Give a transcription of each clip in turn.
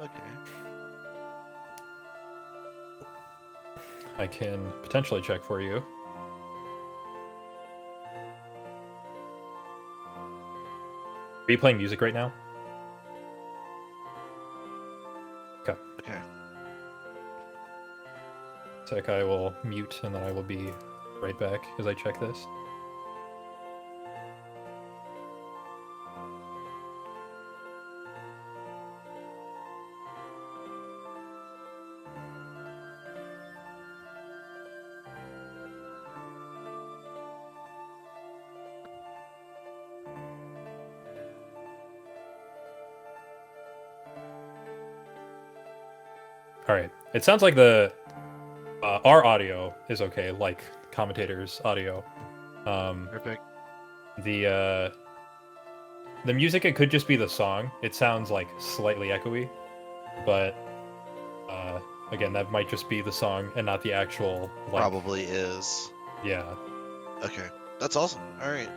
Okay. I can potentially check for you. Are you playing music right now? Okay. Okay. Sec, I will mute and then I will be right back as I check this. All right. It sounds like our audio is okay, like commentators' audio. Perfect. The music, it could just be the song. It sounds like slightly echoey, but again, that might just be the song and not the actual like. Probably is. Yeah. Okay. That's awesome. All right.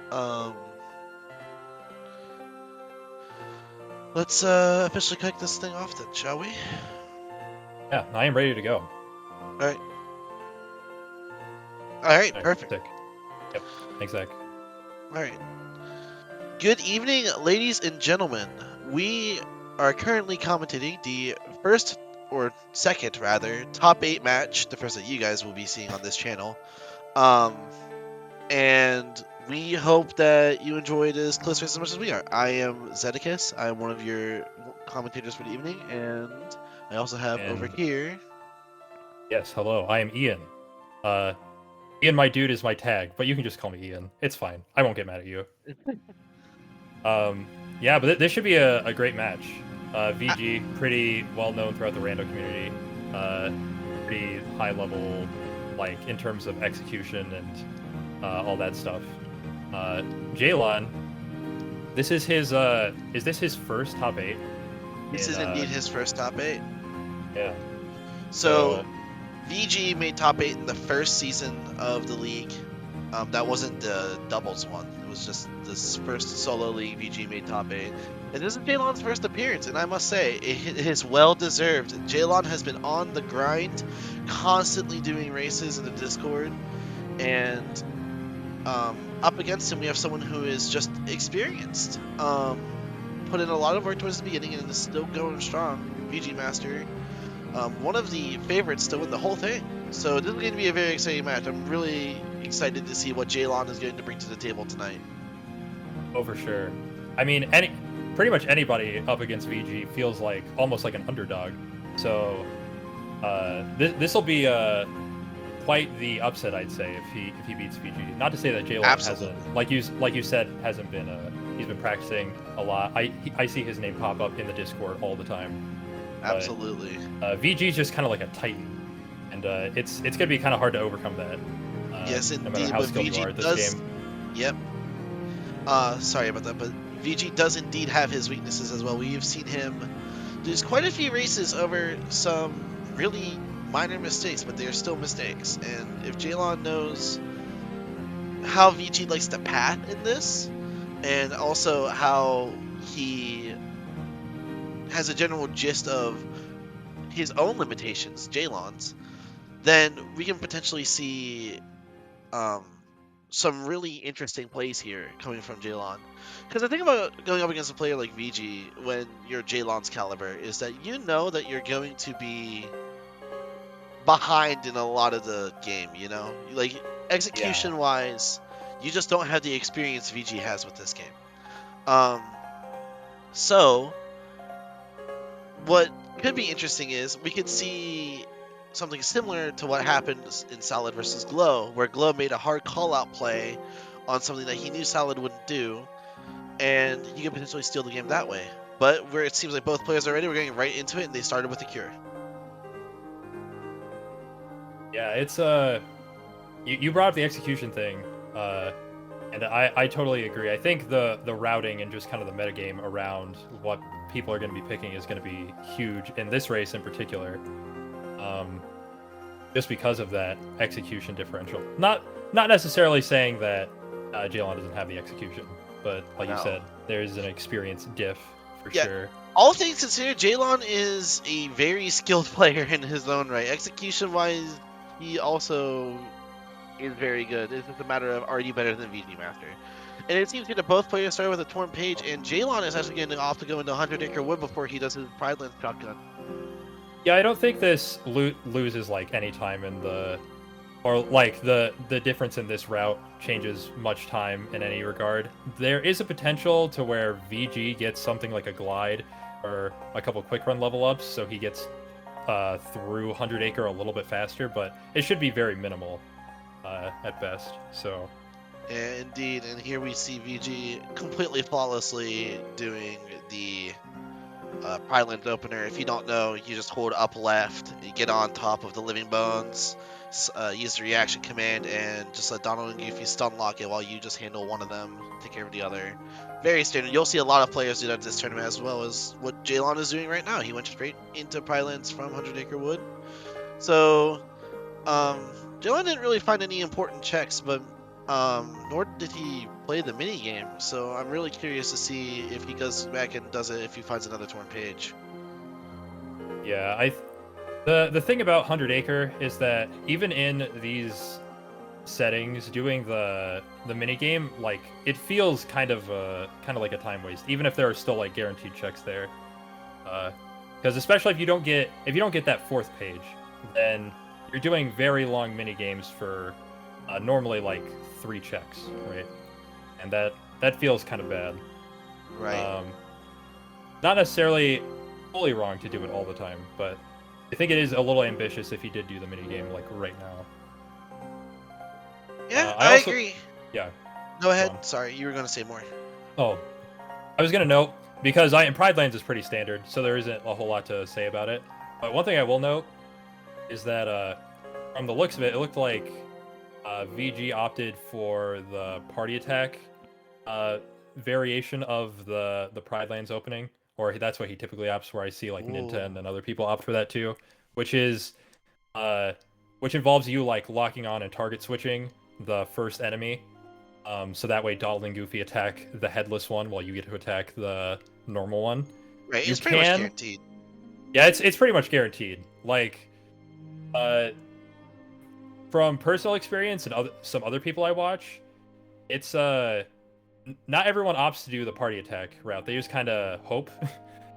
Let's officially kick this thing off then, shall we? Yeah, I am ready to go. All right. All right. Perfect. Sick. Yep. Thanks, Zach. All right. Good evening, ladies and gentlemen. We are currently commentating the first, or second rather, top 8 match, the first that you guys will be seeing on this channel. And we hope that you enjoy this close race as much as we are. I am Zedicus. I am one of your commentators for the evening, and I also have over here. Yes, hello. I am Ian. Ian, my dude, is my tag, but you can just call me Ian. It's fine. I won't get mad at you. Yeah, but this should be a great match. VG, pretty well known throughout the rando community. Pretty high level, like in terms of execution and all that stuff. Jaylawn, this is his. Is this his first top 8? This is indeed his first top 8. Yeah. So VG made top 8 in the first season of the league. That wasn't the doubles one. It was just this first solo league. VG made top 8. And this is Jaylawn's first appearance, and I must say, it is well deserved. Jaylawn has been on the grind, constantly doing races in the Discord, and up against him we have someone who is just experienced. Put in a lot of work towards the beginning and is still going strong. VGmaster, one of the favorites to win the whole thing. So this is going to be a very exciting match. I'm really excited to see what Jaylawn is going to bring to the table tonight. Oh, for sure. I mean, pretty much anybody up against VG feels like almost like an underdog. So this will be quite the upset, I'd say, if he beats VG. Not to say that Jaylawn hasn't, like you said, hasn't been he's been practicing a lot. I see his name pop up in the Discord all the time. Absolutely. VG's just kind of like a titan, and it's gonna be kind of hard to overcome that. Yes, indeed. No matter how skilled you are at this game. Yep. Sorry about that, but VG does indeed have his weaknesses as well. We've seen him do quite a few races over some really minor mistakes, but they are still mistakes. And if Jaylawn knows how VG likes to pat in this, and also how he has a general gist of his own limitations, Jaylawn's, then we can potentially see some really interesting plays here coming from Jaylawn. Because the thing about going up against a player like VG when you're Jaylawn's caliber is that you know that you're going to be behind in a lot of the game, you know? Like, execution-wise, you just don't have the experience VG has with this game. So, what could be interesting is we could see something similar to what happened in Salad versus Glow, where Glow made a hard call-out play on something that he knew Salad wouldn't do, and you could potentially steal the game that way. But where it seems like both players are ready, we're getting right into it, and they started with the cure. Yeah, it's you brought up the execution thing, and I totally agree. I think the routing and just kind of the metagame around what people are going to be picking is going to be huge in this race in particular. Just because of that execution differential. Not necessarily saying that Jaylawn doesn't have the execution, but like you said, there's an experience diff for Yeah. sure. All things considered, Jaylawn is a very skilled player in his own right. Execution-wise, he also is very good. It's just a matter of, are you better than VGmaster? And it seems here that both players started with a torn page, and Jaylawn is actually getting off to go into 100 Acre Wood before he does his Pride Lens shotgun. Yeah, I don't think this loses like any time in the, or like the difference in this route changes much time in any regard. There is a potential to where VG gets something like a glide or a couple quick run level ups, so he gets through 100 Acre a little bit faster, but it should be very minimal at best. So. Indeed, and here we see VG completely flawlessly doing the Pride Lens opener. If you don't know, you just hold up left, you get on top of the living bones, use the reaction command, and just let Donald and Goofy stun lock it while you just handle one of them, take care of the other. Very standard. You'll see a lot of players do that this tournament, as well as what Jaylawn is doing right now. He went straight into Pride Lens from 100 Acre Wood. So, Jaylawn didn't really find any important checks, but nor did he play the mini game. So I'm really curious to see if he goes back and does it if he finds another torn page. Yeah, the thing about 100 Acre is that even in these settings, doing the mini game, like, it feels kind of like a time waste, even if there are still like guaranteed checks there. Because especially if you don't get that fourth page, then you're doing very long mini games for normally like 3 checks, right? And that feels kind of bad. Right. Not necessarily fully wrong to do it all the time, but I think it is a little ambitious if he did do the mini game like right now. Yeah, I I also, agree. yeah. Go ahead. Go on. Sorry, you were going to say more. Oh, I was gonna note, because Pride Lands is pretty standard, so there isn't a whole lot to say about it. But one thing I will note is that from the looks of it, it looked like VG opted for the party attack variation of the Pride Lands opening, or that's what he typically opts for. I see like Ooh. Nintendo and other people opt for that too, which involves you like locking on and target switching the first enemy. So that way Donald and Goofy attack the headless one while you get to attack the normal one. Right, You it's pretty much can, guaranteed. yeah, it's pretty much guaranteed. Like, from personal experience and some other people I watch, it's not everyone opts to do the party attack route. They just kind of hope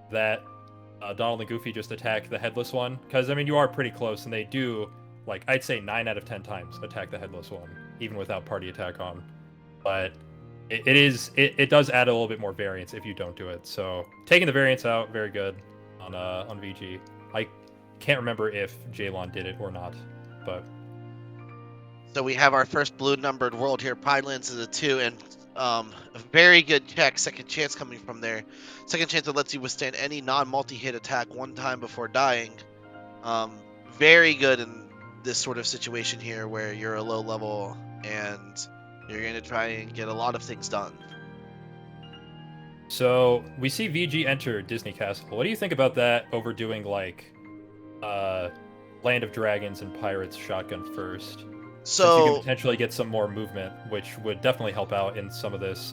that Donald and Goofy just attack the headless one, because I mean you are pretty close, and they do, like, I'd say 9 out of 10 times attack the headless one, even without party attack on. But it does add a little bit more variance if you don't do it. So taking the variance out, very good on VG. I can't remember if Jaylawn did it or not, but So we have our first blue numbered world here. Pride Lands is a 2, and a very good check. Second chance coming from there. Second chance that lets you withstand any non-multi-hit attack one time before dying. Very good in this sort of situation here where you're a low level and you're going to try and get a lot of things done. So we see VG enter Disney Castle. What do you think about that over doing like Land of Dragons and Pirates shotgun first? Since you can So potentially get some more movement, which would definitely help out in some of this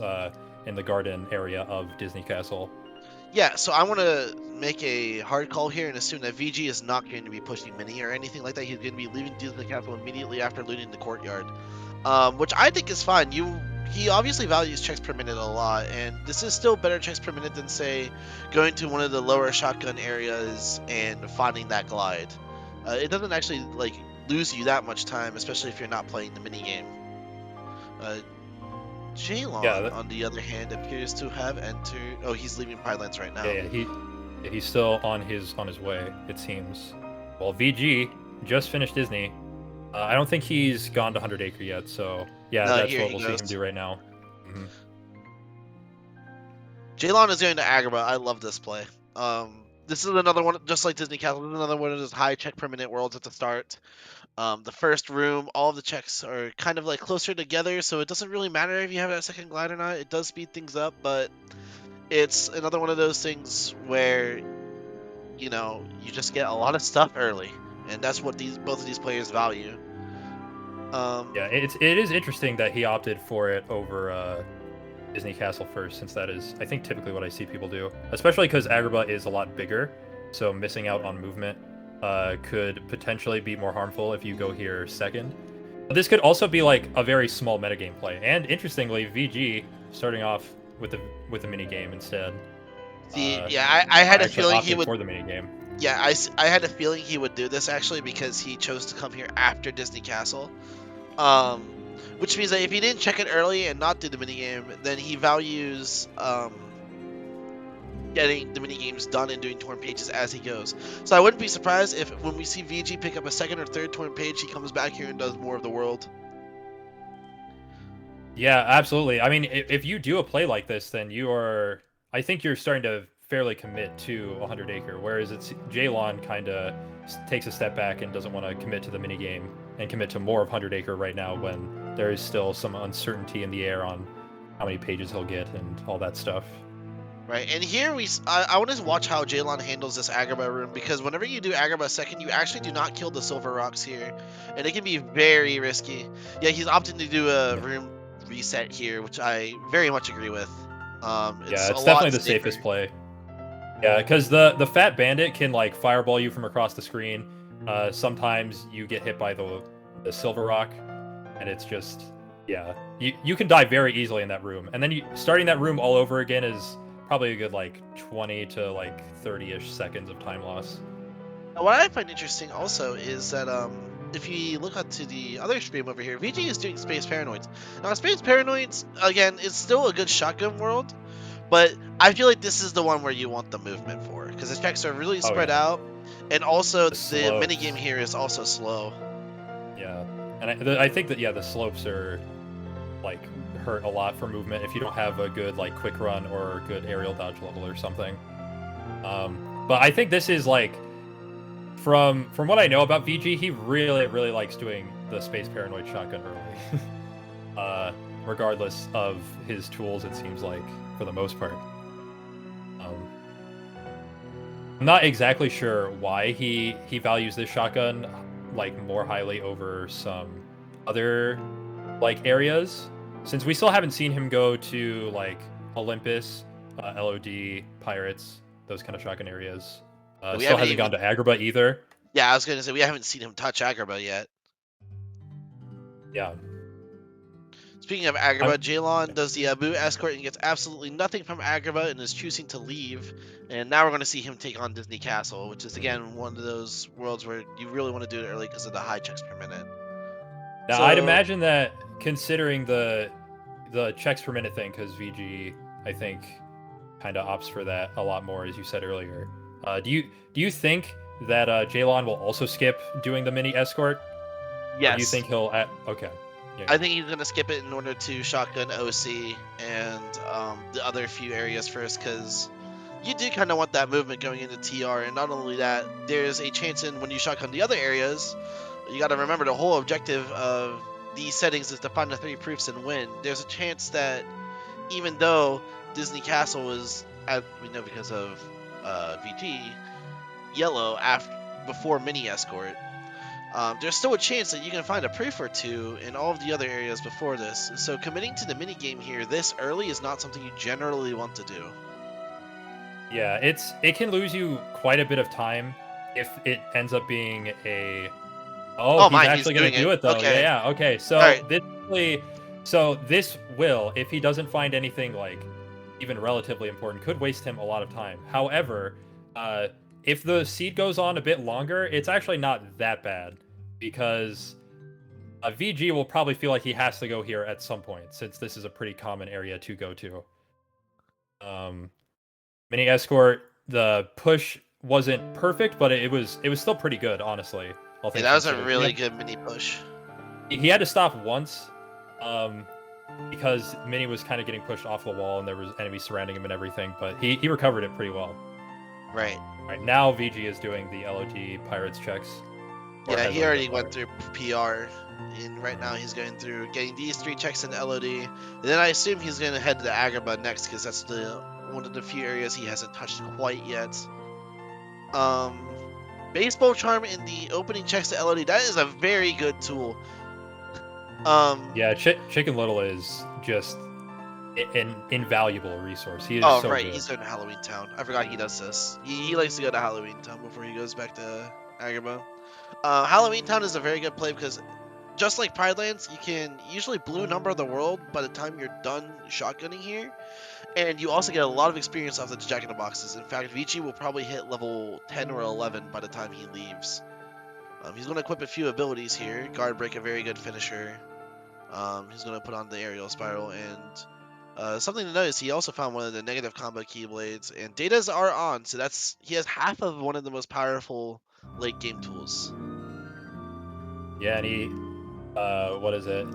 in the garden area of Disney Castle. yeah, so I want to make a hard call here and assume that VG is not going to be pushing mini or anything like that. He's going to be leaving Disney Castle immediately after looting the courtyard, which I think is fine. He obviously values checks per minute a lot, and this is still better checks per minute than, say, going to one of the lower shotgun areas and finding that glide. It doesn't actually like lose you that much time, especially if you're not playing the mini game. Jaylawn, on the other hand, appears to have entered. Oh, he's leaving Pride Lands right now. Yeah, he's still on his way, it seems. Well, VG just finished Disney. I don't think he's gone to 100 Acre yet, so yeah, No, that's here what he we'll see goes. him do right now. Jaylawn is going to Agrabah. I love this play. This is another one, just like Disney Castle. This is another one of those high check per minute worlds at the start. The first room, all of the checks are kind of like closer together, so it doesn't really matter if you have that second glide or not. It does speed things up, but it's another one of those things where, you know, you just get a lot of stuff early, and that's what both of these players value. Yeah, it is interesting that he opted for it over Disney Castle first, since that is, I think, typically what I see people do. Especially because Agrabah is a lot bigger, so missing out on movement could potentially be more harmful if you go here second. But this could also be like a very small metagame play. And interestingly, VG starting off with the minigame instead. See, yeah, I had a Actually feeling he opting would. for the minigame. Yeah, I had a feeling he would do this actually because he chose to come here after Disney Castle. Which means that if he didn't check it early and not do the minigame, then he values getting the minigames done and doing torn pages as he goes. So I wouldn't be surprised if when we see VG pick up a second or third torn page, he comes back here and does more of the world. Yeah, absolutely. I mean, if you do a play like this, then I think you're starting to fairly commit to 100 Acre, whereas it's Jaylawn kind of takes a step back and doesn't want to commit to the minigame and commit to more of 100 Acre right now when there is still some uncertainty in the air on how many pages he'll get and all that stuff. Right, and here I want to watch how Jaylawn handles this Agrabah room, because whenever you do Agrabah second, you actually do not kill the silver rocks here, and it can be very risky. Yeah, he's opting to do a room reset here, which I very much agree with. Yeah, It's it's a definitely lot the safer. safest play. Yeah, because the Fat Bandit can like fireball you from across the screen. Sometimes you get hit by the silver rock, and it's just, yeah, you can die very easily in that room. And then starting that room all over again is probably a good like 20 to like 30-ish seconds of time loss. Now, what I find interesting also is that if you look up to the other stream over here, VG is doing Space Paranoids. Now, Space Paranoids, again, is still a good shotgun world, but I feel like this is the one where you want the movement for, because the checks are really spread out, and also the minigame here is also slow. Yeah, and I think that, yeah, the slopes are like hurt a lot for movement if you don't have a good like quick run or good aerial dodge level or something. But I think this is like, from what I know about VG, he really likes doing the Space Paranoid shotgun early, regardless of his tools. It seems like for the most part. I'm not exactly sure why he values this shotgun like more highly over some other like areas, since we still haven't seen him go to like Olympus, LOD, Pirates, those kind of shotgun areas. Still hasn't gone to Agrabah either. Yeah, I was gonna say we haven't seen him touch Agrabah yet. Yeah. Speaking of Agrabah, Jaylawn does the Abu escort and gets absolutely nothing from Agrabah and is choosing to leave. And now we're going to see him take on Disney Castle, which is again one of those worlds where you really want to do it early because of the high checks per minute. Now, I'd imagine that, considering the checks per minute thing, because VG, I think, kind of opts for that a lot more, as you said earlier. Do you think that Jaylawn will also skip doing the mini escort? Yes. Or do you think he'll okay? Yeah. I think he's gonna skip it in order to shotgun OC and the other few areas first, because you do kind of want that movement going into TR, and not only that, there's a chance in when you shotgun the other areas. You got to remember the whole objective of these settings is to find the 3 proofs and win. There's a chance that even though Disney Castle is, as we know because of VG, yellow before mini escort, there's still a chance that you can find a proof or two in all of the other areas before this. So committing to the mini game here this early is not something you generally want to do. Yeah, it can lose you quite a bit of time if it ends up being a he's actually going to do it though. Okay. Yeah, okay. So this will, if he doesn't find anything like even relatively important, could waste him a lot of time. However, if the seed goes on a bit longer, it's actually not that bad, because VG will probably feel like he has to go here at some point, since this is a pretty common area to go to. Mini escort, the push wasn't perfect, but it was still pretty good, honestly. Yeah, that was a really good mini push. He had to stop once, because Mini was kind of getting pushed off the wall and there was enemies surrounding him and everything, but he recovered it pretty well. Right. Right, now VG is doing the LOD Pirates checks. Yeah, he already went through PR, and right now he's going through getting these 3 checks in LOD. And then I assume he's going to head to Agrabah next, because that's one of the few areas he hasn't touched quite yet. Baseball Charm in the opening checks to LOD, that is a very good tool. Yeah, Chicken Little is just an invaluable resource. He is Oh, so right, good. he's going to Halloween Town. I forgot he does this. He likes to go to Halloween Town before he goes back to Agrabah. Halloween Town is a very good play because just like Pride Lands, you can usually blue number the world by the time you're done shotgunning here, and you also get a lot of experience off the Jack in the Boxes. In fact, Vici will probably hit level 10 or 11 by the time he leaves. He's going to equip a few abilities here. Guard Break, a very good finisher. He's going to put on the Aerial Spiral, and something to notice, he also found one of the negative combo Keyblades, and Datas are on, so he has half of one of the most powerful late game tools. Yeah, and he, what is it?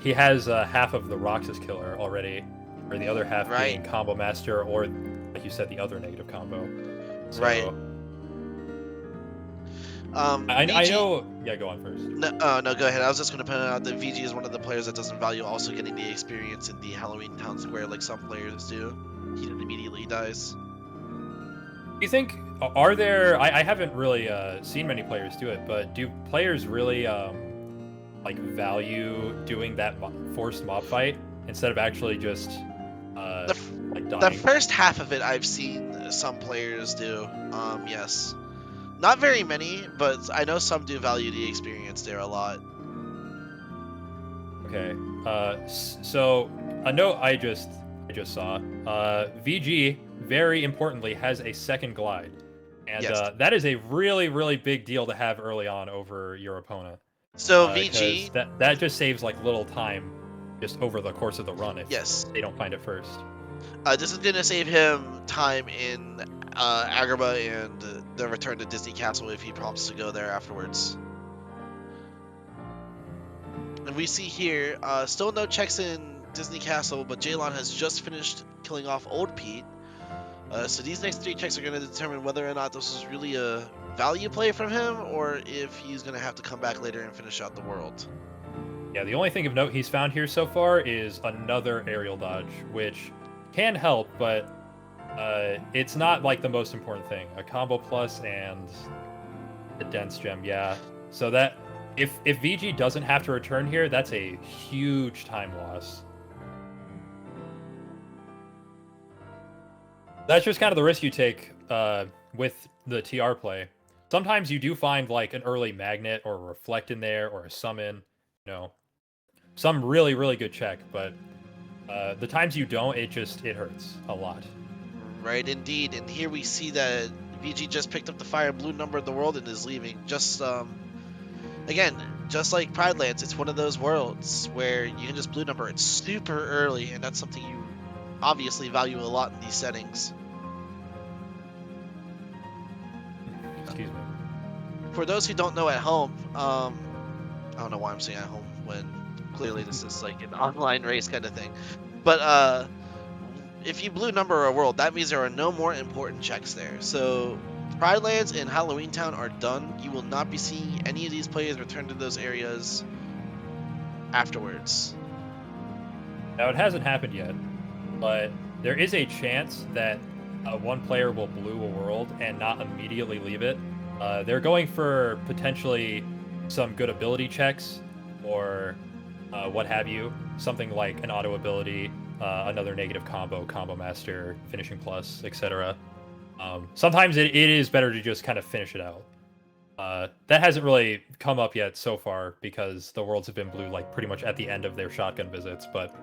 He has half of the Roxas Killer already, or the other half Right, being Combo Master, or like you said, the other negative combo. right. So I VG. know. Yeah, go on first. No, no, go ahead. I was just going to point out that VG is one of the players that doesn't value also getting the experience in the Halloween Town Square like some players do. He just immediately dies. Do you think are there? I haven't really seen many players do it, but do players really like value doing that forced mob fight instead of actually just The, f- like the dying? first half of it I've seen some players do. Yes. Not very many, but I know some do value the experience there a lot. Okay. So a note I just saw. VG very importantly has a second glide, and Yes. that is a really big deal to have early on over your opponent. So Because VG, that just saves like little time just over the course of the run if yes. they don't find it first. This is going to save him time in Agrabah and the return to Disney Castle if he prompts to go there afterwards. And we see here, still no checks in Disney Castle, but Jaylawn has just finished killing off Old Pete. So these next 3 checks are going to determine whether or not this is really a value play from him, or if he's going to have to come back later and finish out the world. Yeah, the only thing of note he's found here so far is another aerial dodge, which can help, but it's not like the most important thing. A combo plus and the dense gem, yeah. So that if VG doesn't have to return here, that's a huge time loss. That's just kind of the risk you take with the TR play. Sometimes you do find like an early magnet or a reflect in there or a summon, you know, some really good check, but the times you don't, it hurts a lot. Right, indeed. And here we see that VG just picked up the fire blue number of the world and is leaving. Again, just like Pride Lands, it's one of those worlds where you can just blue number it super early, and that's something you obviously value a lot in these settings. Excuse me. For those who don't know at home, I don't know why I'm saying at home when clearly this is like an online race kind of thing. But if you blue number a world, that means there are no more important checks there. So Pride Lands and Halloween Town are done. You will not be seeing any of these players return to those areas afterwards. Now it hasn't happened yet, but there is a chance that one player will blue a world and not immediately leave it. They're going for potentially some good ability checks or what have you, something like an auto ability, another negative combo, combo master, finishing plus, etc. Sometimes it is better to just kind of finish it out. That hasn't really come up yet so far because the worlds have been blue like pretty much at the end of their shotgun visits, but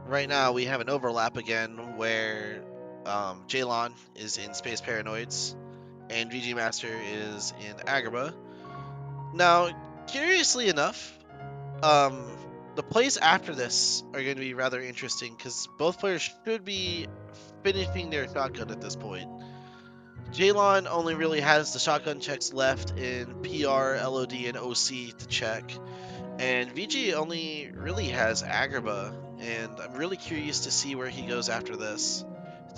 Right now we have an overlap again where Jaylawn is in Space Paranoids and VGmaster is in Agrabah. Now, curiously enough, the plays after this are going to be rather interesting because both players should be finishing their shotgun at this point. Jaylawn only really has the shotgun checks left in PR, LOD, and OC to check, and VG only really has Agrabah, and I'm really curious to see where he goes after this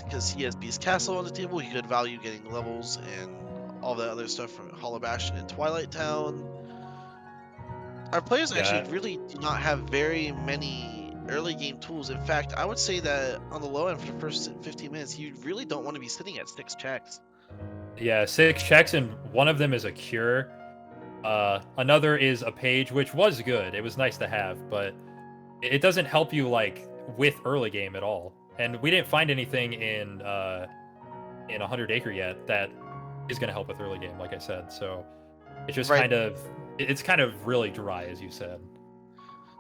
because he has Beast Castle on the table. He could value getting levels and all the other stuff from Hollow Bastion and Twilight Town. Our players actually yeah, really do not have very many early game tools. In fact, I would say that on the low end for the first 15 minutes, you really don't want to be sitting at 6 checks. yeah, 6 checks and one of them is a cure. Another is a page, which was good. It was nice to have, but it doesn't help you like with early game at all. And we didn't find anything in 100 Acre yet that is going to help with early game, like I said. So it's just Right. it's kind of really dry, as you said.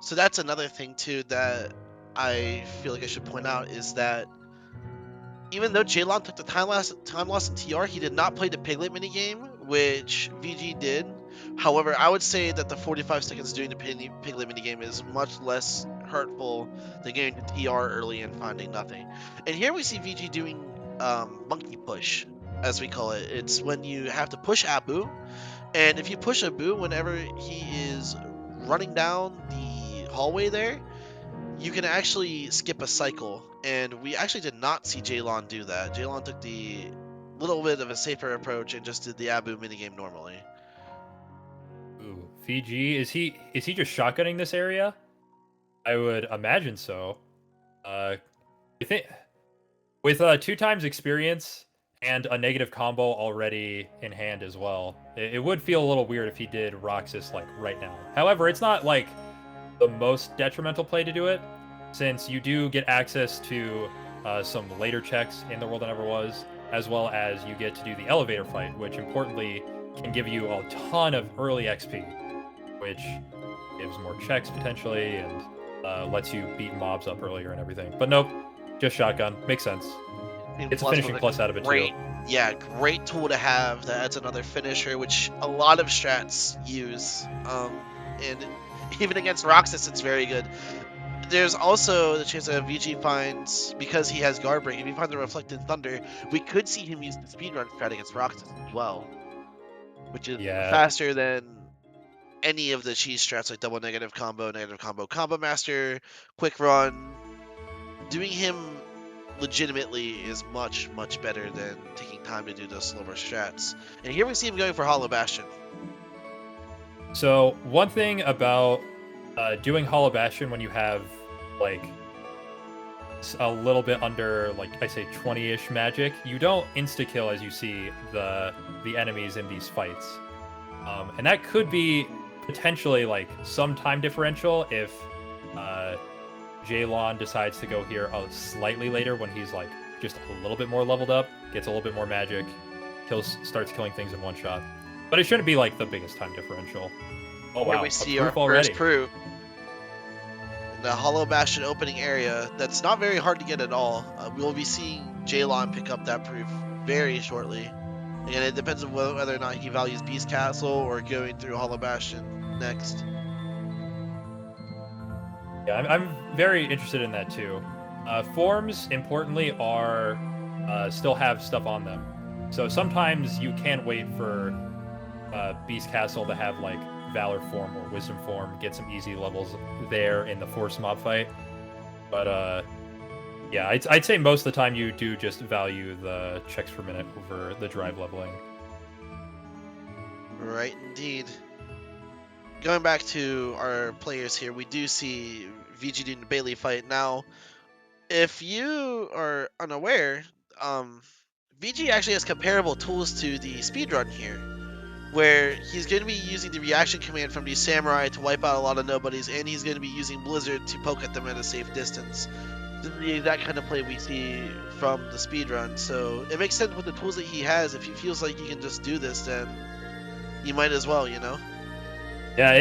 So that's another thing too that I feel like I should point out is that even though Jaylawn took the time loss in TR, he did not play the Piglet minigame, which VG did. However, I would say that the 45 seconds doing the Piglet minigame is much less hurtful than getting to TR early and finding nothing. And here we see VG doing monkey push, as we call it. It's when you have to push Abu, and if you push Abu whenever he is running down the hallway there, you can actually skip a cycle, and we actually did not see Jaylawn do that. Jaylawn took the little bit of a safer approach and just did the Abu minigame normally. Ooh, Fiji, is he just shotgunning this area? I would imagine so. You think with 2 times experience and a negative combo already in hand as well, it would feel a little weird if he did Roxas like right now. However, it's not like the most detrimental play to do it, since you do get access to some later checks in the world that never was, as well as you get to do the elevator fight, which importantly can give you a ton of early XP, which gives more checks potentially and lets you beat mobs up earlier and everything. But nope, just shotgun. Makes sense. And It's a finishing plus out of it great, too. yeah, great tool to have. That adds another finisher, which a lot of strats use. And even against Roxas, it's very good. There's also the chance that VG finds, because he has guard break, if he finds a Reflected Thunder, we could see him use the speedrun strat against Roxas as well, which is Yeah. faster than any of the cheese strats like double negative combo, combo master, quick run. Doing him legitimately is much, much better than taking time to do those slower strats. And here we see him going for Hollow Bastion. So one thing about doing Hollow Bastion when you have like a little bit under, like I say, 20-ish magic, you don't insta kill as you see the enemies in these fights, and that could be potentially like some time differential if Jaylawn decides to go here slightly later when he's like just a little bit more leveled up, gets a little bit more magic, starts killing things in one shot. But it shouldn't be like the biggest time differential. Oh wow, Here we see our already. first proof. The Hollow Bastion opening area. That's not very hard to get at all. We will be seeing Jaylawn pick up that proof very shortly. Again, it depends on whether or not he values Beast Castle or going through Hollow Bastion next. Yeah, I'm very interested in that too. Forms, importantly, are still have stuff on them. So sometimes you can't wait for Beast Castle to have like Valor form or Wisdom form, get some easy levels there in the Force mob fight. But yeah, I'd say most of the time you do just value the checks per minute over the drive leveling. Right, indeed. Going back to our players here, we do see VG doing the Bailey fight. Now, if you are unaware, VG actually has comparable tools to the speedrun here, where he's going to be using the reaction command from the Samurai to wipe out a lot of nobodies, and he's going to be using Blizzard to poke at them at a safe distance. This is the exact kind of play we see from the speedrun, so it makes sense with the tools that he has. If he feels like he can just do this, then you might as well, you know? Yeah,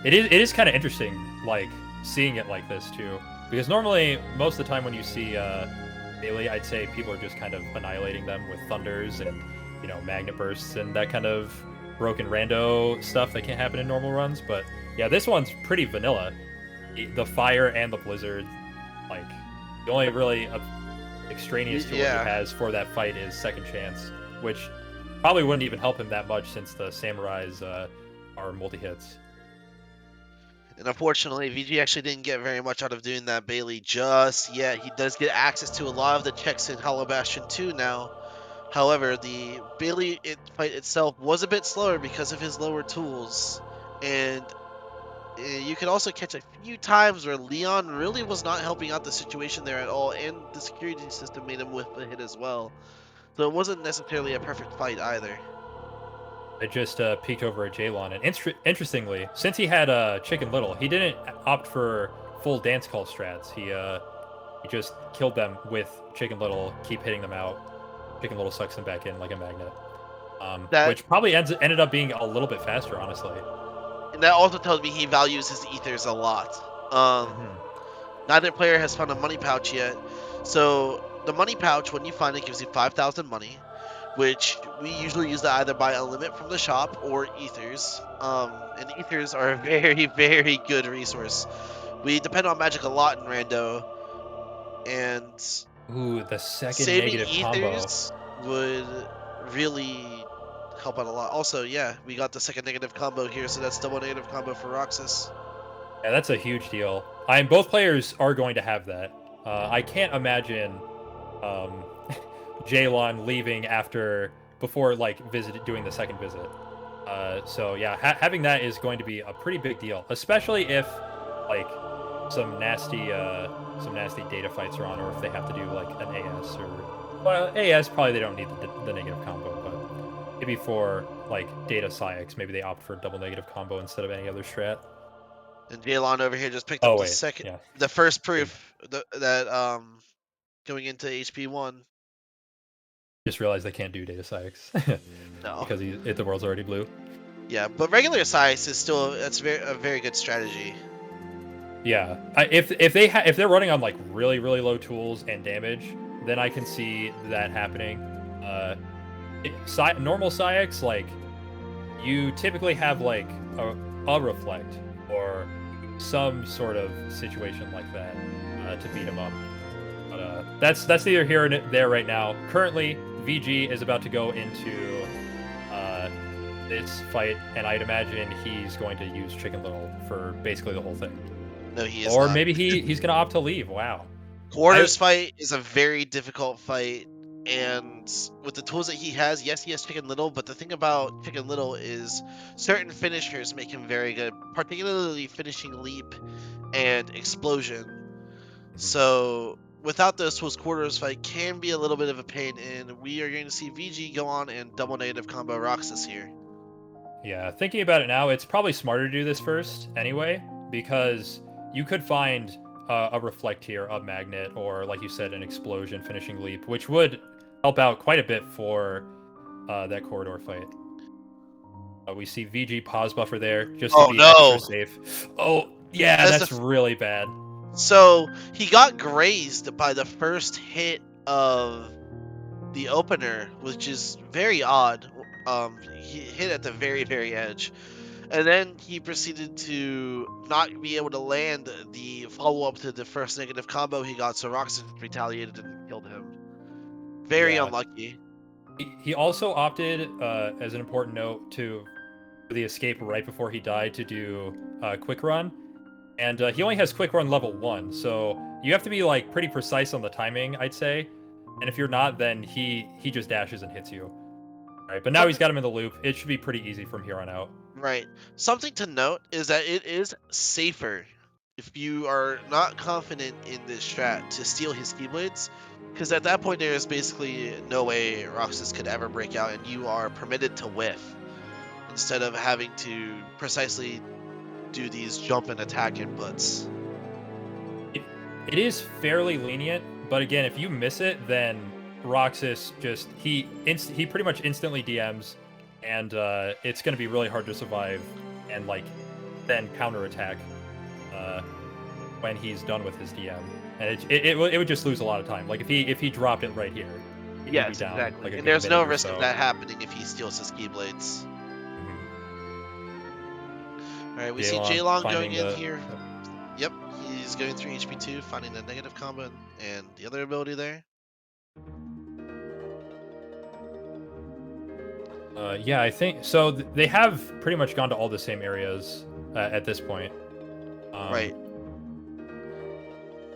it is kind of interesting, like seeing it like this too, because normally most of the time when you see Bailey, I'd say people are just kind of annihilating them with thunders and magnet bursts and that kind of broken rando stuff that can't happen in normal runs. But yeah, this one's pretty vanilla. The fire and the blizzard, like the only really extraneous tool he has for that fight is second chance, which probably wouldn't even help him that much since the samurais are multi-hits. And unfortunately, VG actually didn't get very much out of doing that Bailey just yet. He does get access to a lot of the checks in Hollow Bastion 2 now. However, the Bailey fight itself was a bit slower because of his lower tools. And you could also catch a few times where Leon really was not helping out the situation there at all, and the security system made him whiff a hit as well. So it wasn't necessarily a perfect fight either. I just peeked over at Jaylawn, and interestingly, since he had Chicken Little, he didn't opt for full dance call strats. He just killed them with Chicken Little, keep hitting them out. Chicken Little sucks them back in like a magnet. That Which probably ended up being a little bit faster, honestly. and that also tells me he values his ethers a lot. Neither player has found a money pouch yet, so the money pouch, when you find it, gives you 5,000 money, which we usually use to either buy a limit from the shop or ethers. And ethers are a very, very good resource. We depend on magic a lot in Rando, and Ooh, the second saving negative combo. ethers would really help out a lot. Also, yeah, we got the second negative combo here, so that's double negative combo for Roxas. Yeah, that's a huge deal. Both players are going to have that. I can't imagine um, Jaylawn leaving before like doing the second visit. So yeah, having that is going to be a pretty big deal, especially if like some nasty data fights are on, or if they have to do like an AS AS probably they don't need the negative combo, but maybe for like data Psyx, maybe they opt for a double negative combo instead of any other strat. And Jaylawn over here just picked Oh up wait, yeah. the first proof that going into HP1. Just realized they can't do data Psyx No. because the world's already blue. Yeah, but regular size is still a very good strategy. Yeah, if they're running on like really low tools and damage, then I can see that happening. Normal Psyx, like you typically have like a reflect or some sort of situation like that to beat him up. But that's neither here nor there right now. Currently, VG is about to go into this fight, and I'd imagine he's going to use Chicken Little for basically the whole thing. No, he is Or not. maybe he's going to opt to leave. Wow. Quarters fight is a very difficult fight, and with the tools that he has, yes, he has Chicken Little, but the thing about Chicken Little is certain finishers make him very good, particularly finishing leap and explosion. So without those tools, quarters fight can be a little bit of a pain, and we are going to see VG go on and double negative combo Roxas here. Yeah, thinking about it now, it's probably smarter to do this first anyway, because you could find a reflect here, a magnet, or like you said, an explosion finishing leap, which would help out quite a bit for that corridor fight. We see VG pause buffer there just to be extra safe. Oh, yeah, that's really bad. So he got grazed by the first hit of the opener, which is very odd. He hit at the very edge, and then he proceeded to not be able to land the follow-up to the first negative combo he got, so Roxas retaliated and killed him. Very unlucky. He also opted, as an important note, for the escape right before he died to do quick run, and he only has quick run level 1, so you have to be like pretty precise on the timing, I'd say. And if you're not, then he just dashes and hits you. Right, but now he's got him in the loop. It should be pretty easy from here on out. Right. Something to note is that it is safer if you are not confident in this strat to steal his Keyblades, because at that point there is basically no way Roxas could ever break out, and you are permitted to whiff instead of having to precisely do these jump and attack inputs. It is fairly lenient, but again, if you miss it, then Roxas just he pretty much instantly DMs, and it's going to be really hard to survive and like then counterattack when he's done with his DM, and it would just lose a lot of time. Like if he dropped it right here, yes, down, exactly. like and there's no risk of that happening if he steals his Keyblades. All right, we see Jaylawn going in here. Yep, he's going through HP2, finding the negative combo and the other ability there. Yeah, I think so. They have pretty much gone to all the same areas at this point. Right.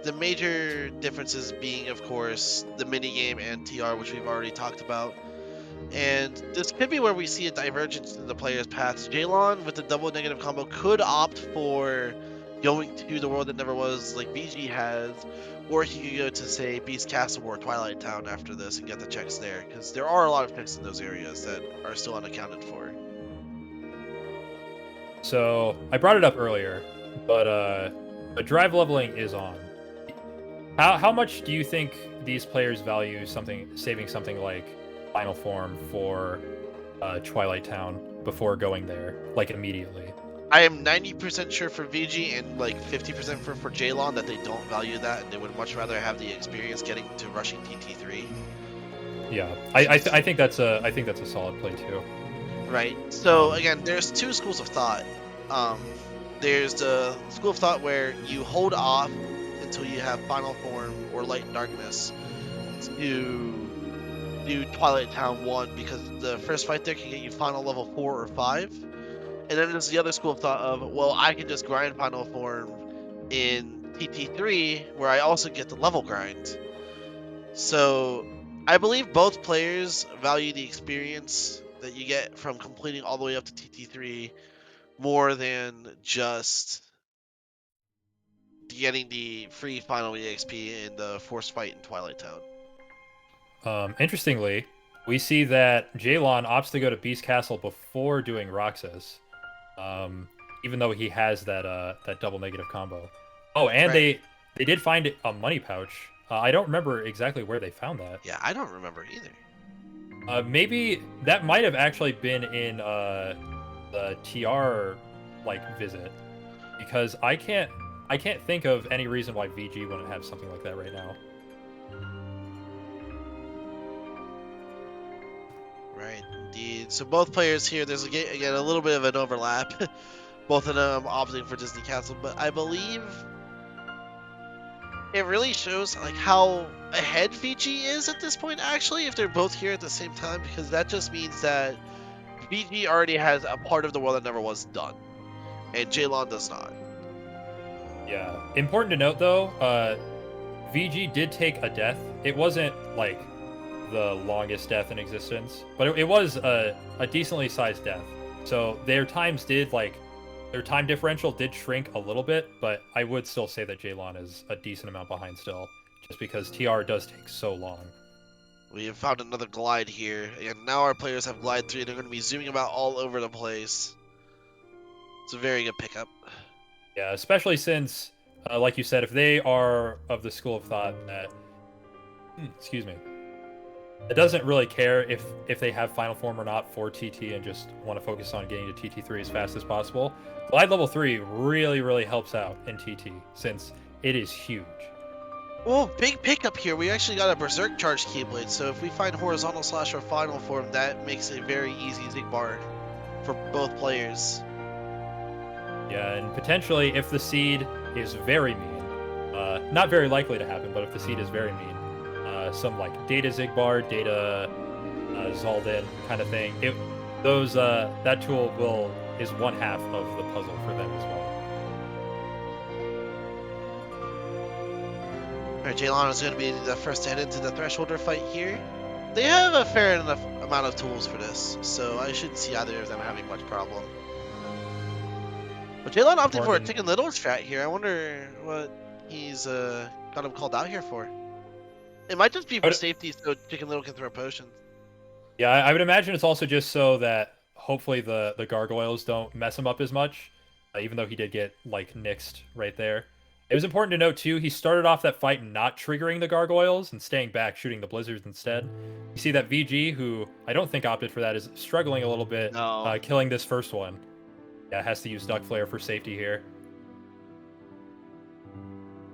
The major differences being, of course, the minigame and TR, which we've already talked about. And this could be where we see a divergence in the player's paths. Jaylawn, with the double negative combo, could opt for going to the world that never was, like VG has, or he could go to, say, Beast Castle or Twilight Town after this and get the checks there, because there are a lot of checks in those areas that are still unaccounted for. So I brought it up earlier, but But drive leveling is on. How much do you think these players value saving something like Final Form for Twilight Town before going there, like immediately? I am 90% sure for VG and like 50% for Jaylawn that they don't value that, and they would much rather have the experience getting to rushing TT3. Yeah, I think that's a solid play too. Right. So again, there's two schools of thought. There's the school of thought where you hold off until you have Final Form or Light and Darkness to do Twilight Town 1, because the first fight there can get you final level 4 or 5. And then there's the other school of thought of, well, I can just grind Final Form in TT3 where I also get the level grind. So I believe both players value the experience that you get from completing all the way up to TT3 more than just getting the free final EXP in the forced fight in Twilight Town. Interestingly, we see that Jaylawn opts to go to Beast Castle before doing Roxas, even though he has that double negative combo. Oh, and Right. they did find a money pouch. I don't remember exactly where they found that. Yeah, I don't remember either. Maybe that might have actually been in the TR visit, because I can't think of any reason why VG wouldn't have something like that right now. Right, indeed. So both players here, there's again a little bit of an overlap. Both of them opting for Disney Castle, but I believe it really shows like how ahead VG is at this point, actually, if they're both here at the same time, because that just means that VG already has a part of the world that never was done, and Jaylawn does not. Yeah. Important to note, though, VG did take a death. It wasn't, like, the longest death in existence, but it was a decently sized death. So their times did, their time differential did shrink a little bit, but I would still say that Jaylawn is a decent amount behind still, just because TR does take so long. We have found another glide here, and now our players have glide 3, and they're going to be zooming about all over the place. It's a very good pickup. Yeah, especially since, like you said, if they are of the school of thought that, excuse me, it doesn't really care if they have Final Form or not for TT and just want to focus on getting to TT3 as fast as possible, Glide Level 3 really, really helps out in TT, since it is huge. Well, big pickup here. We actually got a Berserk Charge Keyblade, so if we find Horizontal Slash or Final Form, that makes a very easy Zigbar for both players. Yeah, and potentially, if the seed is very mean, not very likely to happen, but if the seed is very mean, some Data Zigbar, Data Zaldin kind of thing, that tool is one half of the puzzle for them as well. Alright, Jaylawn is going to be the first to head into the Thresholder fight here. They have a fair enough amount of tools for this, so I shouldn't see either of them having much problem. But Jaylawn opting for a Chicken Little strat here. I wonder what he's got him called out here for. It might just be for safety, so Chicken Little can throw potions. Yeah, I would imagine it's also just so that hopefully the gargoyles don't mess him up as much, even though he did get nixed right there. It was important to note too, he started off that fight not triggering the gargoyles and staying back, shooting the blizzards instead. You see that VG, who I don't think opted for that, is struggling a little bit, killing this first one. Yeah, has to use Duck Flare for safety here.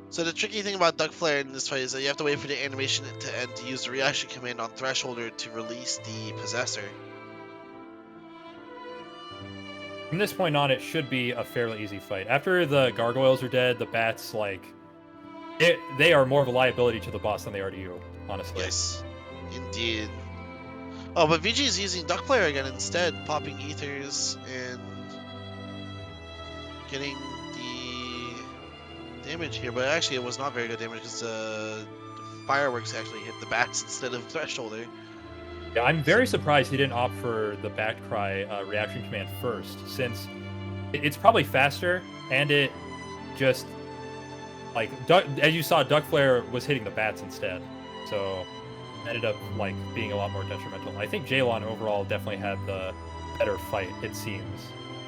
So the tricky thing about Duck Flare in this fight is that you have to wait for the animation to end to use the reaction command on Thresholder to release the Possessor. From this point on, it should be a fairly easy fight. After the gargoyles are dead, the bats, they are more of a liability to the boss than they are to you, honestly. Yes, indeed. Oh, but VG is using Duck Flare again instead, popping ethers and getting the damage here. But actually, it was not very good damage because fireworks actually hit the bats instead of Thresholder. Yeah, I'm very surprised he didn't opt for the Bat Cry reaction command first, since it's probably faster, and it just, as you saw, Duck Flare was hitting the bats instead, so it ended up, being a lot more detrimental. I think Jaylawn overall definitely had the better fight, it seems.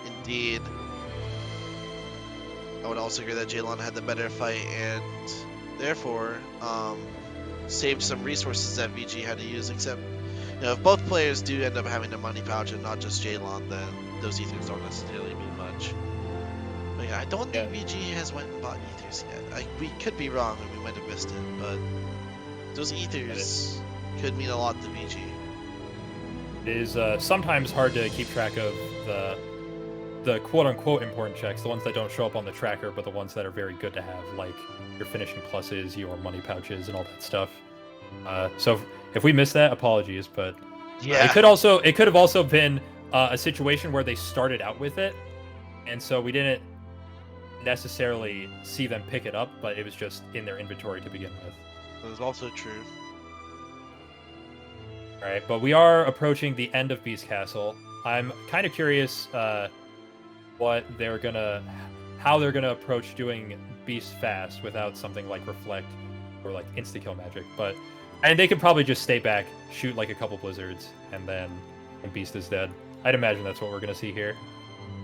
Indeed. I would also agree that Jaylawn had the better fight and therefore saved some resources that VG had to use. Except, if both players do end up having a money pouch and not just Jaylawn, then those ethers don't necessarily mean much. But yeah, I don't think VG has went and bought ethers yet. We could be wrong and we might have missed it, but those ethers could mean a lot to VG. It is sometimes hard to keep track of the quote-unquote important checks, the ones that don't show up on the tracker, but the ones that are very good to have, like your finishing pluses, your money pouches, and all that stuff. So if we missed that, apologies, but yeah, it could have also been a situation where they started out with it, and so we didn't necessarily see them pick it up, but it was just in their inventory to begin with. that is also true. All right, but we are approaching the end of Beast Castle. I'm kind of curious how they're gonna approach doing Beast fast without something like Reflect or like insta-kill magic. And they could probably just stay back, shoot like a couple blizzards, and Beast is dead. I'd imagine that's what we're gonna see here.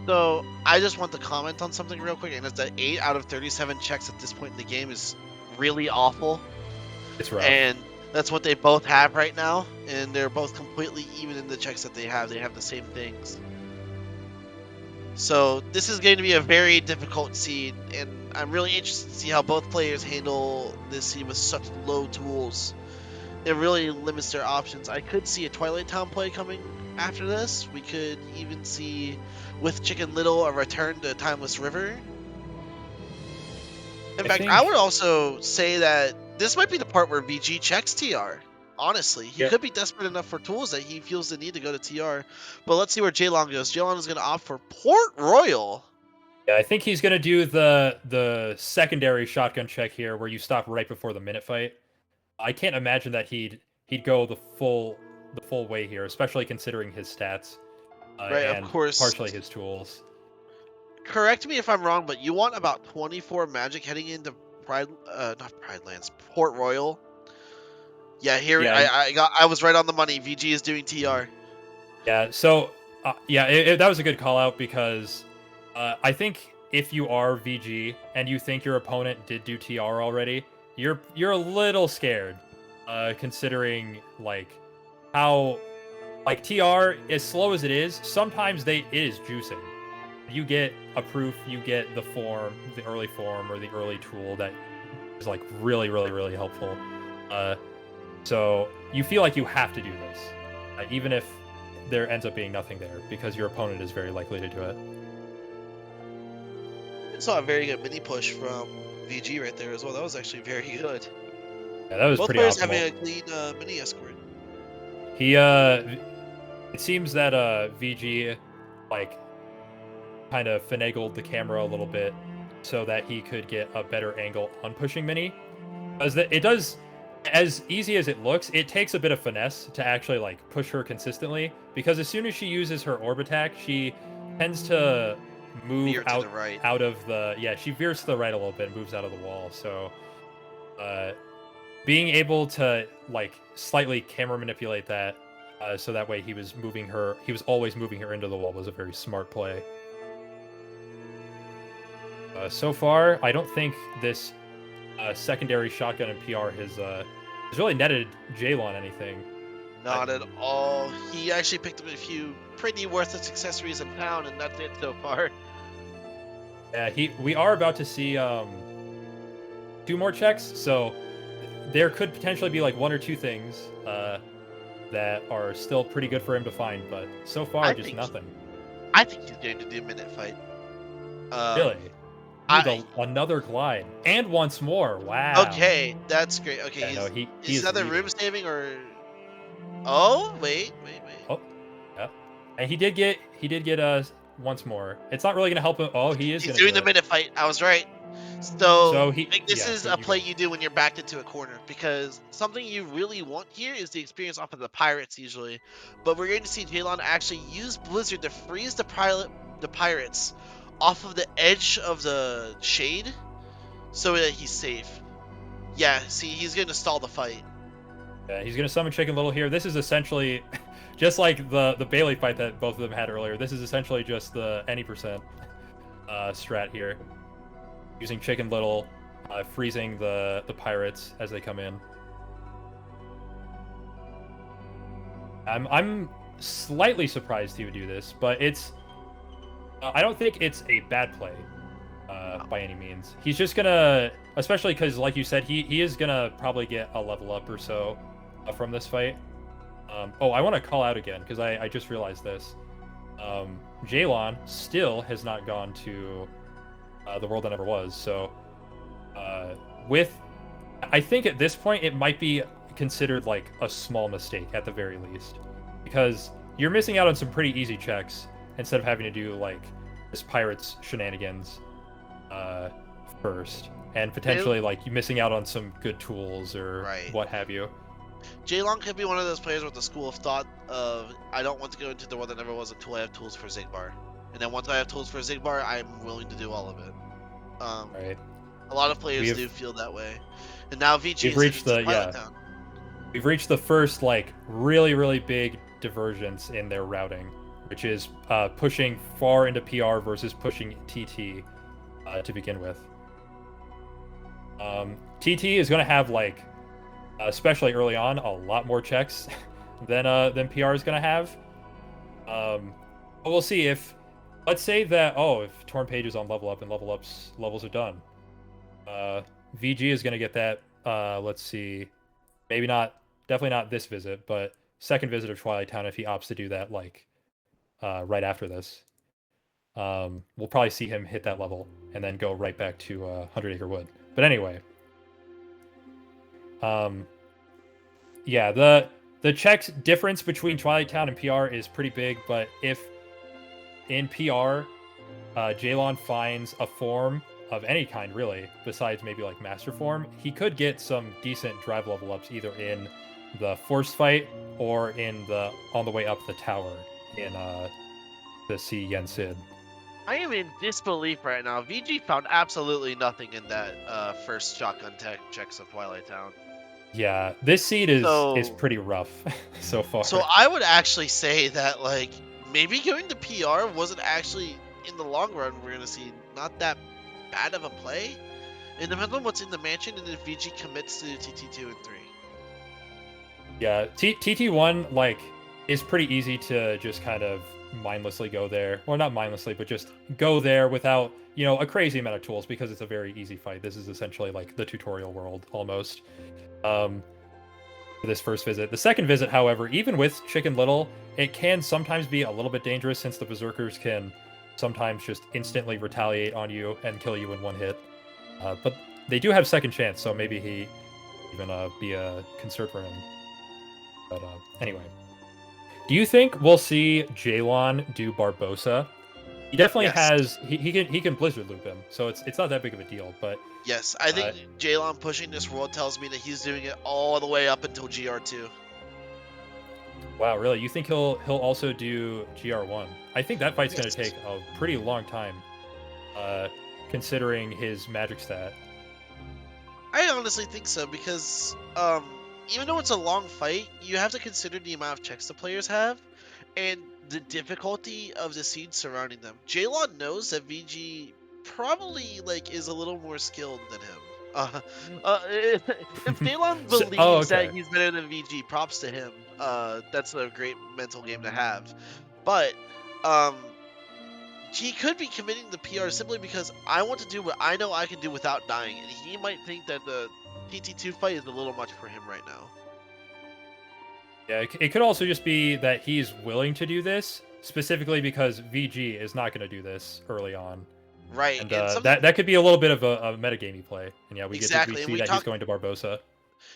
So I just want to comment on something real quick, and it's that 8 out of 37 checks at this point in the game is really awful. It's rough. And that's what they both have right now, and they're both completely even in the checks that they have. They have the same things. So this is going to be a very difficult seed, and I'm really interested to see how both players handle this seed with such low tools. It really limits their options. I could see a Twilight Town play coming after this. We could even see, with Chicken Little, a return to Timeless River. In fact, I would also say that this might be the part where VG checks TR. Honestly, he could be desperate enough for tools that he feels the need to go to TR. But let's see where Jaylawn goes. Jaylawn is going to opt for Port Royal. Yeah, I think he's going to do the secondary shotgun check here, where you stop right before the minute fight. I can't imagine that he'd go the full way here, especially considering his stats. Right, and of course. Partially his tools. Correct me if I'm wrong, but you want about 24 magic heading into not Pride Lands, Port Royal. Yeah, I was right on the money. VG is doing TR. Yeah, so that was a good call out, because I think if you are VG and you think your opponent did do TR already, you're a little scared, considering how TR, as slow as it is, sometimes it is juicing. You get a proof, you get the form, the early form, or the early tool that is really, really, really helpful. So you feel like you have to do this, even if there ends up being nothing there, because your opponent is very likely to do it. I saw a very good mini push from VG right there as well. That was actually very good. Yeah, that was both pretty players optimal. having a clean mini escort. It seems that VG kind of finagled the camera a little bit so that he could get a better angle on pushing mini. As it does, as easy as it looks, it takes a bit of finesse to actually push her consistently, because as soon as she uses her orb attack, she tends to move out of the she veers to the right a little bit and moves out of the wall. So being able to slightly camera manipulate that so that way he was always moving her into the wall was a very smart play. So far, I don't think this secondary shotgun and PR has really netted Jaylawn anything. Not at all. He actually picked up a few pretty worthless accessories in town, and that's it so far. Yeah, we are about to see 2 more checks, so there could potentially be 1 or 2 things that are still pretty good for him to find, but so far just nothing. I think he's going to do minute fight. Really? Another glide, and once more. Wow. Okay, that's great. Okay, yeah, he's either room saving or. Oh wait. Oh, yeah. And he did get once more. It's not really gonna help him. Oh, he's doing the minute fight. I was right. So this is a play you do when you're backed into a corner, because something you really want here is the experience off of the pirates usually, but we're going to see Jaylawn actually use Blizzard to freeze the pirates off of the edge of the shade so that he's safe. Yeah, see, he's going to stall the fight. Yeah, he's going to summon Chicken Little here. This is essentially just like the Bailey fight that both of them had earlier. This is essentially just the any percent strat here. using Chicken Little, freezing the pirates as they come in. I'm slightly surprised he would do this, but it's I don't think it's a bad play by any means. He's just gonna, especially because, like you said, he is gonna probably get a level up or so from this fight. Oh, I want to call out again because I just realized this. Jaylawn still has not gone to the world that never was. So I think at this point it might be considered like a small mistake at the very least, because you're missing out on some pretty easy checks instead of having to do like this pirates shenanigans first, and potentially like you missing out on some good tools or what have you. Jaylawn could be one of those players with the school of thought of, I don't want to go into the world that never was until I have tools for Zigbar. And then once I have tools for Zigbar, I'm willing to do all of it. Right. A lot of players do feel that way. And now VG is reached the Town. We've reached the first like really big divergence in their routing, which is pushing far into PR versus pushing TT to begin with. TT is going to have like, especially early on, a lot more checks than PR is going to have. But we'll see if, let's say that, if Torn Page is on level up and levels are done. VG is going to get that, let's see, maybe not, definitely not this visit, but second visit of Twilight Town if he opts to do that, like, right after this. We'll probably see him hit that level and then go right back to 100 Acre Wood. But anyway, yeah, the checks difference between Twilight Town and PR is pretty big, but if in PR, Jaylawn finds a form of any kind, really, besides maybe like Master Form, he could get some decent drive level ups either in the Force fight or in the on the way up the tower in the see Yen Sid. I am in disbelief right now. VG found absolutely nothing in that first shotgun checks of Twilight Town. Yeah, this seed is pretty rough so far. So I would actually say that like maybe going to PR wasn't actually in the long run we're gonna see not that bad of a play. It depends on what's in the mansion and if VG commits to TT2 and 3. Yeah, TT1 like is pretty easy to just kind of mindlessly go there. Well, not mindlessly, but just go there without, a crazy amount of tools because it's a very easy fight. This is essentially like the tutorial world almost. For this first visit. The second visit, however, even with Chicken Little, it can sometimes be a little bit dangerous since the Berserkers can sometimes just instantly retaliate on you and kill you in one hit. But they do have second chance, so maybe he even be a concern for him. But anyway. Do you think we'll see Jaylawn do Barbosa? He definitely has. He can Blizzard loop him, so it's not that big of a deal. But yes, I think Jaylawn pushing this world tells me that he's doing it all the way up until GR2. Wow, really? You think he'll also do GR1? I think that fight's going to take a pretty long time, considering his magic stat. I honestly think so because even though it's a long fight, you have to consider the amount of checks the players have and the difficulty of the seeds surrounding them. Jaylawn knows that VG probably is a little more skilled than him. If Jaylawn believes that he's better than VG, props to him. That's a great mental game to have. But he could be committing the PR simply because I want to do what I know I can do without dying, and he might think that the TT2 fight is a little much for him right now. Yeah, it could also just be that he's willing to do this, specifically because VG is not going to do this early on. Right. And that could be a little bit of a metagamey play. And yeah, we see that he's going to Barbosa.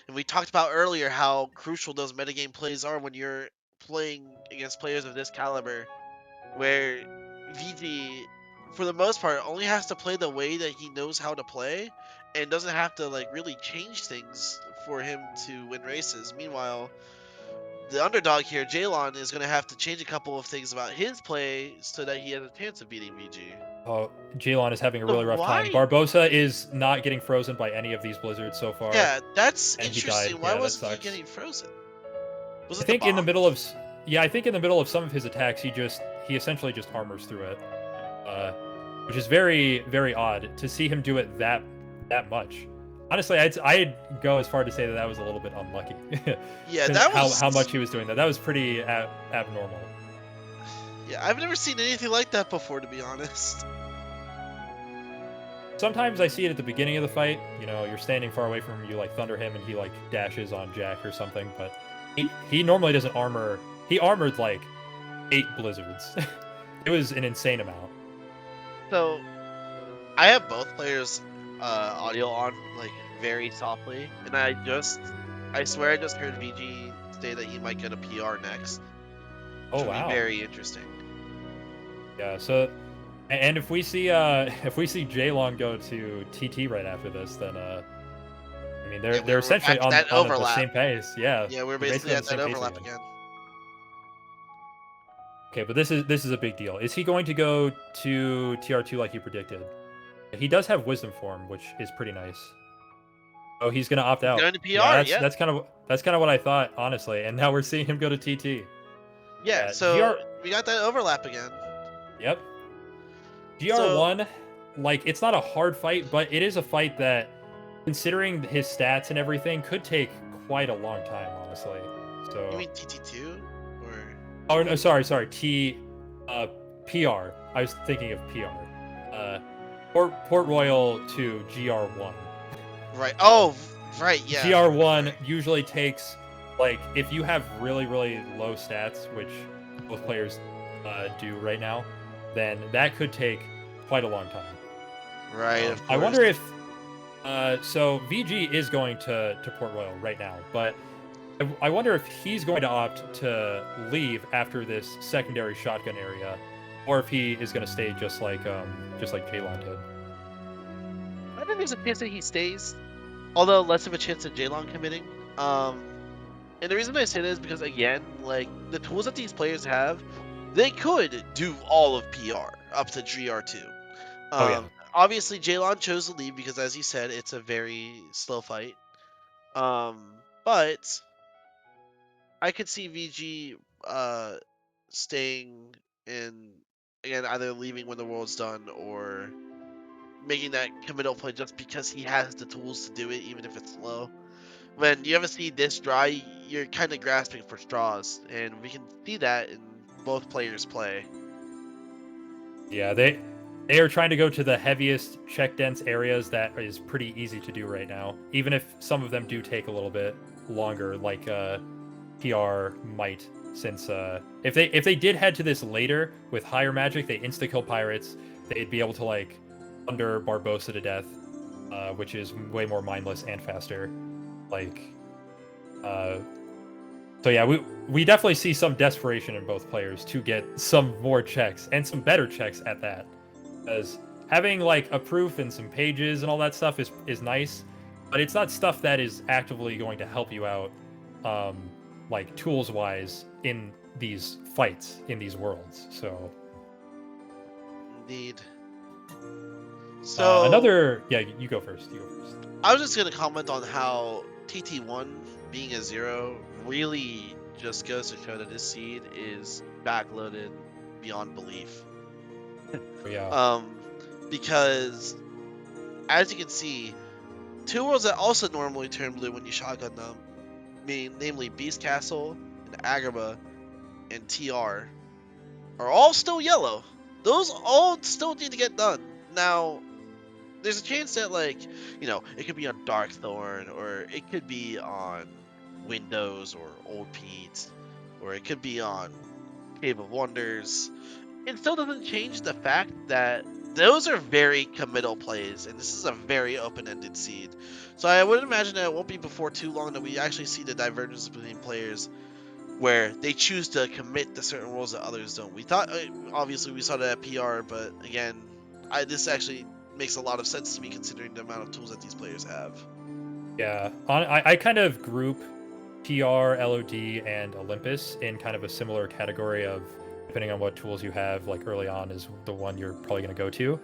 And we talked about earlier how crucial those metagame plays are when you're playing against players of this caliber, where VG, for the most part, only has to play the way that he knows how to play and doesn't have to really change things for him to win races. Meanwhile, the underdog here, Jaylawn, is going to have to change a couple of things about his play so that he has a chance of beating VG. Oh, Jaylawn is having a really rough time. Barbosa is not getting frozen by any of these blizzards so far. Yeah, that's interesting. Why wasn't he getting frozen? I think in the middle of some of his attacks, he essentially just armors through it. which is very, very odd to see him do it that much. Honestly, I'd go as far to say that was a little bit unlucky. Yeah, that was how much he was doing that. That was pretty abnormal. Yeah, I've never seen anything like that before, to be honest. Sometimes I see it at the beginning of the fight. You know, you're standing far away from him, you like thunder him, and he like dashes on Jack or something. But he normally doesn't armor. He armored like 8 blizzards. It was an insane amount. So, I have both players' audio on like very softly, and I swear I just heard VG say that he might get a PR next. Which Oh would wow! be very interesting. Yeah. So, and if we see Jaylawn go to TT right after this, then I mean they're essentially on the same pace. Yeah. Yeah, we're They're basically on at the that same pace overlap again. Okay, but this is a big deal. Is he going to go to TR2 like you predicted? He does have Wisdom Form, which is pretty nice. Oh, he's gonna opt out. Going to PR, Yeah, that's kind of what I thought, honestly. And now we're seeing him go to TT. Yeah, so we got that overlap again. Yep. GR1, like it's not a hard fight, but it is a fight that, considering his stats and everything, could take quite a long time, honestly. So. You mean TT2 or? Oh no, sorry, PR. I was thinking of PR. Port Royal to GR1. Right. Oh, right. Yeah. GR1 usually takes, like, if you have really, really low stats, which both players do right now, then that could take quite a long time. Right. Of course. I wonder if. So VG is going to Port Royal right now, but I wonder if he's going to opt to leave after this secondary shotgun area, or if he is going to stay just like Jaylawn did. I think there's a chance that he stays, although less of a chance than Jaylawn committing. And the reason I say that is because, again, like the tools that these players have, they could do all of PR up to GR2. Oh yeah. Obviously, Jaylawn chose to leave because, as you said, it's a very slow fight. But I could see VG staying in, again, either leaving when the world's done or making that committal play just because he has the tools to do it, even if it's slow. When you have a seed this dry, you're kind of grasping for straws, and we can see that in both players' play. Yeah, they are trying to go to the heaviest check dense areas that is pretty easy to do right now, even if some of them do take a little bit longer, like PR might, since if they did head to this later with higher magic, they insta kill pirates, they'd be able to like under Barbosa to death, which is way more mindless and faster. Like, so yeah, we definitely see some desperation in both players to get some more checks and some better checks at that, because having like a proof and some pages and all that stuff is nice, but it's not stuff that is actively going to help you out, like tools wise in these fights in these worlds. So indeed. So yeah, you go first. I was just gonna comment on how TT1 being a 0 really just goes to show that this seed is backloaded beyond belief. Yeah. Because as you can see, two worlds that also normally turn blue when you shotgun them, namely Beast Castle and Agrabah and TR, are all still yellow. Those all still need to get done. Now, there's a chance that, like, you know, it could be on Darkthorn, or it could be on Windows or Old Pete, or it could be on Cave of Wonders. It still doesn't change the fact that those are very committal plays, and this is a very open-ended seed. So I would imagine that it won't be before too long that we actually see the divergence between players where they choose to commit to certain roles that others don't. We thought, obviously, we saw that at PR, but again, this actually makes a lot of sense to me considering the amount of tools that these players have. Yeah, I kind of group PR, LOD, and Olympus in kind of a similar category of, depending on what tools you have, like early on is the one you're probably going to go to.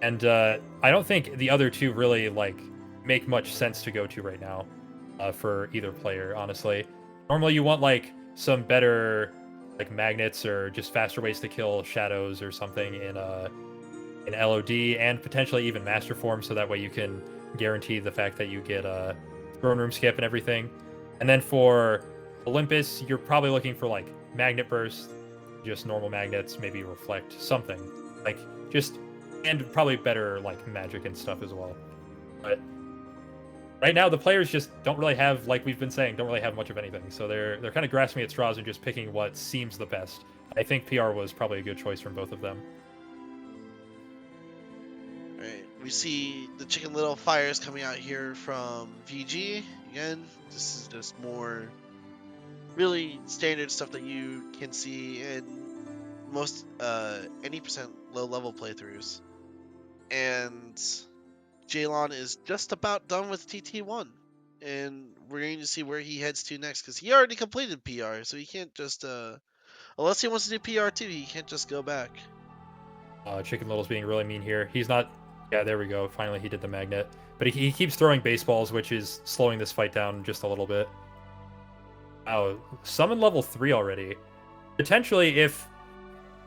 I don't think the other two really like make much sense to go to right now for either player, honestly. Normally you want like some better like magnets or just faster ways to kill shadows or something in LOD and potentially even master form, so that way you can guarantee the fact that you get a throne room skip and everything. And then for Olympus, you're probably looking for like magnet burst, just normal magnets, maybe reflect something like just, and probably better like magic and stuff as well. But right now the players just don't really have, like we've been saying, don't really have much of anything. So they're kind of grasping at straws and just picking what seems the best. I think PR was probably a good choice from both of them. Right. We see the Chicken Little fires coming out here from VG. Again, this is just more really standard stuff that you can see in most any percent low level playthroughs. And Jaylawn is just about done with TT1. And we're going to see where he heads to next, because he already completed PR, so he can't just unless he wants to do PR too, he can't just go back. Chicken Little's being really mean here. He's not. Yeah, there we go. Finally, he did the magnet. But he keeps throwing baseballs, which is slowing this fight down just a little bit. Oh, summon level 3 already. Potentially, if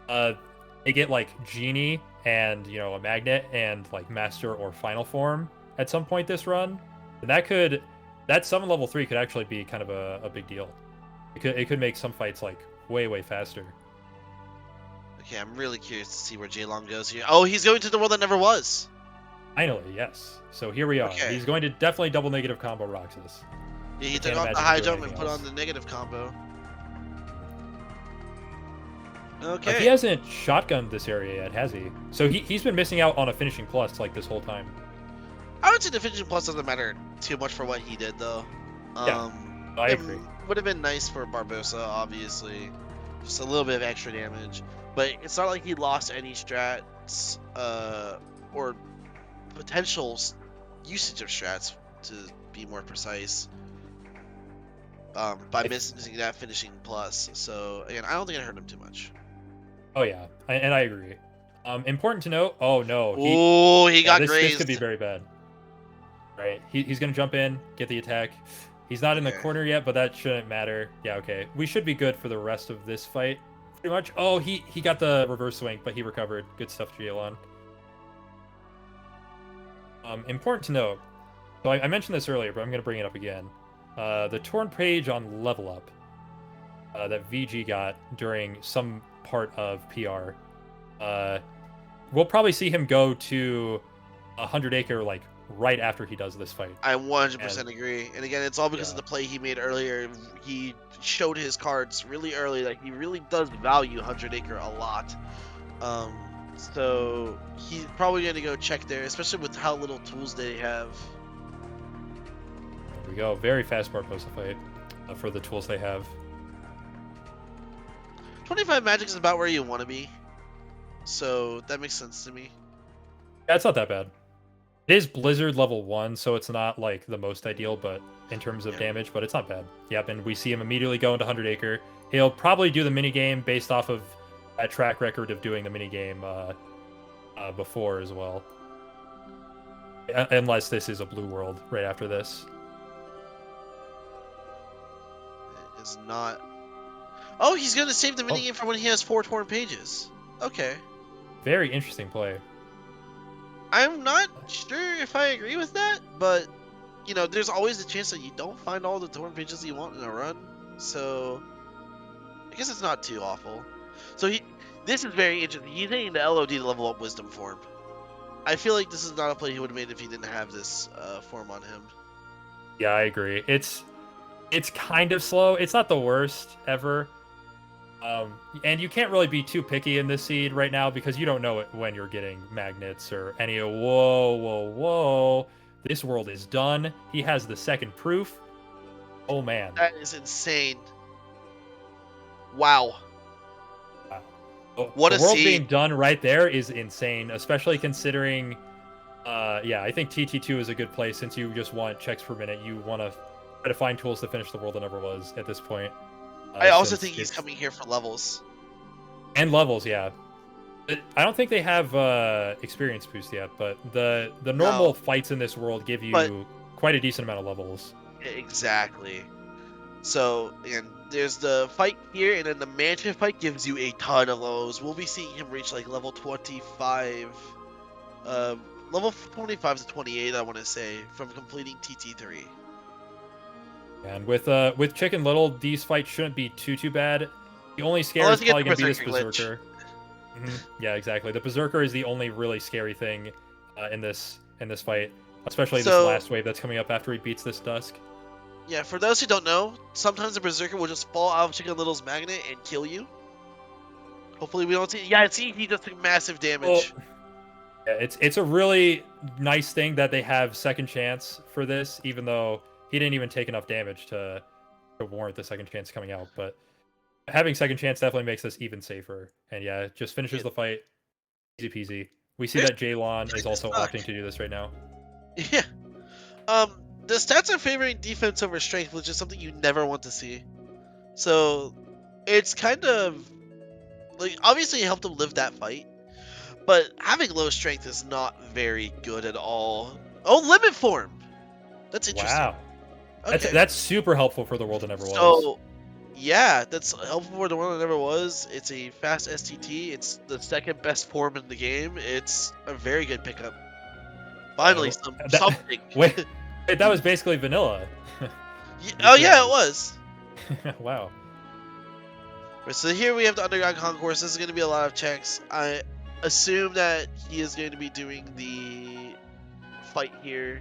they get like Genie and a magnet and like Master or Final Form at some point this run, then that summon level 3 could actually be kind of a big deal. It could make some fights like way faster. Okay, I'm really curious to see where Jaylawn goes here. Oh, he's going to the world that never was. Finally, yes. So here we are. Okay. He's going to definitely double negative combo Roxas. Yeah, he took off the high jump and put on the negative combo. Okay. He hasn't shotgunned this area yet, has he? So he's been missing out on a finishing plus like this whole time. I would say the finishing plus doesn't matter too much for what he did, though. Yeah, I agree. Would have been nice for Barbosa, obviously. Just a little bit of extra damage. But it's not like he lost any strats or potential usage of strats, to be more precise, by missing that finishing plus. So, again, I don't think it hurt him too much. Oh, yeah. And I agree. Important to note. Oh, no. He got grazed. This could be very bad. Right. He's going to jump in, get the attack. He's not in the corner yet, but that shouldn't matter. Yeah, okay. We should be good for the rest of this fight. Pretty much. Oh, he got the reverse swing, but he recovered. Good stuff, Jaylawn. Important to note. So I mentioned this earlier, but I'm going to bring it up again. The torn page on level up that VG got during some part of PR. We'll probably see him go to 100 acre like right after he does this fight. I 100% agree. And again, it's all because of the play he made earlier. He showed his cards really early that he really does value 100 acre a lot. So he's probably going to go check there, especially with how little tools they have. There we go. Very fast Barbosa fight for the tools they have. 25 magic is about where you want to be. So that makes sense to me. Yeah, it's not that bad. It is Blizzard level 1, so it's not like the most ideal, but in terms of damage, but it's not bad. Yep, and we see him immediately go into 100 acre. He'll probably do the minigame based off of that track record of doing the minigame before as well. Unless this is a blue world right after this. It is not. Oh, he's going to save the minigame for when he has 4 torn pages. Okay. Very interesting play. I'm not sure if I agree with that, but, there's always a chance that you don't find all the torn pages you want in a run. So, I guess it's not too awful. So, this is very interesting. He's taking the LOD to level up Wisdom form. I feel like this is not a play he would have made if he didn't have this form on him. Yeah, I agree. It's kind of slow. It's not the worst ever. And you can't really be too picky in this seed right now because you don't know it when you're getting magnets or any. Whoa. This world is done. He has the second proof. Oh, man. That is insane. Wow. What the a world seed. Being done right there is insane, especially considering, I think TT2 is a good play since you just want checks per minute. You want to try to find tools to finish the world that never was at this point. I also think he's coming here for levels. And levels, yeah. I don't think they have experience boost yet, but the normal fights in this world give you quite a decent amount of levels. Exactly. So, again, there's the fight here, and then the mansion fight gives you a ton of those. We'll be seeing him reach like level 25, level 25 to 28, I want to say, from completing TT3. And with Chicken Little, these fights shouldn't be too bad. The only scare Unless is you get probably the going to be this Berserker Berserker. Yeah, exactly. The Berserker is the only really scary thing in this fight, especially this last wave that's coming up after he beats this Dusk. Yeah, for those who don't know, sometimes the Berserker will just fall out of Chicken Little's magnet and kill you. Hopefully we don't see. Yeah, see, he just took massive damage. Well, yeah, it's a really nice thing that they have second chance for this, even though he didn't even take enough damage to warrant the second chance coming out. But having second chance definitely makes this even safer. And yeah, it just finishes the fight. Easy peasy. We see that Jaylawn is also opting to do this right now. Yeah. The stats are favoring defense over strength, which is something you never want to see. So, it's kind of like obviously it helped him live that fight, but having low strength is not very good at all. Oh, limit form. That's interesting. Wow. Okay. That's super helpful for the world that never was. So, yeah, that's helpful for the world that never was. It's a fast STT. It's the second best form in the game. It's a very good pickup. Finally, something. Wait, that was basically vanilla. Oh yeah, it was. Wow. So here we have the Underground Concourse. This is going to be a lot of checks. I assume that he is going to be doing the fight here.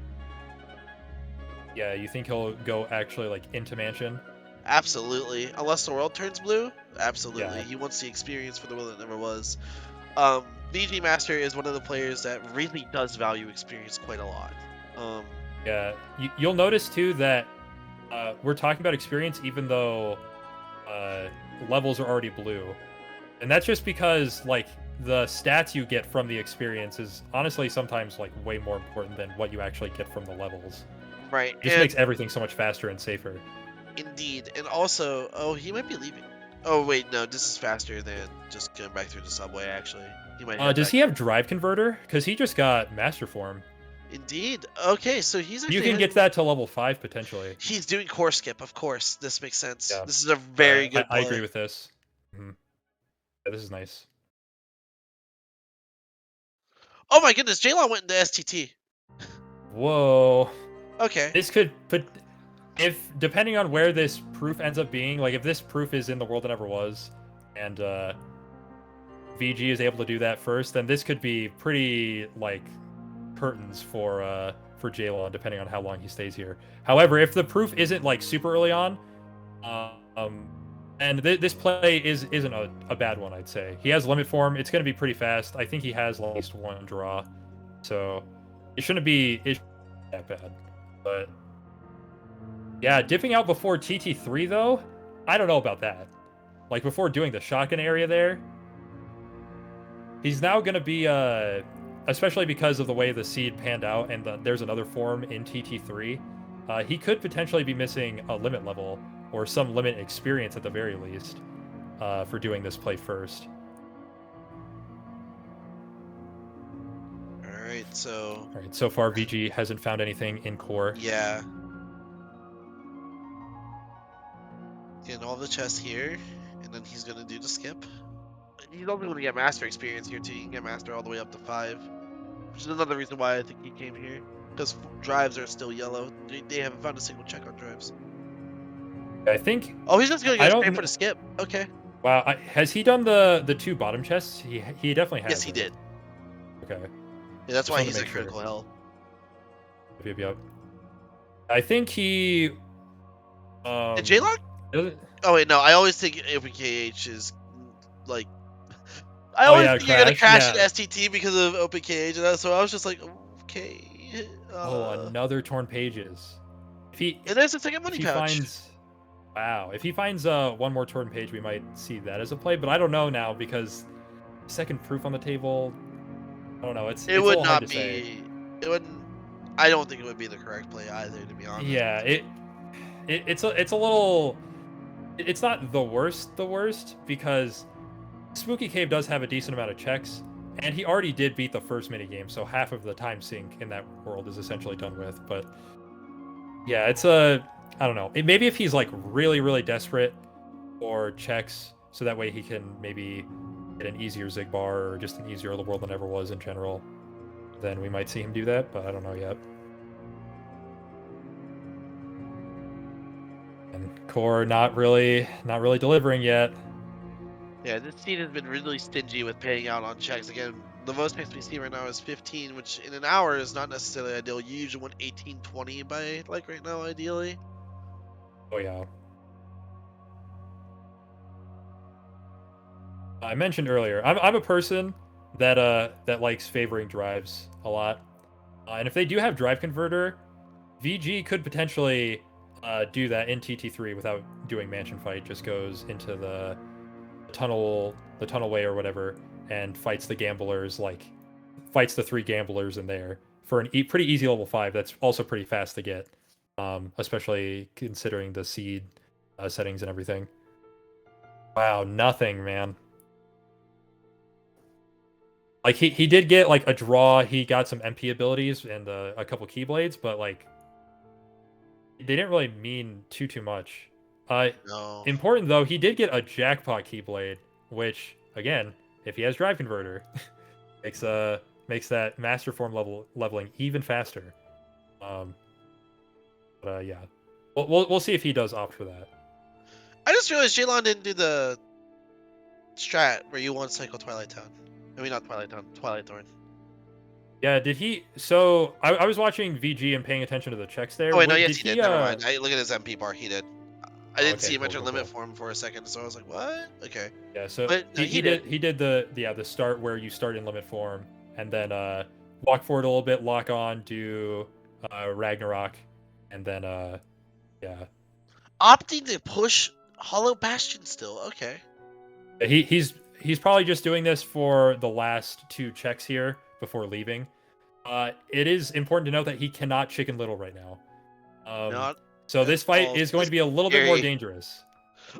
Yeah, you think he'll go actually like into Mansion? Absolutely. Unless the world turns blue? Absolutely. Yeah. He wants the experience for the world that never was. VGmaster is one of the players that really does value experience quite a lot. Yeah, you'll notice too that we're talking about experience even though levels are already blue. And that's just because like the stats you get from the experience is honestly sometimes like way more important than what you actually get from the levels. Right. It just makes everything so much faster and safer. Indeed. And also, oh, he might be leaving. Oh, wait, no, this is faster than just going back through the subway, actually. He might does he have Drive Converter? Because he just got Master Form. Indeed. Okay, so he's actually... You can get that to level 5, potentially. He's doing core skip, of course. This makes sense. Yeah. This is a very good play. I agree with this. Mm-hmm. Yeah, this is nice. Oh my goodness, Jaylawn went into STT. Whoa. Okay. This could put... If, depending on where this proof ends up being, like if this proof is in the world that never was, and VG is able to do that first, then this could be pretty, like, curtains for Jaylawn, depending on how long he stays here. However, if the proof isn't, like, super early on, and this play isn't a bad one, I'd say. He has limit form. It's going to be pretty fast. I think he has at least one draw, so it shouldn't be that bad. But yeah, dipping out before TT3 though, I don't know about that. Like before doing the shotgun area there, he's now going to be especially because of the way the seed panned out and there's another form in TT3, he could potentially be missing a limit level or some limit experience at the very least for doing this play first. Alright, so... Alright, so far VG hasn't found anything in core. Yeah. Getting all the chests here, and then he's going to do the skip. He's only going to get Master experience here too. He can get Master all the way up to 5. Which is another reason why I think he came here. Because drives are still yellow. They haven't found a single check on drives. I think... Oh, he's just going to go straight for the skip. Okay. Wow, has he done the 2 bottom chests? He definitely has. Yes, he did. Okay. Yeah, that's why he's at critical hell. Yep. I think he... And Jaylawn? Oh wait, no. I always think Open KH is like... I always think you're going to crash an STT because of Open KH, and so I was just like, okay. Another Torn Pages. And there's a second money pouch. Wow, if he finds one more Torn Page, we might see that as a play, but I don't know now because second proof on the table, I don't know. It would not be. It wouldn't. I don't think it would be the correct play either, to be honest. Yeah, it's a little. It's not the worst because Spooky Cave does have a decent amount of checks, and he already did beat the first minigame, so half of the time sink in that world is essentially done with. But yeah, it's I don't know. Maybe if he's like really, really desperate or checks, so that way he can maybe get an easier Zigbar or just an easier the world than ever was in general, then we might see him do that, but I don't know yet. And Core not really delivering yet. Yeah, this seed has been really stingy with paying out on checks. Again, the most checks we see right now is 15, which in an hour is not necessarily ideal. You usually want 18, 20 by like right now, ideally. Oh yeah. I mentioned earlier, I'm a person that likes favoring drives a lot, and if they do have drive converter, VG could potentially do that in TT3 without doing mansion fight. Just goes into the tunnelway or whatever, and fights the gamblers, like fights the 3 gamblers in there for an pretty easy level 5. That's also pretty fast to get, especially considering the seed settings and everything. Wow, nothing, man. Like he did get like a draw. He got some MP abilities and a couple keyblades, but like they didn't really mean too much. No. Important though, he did get a jackpot keyblade, which again, if he has drive converter, makes that master form leveling even faster. Yeah, we'll see if he does opt for that. I just realized Jaylawn didn't do the strat where you want cycle Twilight Town. I mean, not Twilight Town, Twilight Thorn. Yeah, did he? So I was watching VG and paying attention to the checks there. Oh wait, no, Did yes he he? did. Never mind. I look at his MP bar. He did. I didn't Okay, see him enter cool. limit form for a second, so I was like, "What?" Okay. Yeah, so But no, he did the start where you start in limit form and then walk forward a little bit, lock on, do Ragnarok, and then yeah. Opting to push Hollow Bastion still. Okay. He's probably just doing this for the last 2 checks here before leaving. It is important to note that he cannot Chicken Little right now. Not So this fight is going to be a little bit more dangerous.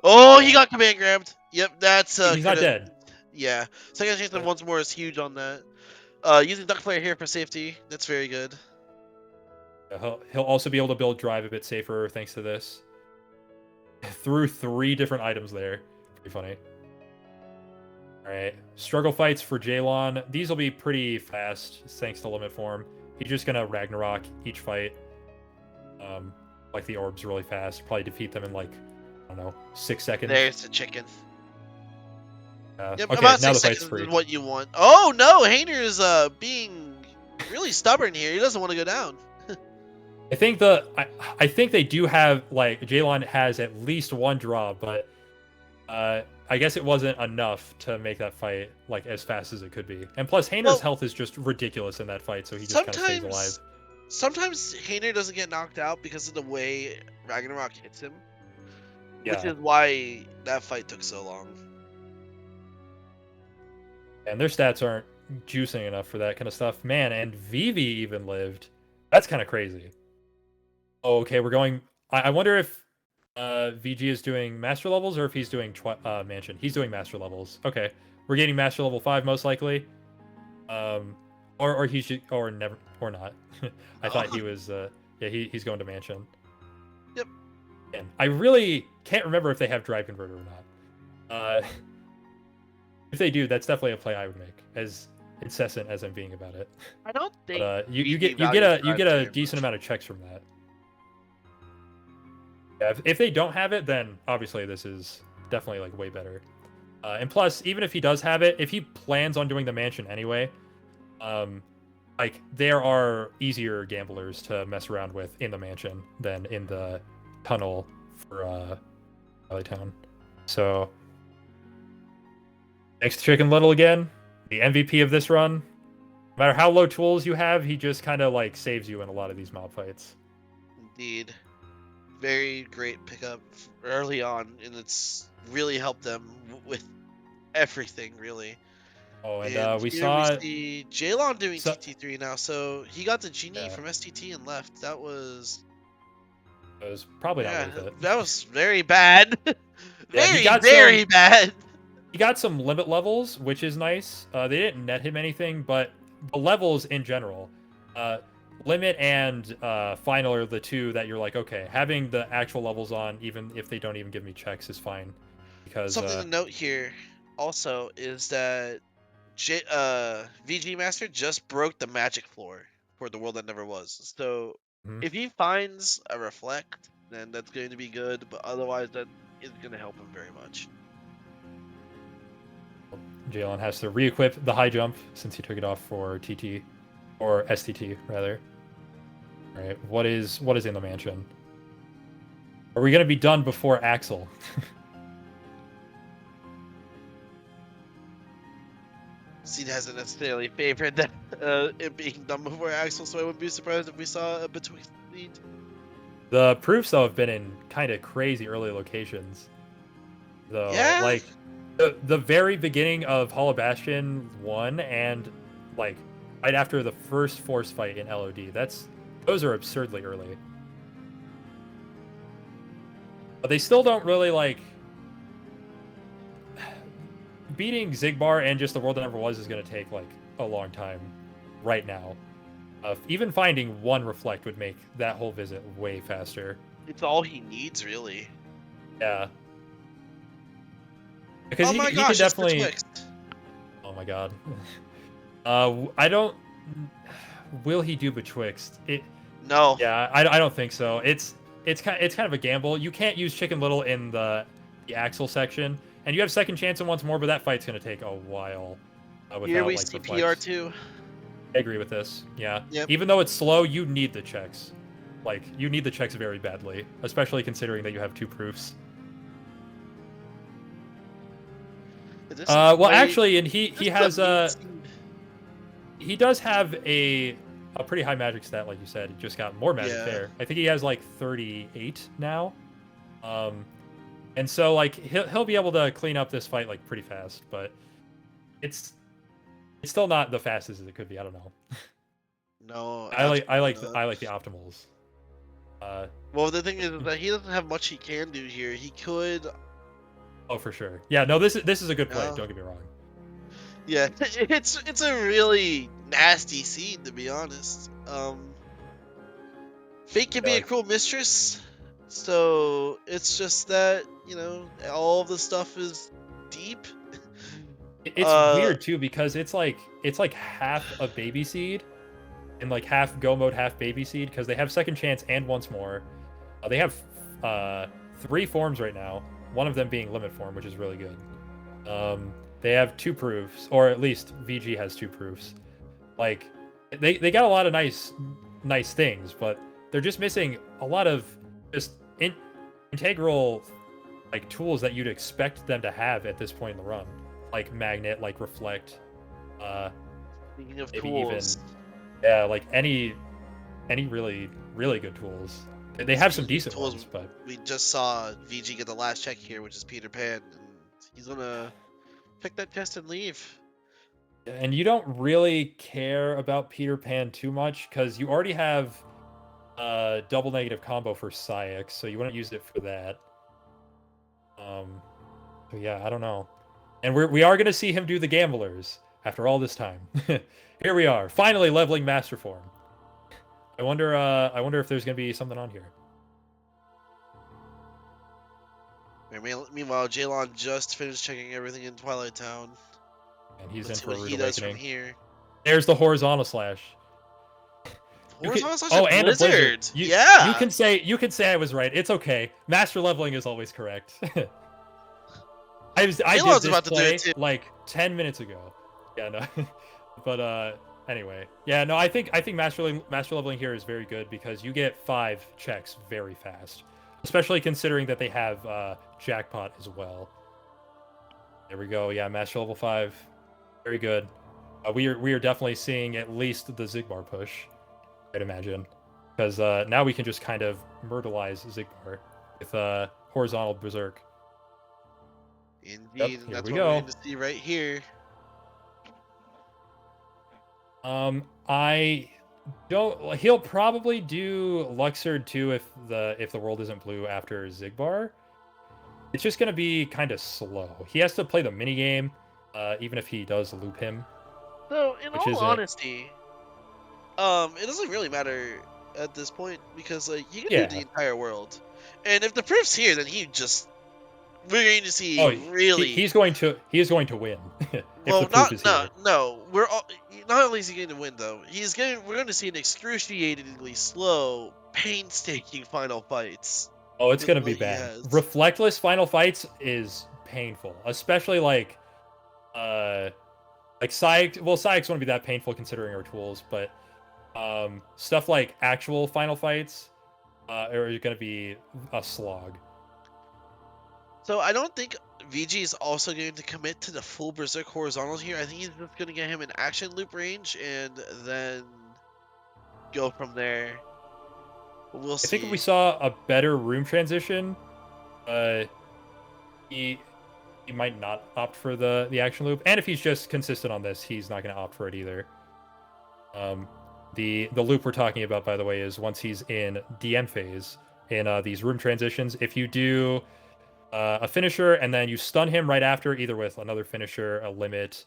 Oh, he got command grabbed. Yep, that's He's not dead. Yeah, second chance of once more is huge on that. Using Duck Flare here for safety, that's very good. He'll also be able to build drive a bit safer thanks to this. Threw 3 different items there. Pretty funny. Alright. Struggle fights for Jaylawn. These will be pretty fast thanks to limit form. He's just gonna Ragnarok each fight. Like the orbs really fast. Probably defeat them in like, I don't know, 6 seconds. There's the chicken. Yep, okay, about now 6 the fight's free. Is what you want. Oh no, Hayner's being really stubborn here. He doesn't want to go down. I think I think they do have, like, Jaylawn has at least 1 draw, but I guess it wasn't enough to make that fight like as fast as it could be. And plus, Hayner's health is just ridiculous in that fight, so he just kind of stays alive. Sometimes Hayner doesn't get knocked out because of the way Ragnarok hits him, which is Yeah. why that fight took so long. And their stats aren't juicing enough for that kind of stuff. Man, and Vivi even lived. That's kind of crazy. Oh, okay, we're going... I wonder if VG is doing master levels or if he's doing mansion. He's doing master levels. Okay, we're getting master level 5 most likely. Or he should, or never, or not. I thought he was. Yeah, he's going to mansion. Yep. And I really can't remember if they have drive converter or not. If they do, that's definitely a play I would make, as incessant as I'm being about it. I don't think. But you get a decent amount of checks from that. Yeah, if they don't have it, then obviously this is definitely like way better. And plus, even if he does have it, if he plans on doing the mansion anyway, like there are easier gamblers to mess around with in the mansion than in the tunnel for Valley Town. So thanks to Chicken Little again, the MVP of this run. No matter how low tools you have, he just kind of like saves you in a lot of these mob fights. Indeed. Very great pickup early on, and it's really helped them with everything, really. Oh, and we see Jaylawn doing TT3 now, so he got the genie from STT and left. That was probably not worth it. That was very bad. very bad. He got some limit levels, which is nice. They didn't net him anything, but the levels in general, limit and final are the 2 that you're like, okay, having the actual levels on, even if they don't even give me checks, is fine. because Something to note here also is that VGmaster just broke the magic floor for the world that never was. So Mhm. if he finds a reflect, then that's going to be good. But otherwise, that isn't going to help him very much. Jaylawn has to re-equip the high jump since he took it off for TT or STT rather. All right, what is in the mansion? Are we gonna be done before Axel? Seed hasn't necessarily favored that it being done before Axel, so I wouldn't be surprised if we saw a between Seed. The proofs though have been in kind of crazy early locations, though. Yeah, Like the very beginning of Hollow Bastion 1 and like right after the first force fight in LOD. Those are absurdly early. But they still don't really like beating Zigbar and just the world that never was is going to take like a long time right now. Even finding one reflect would make that whole visit way faster. it's all he needs, really. Yeah. Because Oh my he could gosh, it's definitely. betwixt. Oh my god. I don't. Will he do betwixt? No. Yeah, I don't think so. It's kind of a gamble. You can't use Chicken Little in the Axel section, and you have second chance and once more, but that fight's gonna take a while Here without we like see reflex. PR2. I agree with this. Yeah. Yep. Even though it's slow, you need the checks. Like you need the checks very badly, especially considering that you have two proofs. Well, actually, and he has he does have a pretty high magic stat, like you said. He just got more magic there. I think he has like 38 now. And so like he'll be able to clean up this fight like pretty fast, but it's still not the fastest as it could be. I don't know. No, I like not. the optimals. Well, the thing is that he doesn't have much he can do here. He could. Oh, for sure. Yeah, no, this is a good play. No. Don't get me wrong. Yeah, it's a really nasty scene, to be honest. Fate can Yeah, be a like cruel mistress, so it's just that all of the stuff is deep. it's weird too because it's like half a baby seed and like half go mode, half baby seed because they have second chance and once more. They have 3 forms right now. One of them being limit form, which is really good. They have 2 proofs, or at least VG has 2 proofs. Like they got a lot of nice things, but they're just missing a lot of just integral like tools that you'd expect them to have at this point in the run, like magnet, like reflect. Speaking of Maybe tools, even like any really good tools. They have some decent ones, but we just saw VG get the last check here, which is Peter Pan, and he's gonna pick that test and leave. and you don't really care about Peter Pan too much because you already have double negative combo for Psyx, so you wouldn't use it for that. So yeah, I don't know. And we are gonna see him do the gamblers after all this time. Here we are, finally leveling Master Form. I wonder if there's gonna be something on here. Meanwhile, Jaylawn just finished checking everything in Twilight Town. And he's Let's in see for a what rude he does awakening. from here. There's the horizontal slash. Horizontal slash oh, a and a blizzard. Yeah. You can say I was right. It's okay. Master leveling is always correct. I did this about to do play it too. like 10 minutes ago. Yeah, no. But anyway. Yeah, no, I think master leveling here is very good because you get 5 checks very fast. Especially considering that they have jackpot as well. There we go. Yeah, master level 5. Very good. We are definitely seeing at least the Zigbar push, I'd imagine. Because now we can just kind of myrtleize Zigbar with horizontal berserk. Indeed, Yep, and here that's we what go. we're going to see right here. I don't. He'll probably do Luxord too if the world isn't blue after Zigbar. It's just gonna be kind of slow. He has to play the mini game, even if he does loop him. So, in all honesty, it doesn't really matter at this point because like he can do the entire world, and if the proof's here, then he just we're going to see Oh, really. he is going to win if Well, the proof is here. no. We're all, not only is he going to win though, we're going to see an excruciatingly slow, painstaking final fights. Oh, it's With gonna be what he bad. has. Reflectless final fights is painful, especially like Syx. Well, Syx won't be that painful considering our tools, but stuff like actual final fights are gonna be a slog. So I don't think VG is also going to commit to the full Berserk horizontal here. I think he's just going to get him an action loop range and then go from there. We'll I think if we see. saw a better room transition, uh, he might not opt for the action loop, and if he's just consistent on this, he's not gonna opt for it either. The loop we're talking about, by the way, is once he's in DM phase in these room transitions. If you do a finisher and then you stun him right after, either with another finisher, a limit,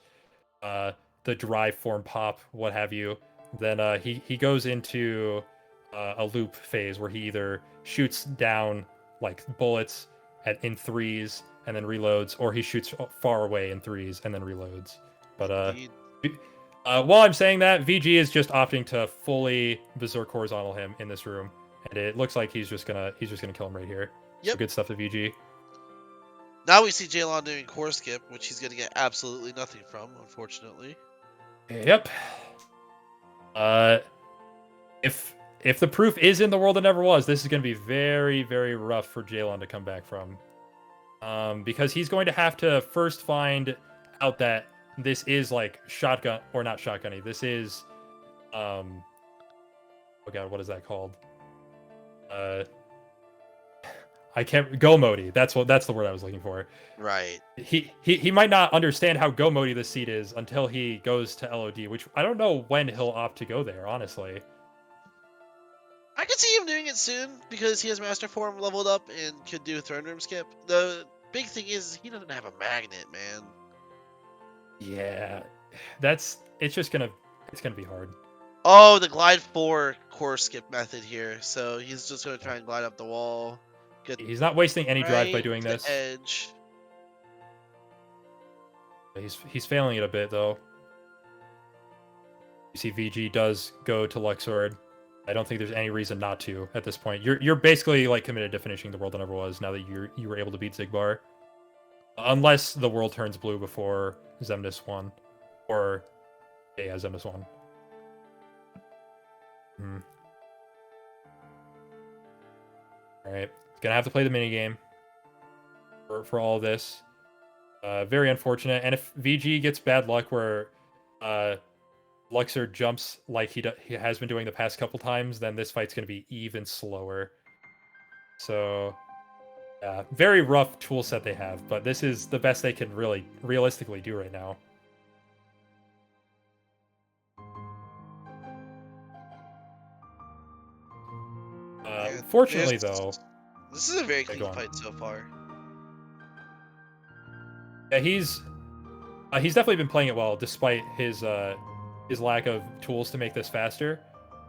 the drive form pop, what have you, then he goes into a loop phase where he either shoots down like bullets in threes and then reloads, or he shoots far away in threes and then reloads. But while I'm saying that, VG is just opting to fully Berserk horizontal him in this room, and it looks like he's just gonna kill him right here. Yep. So good stuff to VG. Now we see Jaylawn doing core skip, which he's going to get absolutely nothing from, unfortunately. Yep. If the proof is in the world that never was, this is going to be very, very rough for Jaylawn to come back from. Because he's going to have to first find out that this is like shotgun, or not shotgunny. This is, oh god, what is that called? I can't, go modi. That's the word I was looking for. Right. He might not understand how go modi this seat is until he goes to LOD, which I don't know when he'll opt to go there, honestly. I could see him doing it soon because he has Master Form leveled up and could do a Throne Room skip. The big thing is he doesn't have a magnet, man. Yeah, it's gonna be hard. Oh, the glide 4 core skip method here. So he's just gonna try and glide up the wall. Get He's not wasting any drive by doing to this. the edge. He's failing it a bit though. You see, VG does go to Luxord. I don't think there's any reason not to at this point. You're basically like committed to finishing the world that never was now that you were able to beat Zigbar, unless the world turns blue before Xemnas won, or yeah, Xemnas won. All right, gonna have to play the mini game for all of this. Very unfortunate. And if VG gets bad luck where Luxord jumps like he has been doing the past couple times, then this fight's going to be even slower. So, yeah, very rough tool set they have, but this is the best they can really realistically do right now. Fortunately, though, this is a very clean fight so far. Yeah, he's definitely been playing it well despite his lack of tools to make this faster.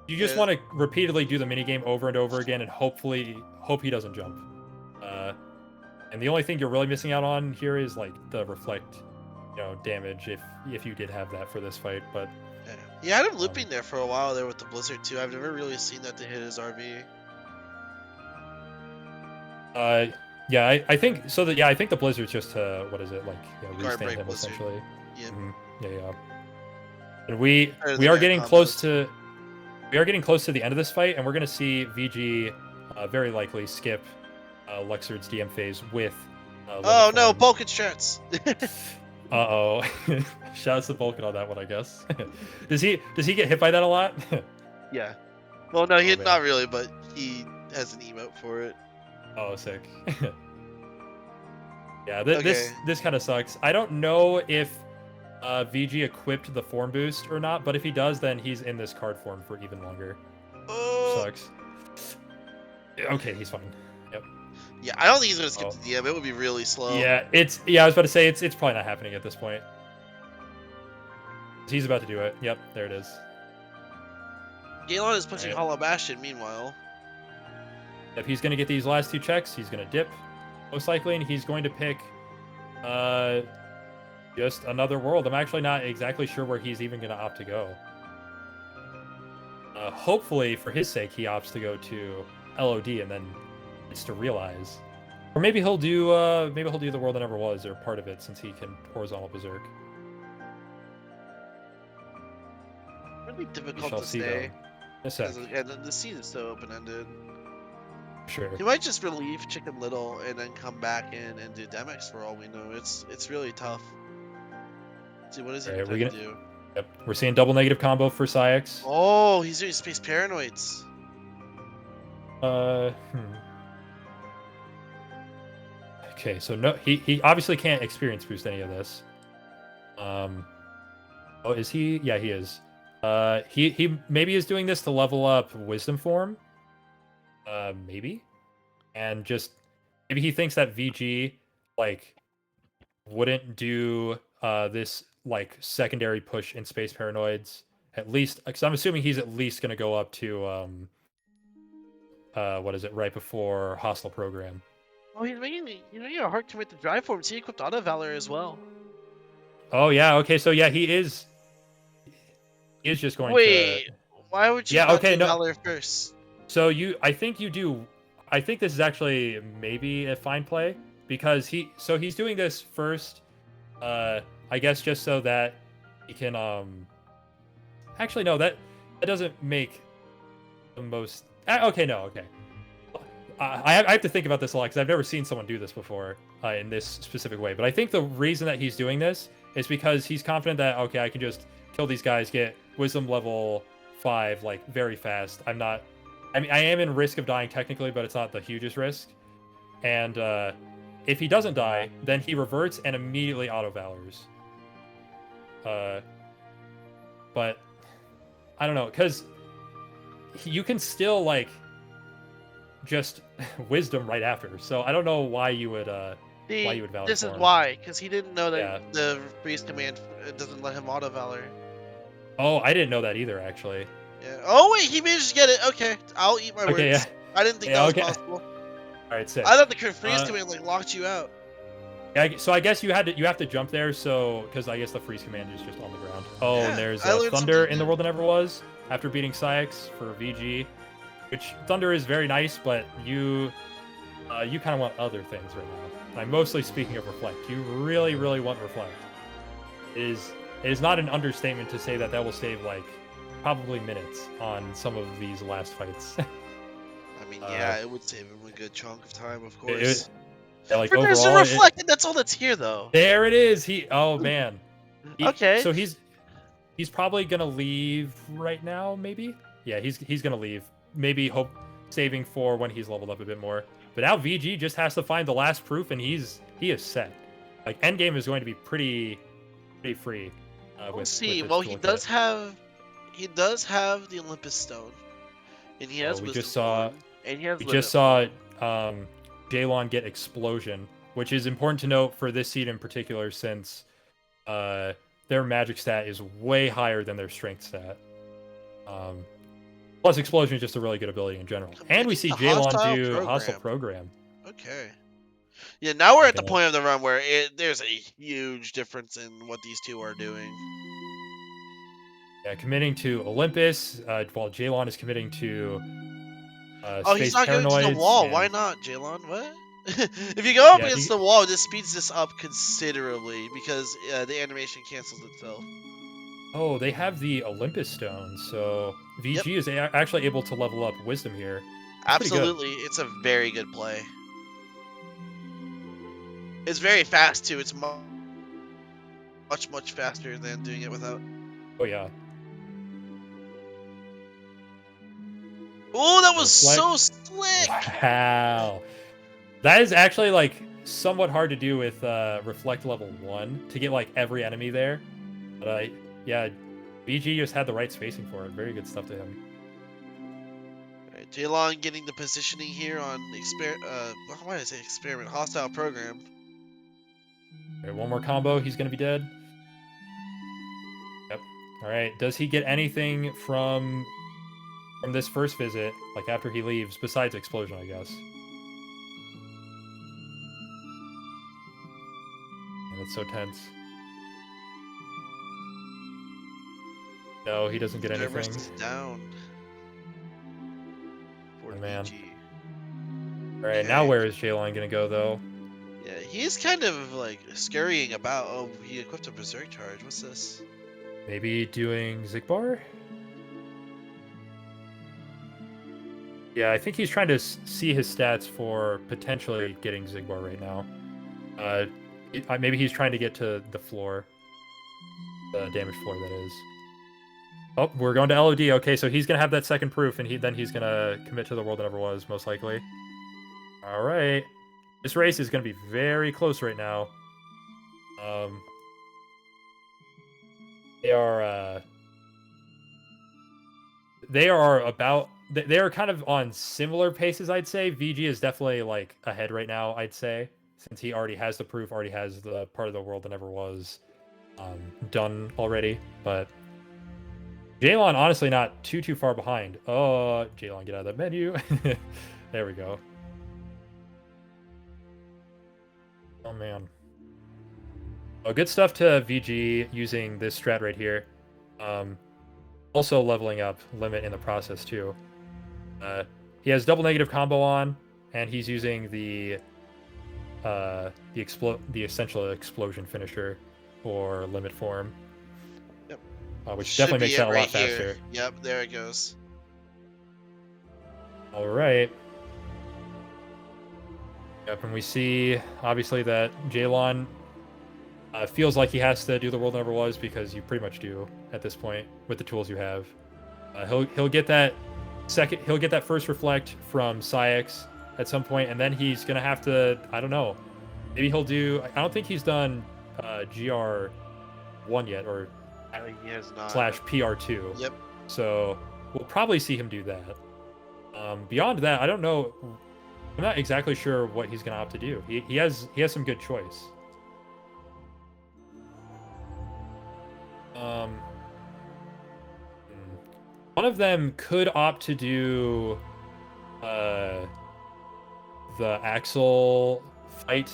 You just want to repeatedly do the minigame over and over again and hope he doesn't jump. And the only thing you're really missing out on here is like the reflect, damage if you did have that for this fight. But he had him looping there for a while there with the Blizzard too. I've never really seen that to hit his RV. Yeah, I think so. I think the Blizzard's just to restand him Blizzard. essentially. Yep. Yeah. And we are getting close to the end of this fight, and we're gonna see VG very likely skip Luxord's DM phase with. Oh no, Bulkin strats. Uh-oh. Shouts to Bulkin on that one, I guess. Does he get hit by that a lot? Yeah. Well, no, not really, but he has an emote for it. Oh, sick. Yeah, this kind of sucks. I don't know if VG equipped the form boost or not, but if he does, then he's in this card form for even longer. Oh. Sucks. Okay, he's fine. Yep. Yeah, I don't think he's gonna skip the DM. It would be really slow. Yeah, I was about to say it's probably not happening at this point. He's about to do it. Yep, there it is. Jaylawn is pushing Hollow Bastion. Meanwhile, if he's gonna get these last two checks, he's gonna dip most likely, and he's going to pick just another world. I'm actually not exactly sure where he's even going to opt to go. Hopefully, for his sake, he opts to go to LOD and then gets to realize. Or maybe he'll do the world that never was, or part of it, since he can horizontal berserk. Really We difficult shall to see, say. though. A sec. And the scene is so open-ended. Sure. He might just relieve Chicken Little and then come back in and do Demix for all we know. It's really tough. Let's see, what is he Alright, going to do? Yep. We're seeing double negative combo for Psyx. Oh, he's doing Space Paranoids. Okay, so no, he obviously can't experience boost any of this. Oh, is he? Yeah, he is. He maybe is doing this to level up Wisdom Form. Maybe, and just maybe he thinks that VG like wouldn't do this like secondary push in Space Paranoids at least, because I'm assuming he's at least going to go up to what is it, right before Hostile Program. Oh, he's making a hard commit to Drive Forms. He equipped Auto Valor as well. Oh yeah, okay, so yeah, he is just going Wait, to. why would you Yeah, not okay, do no. Valor first? So I think this is actually maybe a fine play because he's doing this first, I guess just so that he can actually no, that doesn't make the most. Okay, no, okay. I have to think about this a lot because I've never seen someone do this before in this specific way. But I think the reason that he's doing this is because he's confident that okay, I can just kill these guys, get Wisdom level 5 like very fast. I mean, I am in risk of dying technically, but it's not the hugest risk. And if he doesn't die, then he reverts and immediately auto valors. But I don't know, because you can still like just Wisdom right after. So I don't know why you would valor. This is for him. why, because he didn't know that Yeah. the freeze command doesn't let him Auto Valor. Oh, I didn't know that either, actually. Yeah. Oh wait, he managed to get it. Okay, I'll eat my words. Okay, yeah. I didn't think Yeah, that was okay. possible. All right, sick. I thought the freeze command like locked you out. Yeah, so I guess you have to jump there, so because I guess the freeze command is just on the ground. Oh, Yeah, and there's I learned Thunder something in the new. world that never was after beating Psyx for VG, which Thunder is very nice, but you kind of want other things right now. I'm mostly speaking of Reflect. You really, really want Reflect. It is not an understatement to say that will save like probably minutes on some of these last fights. I mean, yeah, it would save him a good chunk of time, of It- course. yeah, like But there's a overall, Reflect, and that's all that's here, though. there it is. Oh man. Okay. So he's probably gonna leave right now, maybe. Yeah, he's gonna leave. Maybe saving for when he's leveled up a bit more. But now VG just has to find the last proof, and he is set. Like endgame is going to be pretty free. We'll see. with Well, this he toolkit. does have the Olympus Stone, and he has we Wisdom just saw Form, and he has we Limit just saw Form. Jaylawn get Explosion, which is important to note for this seed in particular, since their magic stat is way higher than their strength stat. Plus, Explosion is just a really good ability in general. And we see Jaylawn do Hostile Program. Okay. Yeah, now we're at the point of the run where there's a huge difference in what these two are doing. Yeah, committing to Olympus, while Jaylawn is committing to He's Space not going to the Paranoids. wall. Why not, Jaylawn? What? If you go up against the wall, this speeds this up considerably because the animation cancels itself. Oh, they have the Olympus Stone, so VG is actually able to level up Wisdom here. Absolutely, it's a very good play. It's very fast too. It's much faster than doing it without. Oh yeah. Oh, that was so slick! Wow. That is actually like somewhat hard to do with Reflect level 1 to get like every enemy there. But yeah, VG just had the right spacing for it. Very good stuff to him. Alright, Jaylawn getting the positioning here on why did I say experiment? Hostile Program. Alright, one more combo, he's gonna be dead. Yep. Alright, does he get anything from this first visit, like after he leaves, besides Explosion, I guess? That's so tense. No, he doesn't get anything. Jarvis is down. For Oh, man. VG. Alright, Okay. now where is Jaylawn gonna go, though? Yeah, he's kind of like scurrying about. Oh, he equipped a berserk charge. What's this? Maybe doing Zigbar? Yeah, I think he's trying to see his stats for potentially getting Zigbar right now. Maybe he's trying to get to the floor. The damage floor, that is. Oh, we're going to LOD. Okay, so he's going to have that second proof, and then he's going to commit to the world that never was, most likely. All right. This race is going to be very close right now. They are about... They are kind of on similar paces, I'd say. VG is definitely, like, ahead right now, I'd say. Since he already has the proof, already has the part of the world that never was done already. But Jaylawn, honestly, not too far behind. Oh, Jaylawn, get out of that menu. There we go. Oh, man. Oh, good stuff to VG using this strat right here. Also leveling up Limit in the process, too. He has double negative combo on, and he's using the essential explosion finisher or Limit form. Yep. Which definitely makes that a lot faster. Yep, there it goes. All right. Yep, and we see obviously that Jaylawn feels like he has to do the world never was, because you pretty much do at this point with the tools you have. He'll get that first reflect from Syx at some point, and then he's gonna have to, I don't know, maybe he'll do. I don't think he's done GR1 yet, or I think he has not. / PR2. Yep. So we'll probably see him do that. Beyond that, I don't know. I'm not exactly sure what he's gonna opt to do. He has some good choice. One of them could opt to do the Axel fight,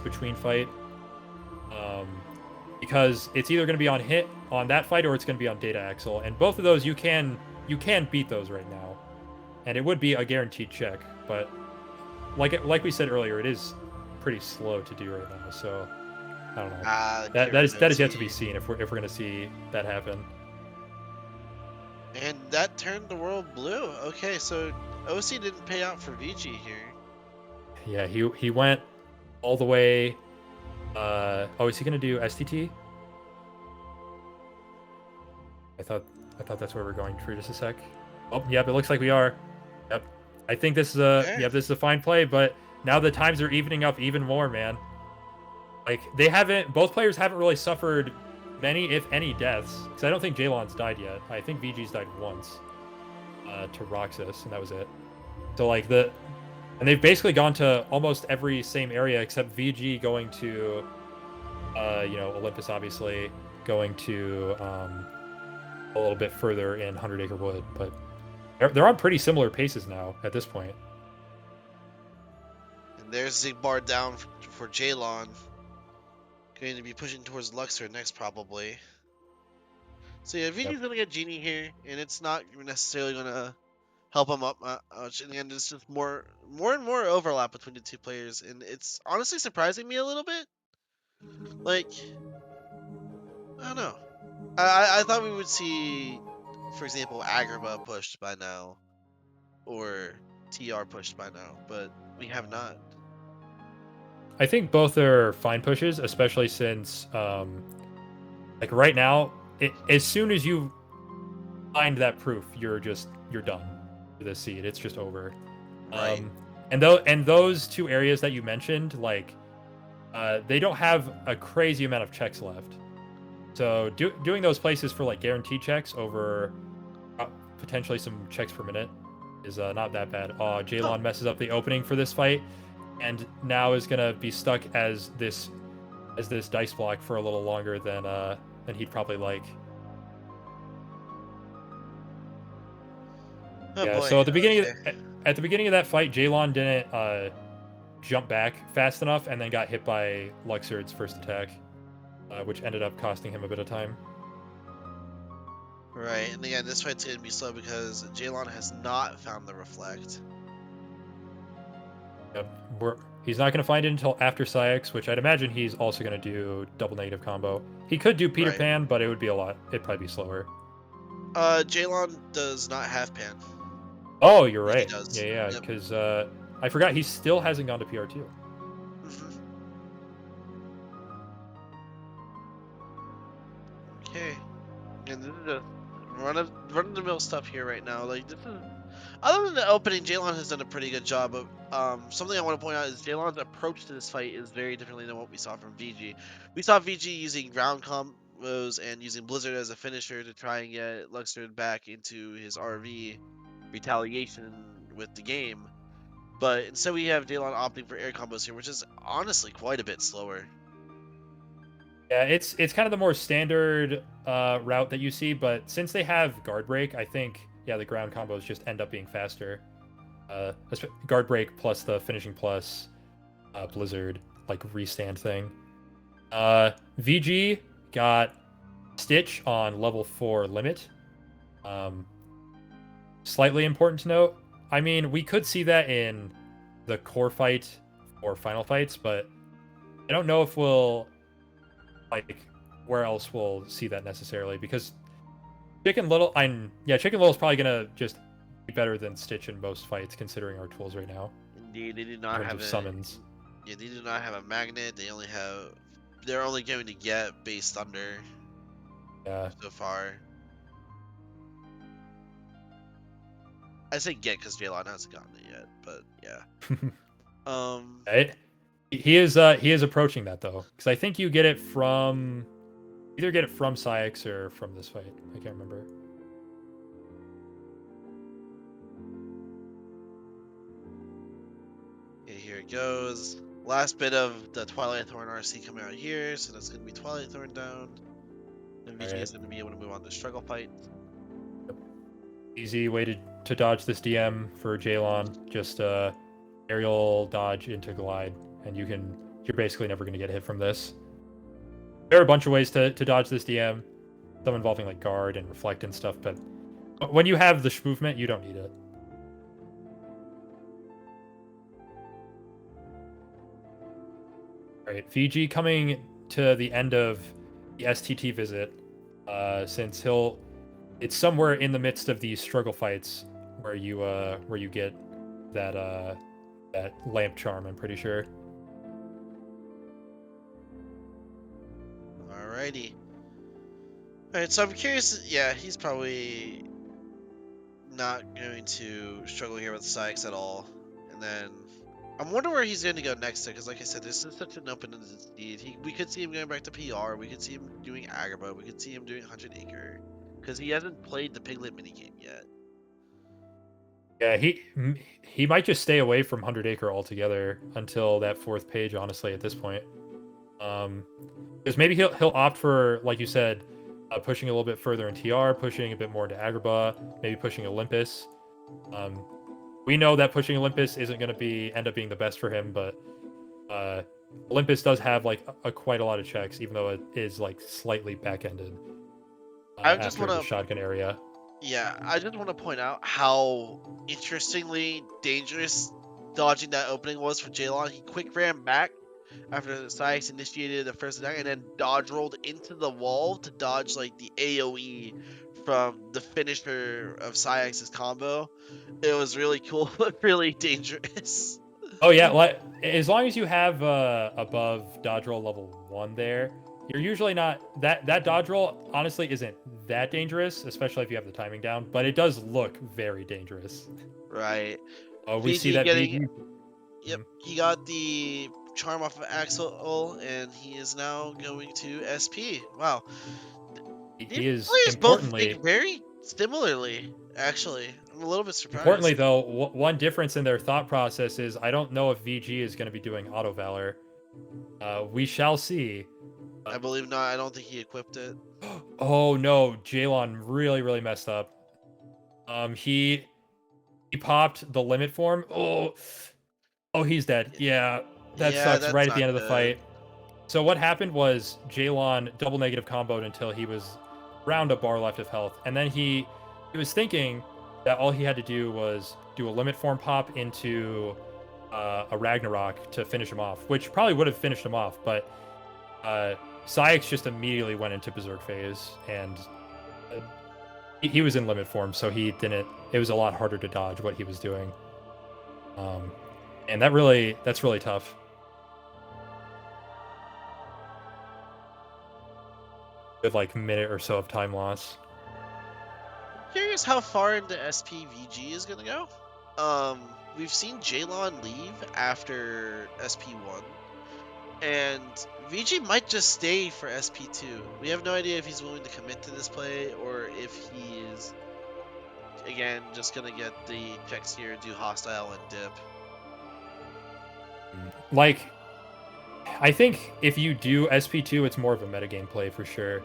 between fight, because it's either going to be on that fight, or it's going to be on Data Axel, and both of those you can beat those right now, and it would be a guaranteed check. But like we said earlier, it is pretty slow to do right now. So I don't know. That is yet to be seen if we're going to see that happen. And that turned the world blue. Okay, so OC didn't pay out for VG here. Yeah, he went all the way. Oh, is he gonna do STT? I thought that's where we're going for just a sec. Oh, yep, it looks like we are. Yep. I think this is this is a fine play, but now the times are evening up even more, man. Like, both players haven't really suffered many, if any, deaths, because I don't think Jaylawn's died yet. I think VG's died once to Roxas, and that was it. So like and they've basically gone to almost every same area except VG going to Olympus, obviously, going to a little bit further in 100 Acre Wood, but they're on pretty similar paces now at this point. And there's Zigbar down for Jaylawn. Going to be pushing towards Luxor next, probably. So yeah, VG's gonna get Genie here, and it's not necessarily gonna help him up much. In the end, it's just more and more overlap between the two players, and it's honestly surprising me a little bit. Like, I don't know. I thought we would see, for example, Agrabah pushed by now, or TR pushed by now, but we have not. I think both are fine pushes, especially since, like right now, as soon as you find that proof, you're done for this seed. It's just over. Right. And those two areas that you mentioned, like, they don't have a crazy amount of checks left. So doing those places for like guaranteed checks over potentially some checks per minute is not that bad. Jaylawn messes up the opening for this fight, and now is gonna be stuck as this dice block for a little longer than he'd probably like. Oh, yeah. boy. So at the beginning of that fight, Jaylawn didn't jump back fast enough and then got hit by Luxord's first attack, which ended up costing him a bit of time. Right, and again, this fight's gonna be slow because Jaylawn has not found the reflect. Yep. He's not going to find it until after Psyx, which I'd imagine he's also going to do double negative combo. He could do Peter Right. Pan, but it would be a lot. It'd probably be slower. Jaylawn does not have Pan. Oh, you're He right. does. Yeah, Yep. because I forgot he still hasn't gone to PR2. Okay. And this is just run-of-the-mill stuff here right now. Like, this is... Other than the opening, Jaylawn has done a pretty good job. But something I want to point out is Jaylawn's approach to this fight is very differently than what we saw from VG. We saw VG using ground combos and using Blizzard as a finisher to try and get Luxord back into his RV retaliation with the game. But instead we have Jaylawn opting for air combos here, which is honestly quite a bit slower. Yeah, it's kind of the more standard route that you see, but since they have guard break, I think the ground combos just end up being faster. Guard break plus the finishing plus Blizzard like restand thing. VG got Stitch on level 4 limit. Slightly important to note. I mean, we could see that in the core fight or final fights, but I don't know if we'll where else we'll see that necessarily, because Chicken Little is probably gonna just be better than Stitch in most fights considering our tools right now. Indeed, they do not have summons. Yeah, they do not have a magnet. They're only going to get base thunder. Yeah. So far. I say get because Jaylawn hasn't gotten it yet, but yeah. He is approaching that though, because I think you get it from Psyx or from this fight. I can't remember. Okay, here it goes. Last bit of the Twilight Thorn RC coming out here, so that's gonna be Twilight Thorn down. And VG is gonna be able to move on to struggle fight. Yep. Easy way to dodge this DM for Jaylawn. Just aerial dodge into glide, and you're basically never gonna get hit from this. There are a bunch of ways to dodge this DM, some involving like guard and reflect and stuff, but when you have the movement, you don't need it. Alright, VG coming to the end of the STT visit, since it's somewhere in the midst of these struggle fights where you get that lamp charm, I'm pretty sure. Alrighty. Alright, so I'm curious. Yeah, he's probably not going to struggle here with Sykes at all. And then I'm wondering where he's going to go next, because like I said, this is such an open-ended need. We could see him going back to PR. We could see him doing Agrabah. We could see him doing 100 Acre, because he hasn't played the Piglet minigame yet. Yeah, he might just stay away from 100 Acre altogether until that 4th page, honestly, at this point. Because maybe he'll opt for, like you said, pushing a little bit further in TR, pushing a bit more into Agrabah, maybe pushing Olympus. We know that pushing Olympus isn't going to end up being the best for him, but Olympus does have like quite a lot of checks, even though it is like slightly back-ended after the shotgun area. Yeah, I just want to point out how interestingly dangerous dodging that opening was for Jaylawn. He quick ran back after Sykes initiated the first attack, and then dodge rolled into the wall to dodge like the AoE from the finisher of Sykes' combo. It was really cool, but really dangerous. Oh yeah, like as long as you have above dodge roll level 1 there, you're usually not that dodge roll honestly isn't that dangerous, especially if you have the timing down, but it does look very dangerous. Right. We see that getting Yep, he got the charm off of Axel, and he is now going to SP. Wow. He is players importantly both think very similarly, actually. I'm a little bit surprised. Importantly, though, one difference in their thought process is I don't know if VG is going to be doing Auto Valor. We shall see. I believe not. I don't think he equipped it. Oh no, Jaylawn really, really messed up. He popped the limit form. Oh, Oh, he's dead. Yeah, that Yeah, sucks right that's at the not end of the good. fight. So what happened was Jaylawn double negative comboed until he was around a bar left of health, and then he was thinking that all he had to do was do a limit form pop into a Ragnarok to finish him off, which probably would have finished him off, but uh, Syx just immediately went into Berserk phase, and uh, he was in limit form, so he didn't. It was a lot harder to dodge what he was doing, um, and that's really tough. With like minute or so of time loss. Curious how far into SPVG is gonna go. We've seen Jaylawn leave after SP1, and VG might just stay for SP2. We have no idea if he's willing to commit to this play or if he is, again, just gonna get the checks here, do hostile, and dip. Like, I think if you do SP2, it's more of a metagame play for sure.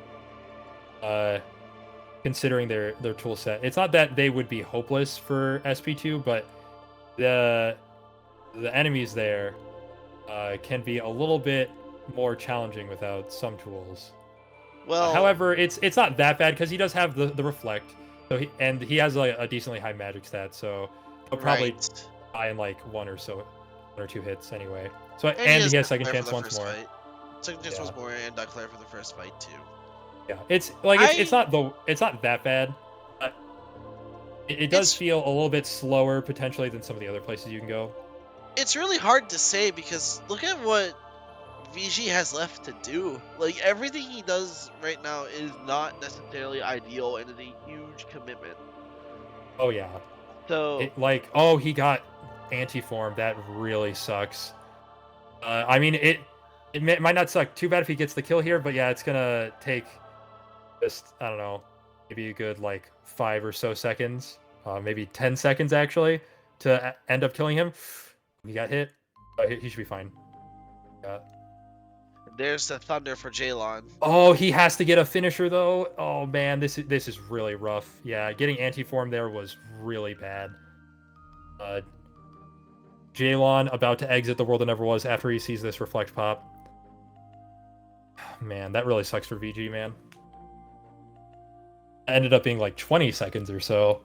Considering their tool set, it's not that they would be hopeless for SP2, but the enemies there can be a little bit more challenging without some tools. Well, However, it's not that bad because he does have the reflect, so he has a decently high magic stat, so he'll probably right. die in like one or two hits anyway. So And he and has he has second Declare for chance the once first more. fight. Second chance Yeah, once more, and Declare for the first fight, too. yeah. It's like I. it's not that bad. But it does It's feel a little bit slower potentially than some of the other places you can go. it's really hard to say because look at what VG has left to do. Like everything he does right now is not necessarily ideal and is a huge commitment. Oh yeah. So It like oh he got anti-form. That really sucks. I mean it might not suck too bad if he gets the kill here, but yeah, it's gonna take just I don't know, maybe a good like 5 or so seconds, maybe 10 seconds actually, to end up killing him. He got hit, but he should be fine. Yeah. there's the thunder for Jaylawn. Oh, he has to get a finisher though. Oh man, this is really rough. Yeah, getting anti-form there was really bad. Uh, Jaylawn about to exit the world that never was after he sees this reflect pop. Man, that really sucks for VG, man. It ended up being like 20 seconds or so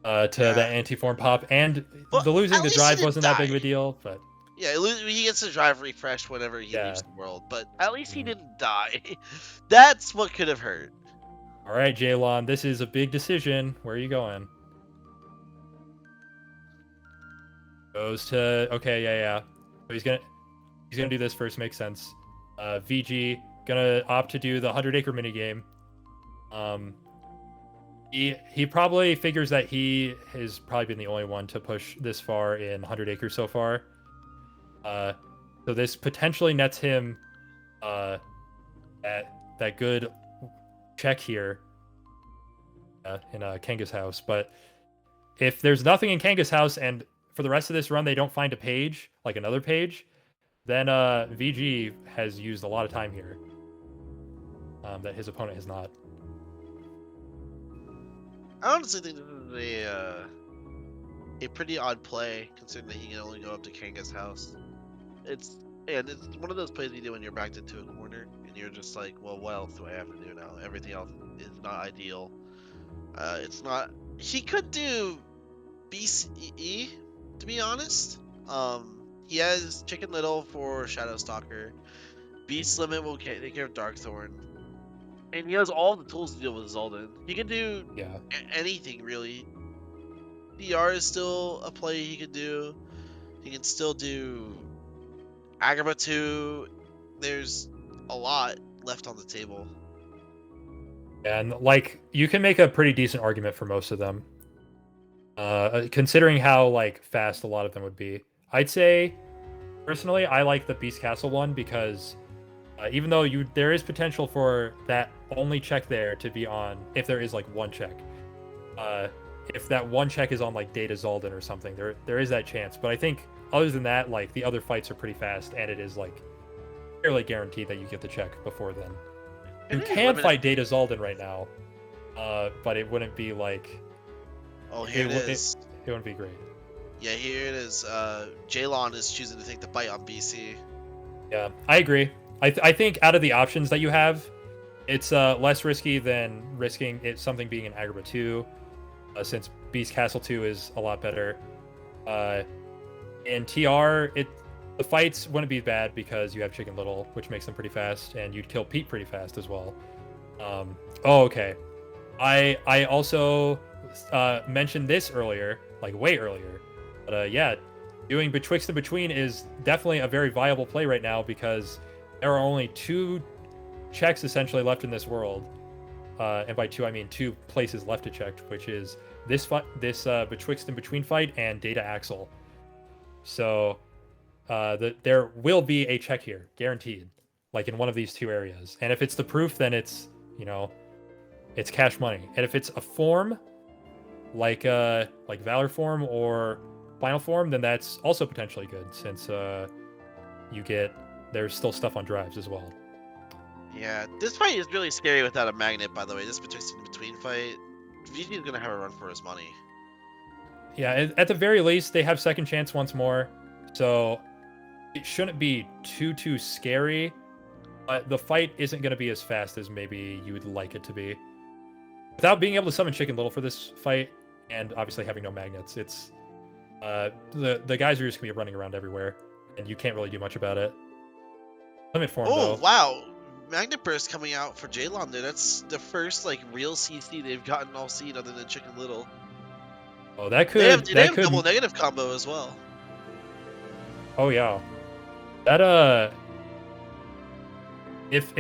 to Yeah. that anti-form pop, and But the losing at the least he drive didn't wasn't that big die. of a deal, but Yeah, he gets to drive refresh whenever he yeah. leaves the world, but at least he Mm. didn't die. That's what could have hurt. All right, Jaylawn, this is a big decision. Where are you going? Goes to okay, yeah. So he's gonna do this first. Makes sense. VG gonna opt to do the 100 acre minigame. Um, he probably figures that he has probably been the only one to push this far in 100 acres so far. So this potentially nets him that good check here in Kanga's house. But if there's nothing in Kanga's house and for the rest of this run they don't find a page, like another page, then VG has used a lot of time here that his opponent has not. I honestly think this is a pretty odd play, considering that he can only go up to Kanga's house. It's one of those plays you do when you're backed into a corner and you're just like, well, what else do I have to do now? Everything else is not ideal. It's not. He could do BCE, to be honest. He has Chicken Little for Shadow Stalker. Beast Limit will take care of Darkthorn. And he has all the tools to deal with Zoldan. He can do anything, really. DR is still a play he could do. He can still do Agrabah 2. There's a lot left on the table. And like you can make a pretty decent argument for most of them. Considering how like fast a lot of them would be. I'd say personally I like the Beast Castle one because even though there is potential for that only check there to be on if there is like one check. If that one check is on like Data Zoldan or something, there is that chance. But I think other than that, like the other fights are pretty fast and it is like fairly guaranteed that you get the check before then. You can fight Data Zoldan right now, but it wouldn't be like. Oh, here it is. It wouldn't be great. Yeah, here it is. Jaylawn is choosing to take the bite on BC. Yeah, I agree. I think out of the options that you have, it's less risky than risking it something being an Agrabah 2, since Beast Castle 2 is a lot better. In TR, the fights wouldn't be bad because you have Chicken Little, which makes them pretty fast, and you'd kill Pete pretty fast as well. Oh, okay. I also mentioned this earlier, like way earlier, but yeah, doing Betwixt and Between is definitely a very viable play right now because there are only 2 checks essentially left in this world, and by 2 I mean 2 places left to check, which is this Betwixt and Between fight and Data Axle. So there will be a check here, guaranteed, like in one of these 2 areas. And if it's the proof, then it's it's cash money. And if it's a form, like Valor form or Final form, then that's also potentially good since there's still stuff on drives as well. Yeah, this fight is really scary without a magnet, by the way. This Betwixt and Between fight, VG is gonna have a run for his money. Yeah, at the very least, they have second chance once more, so it shouldn't be too scary. But the fight isn't going to be as fast as maybe you would like it to be. Without being able to summon Chicken Little for this fight, and obviously having no magnets, it's the guys are just gonna be running around everywhere, and you can't really do much about it. Limit form Oh though. wow, Magnet Burst coming out for Jaylawn there. That's the first like real CC they've gotten all seed other than Chicken Little. Oh, They have double negative combo as well. Oh yeah, that if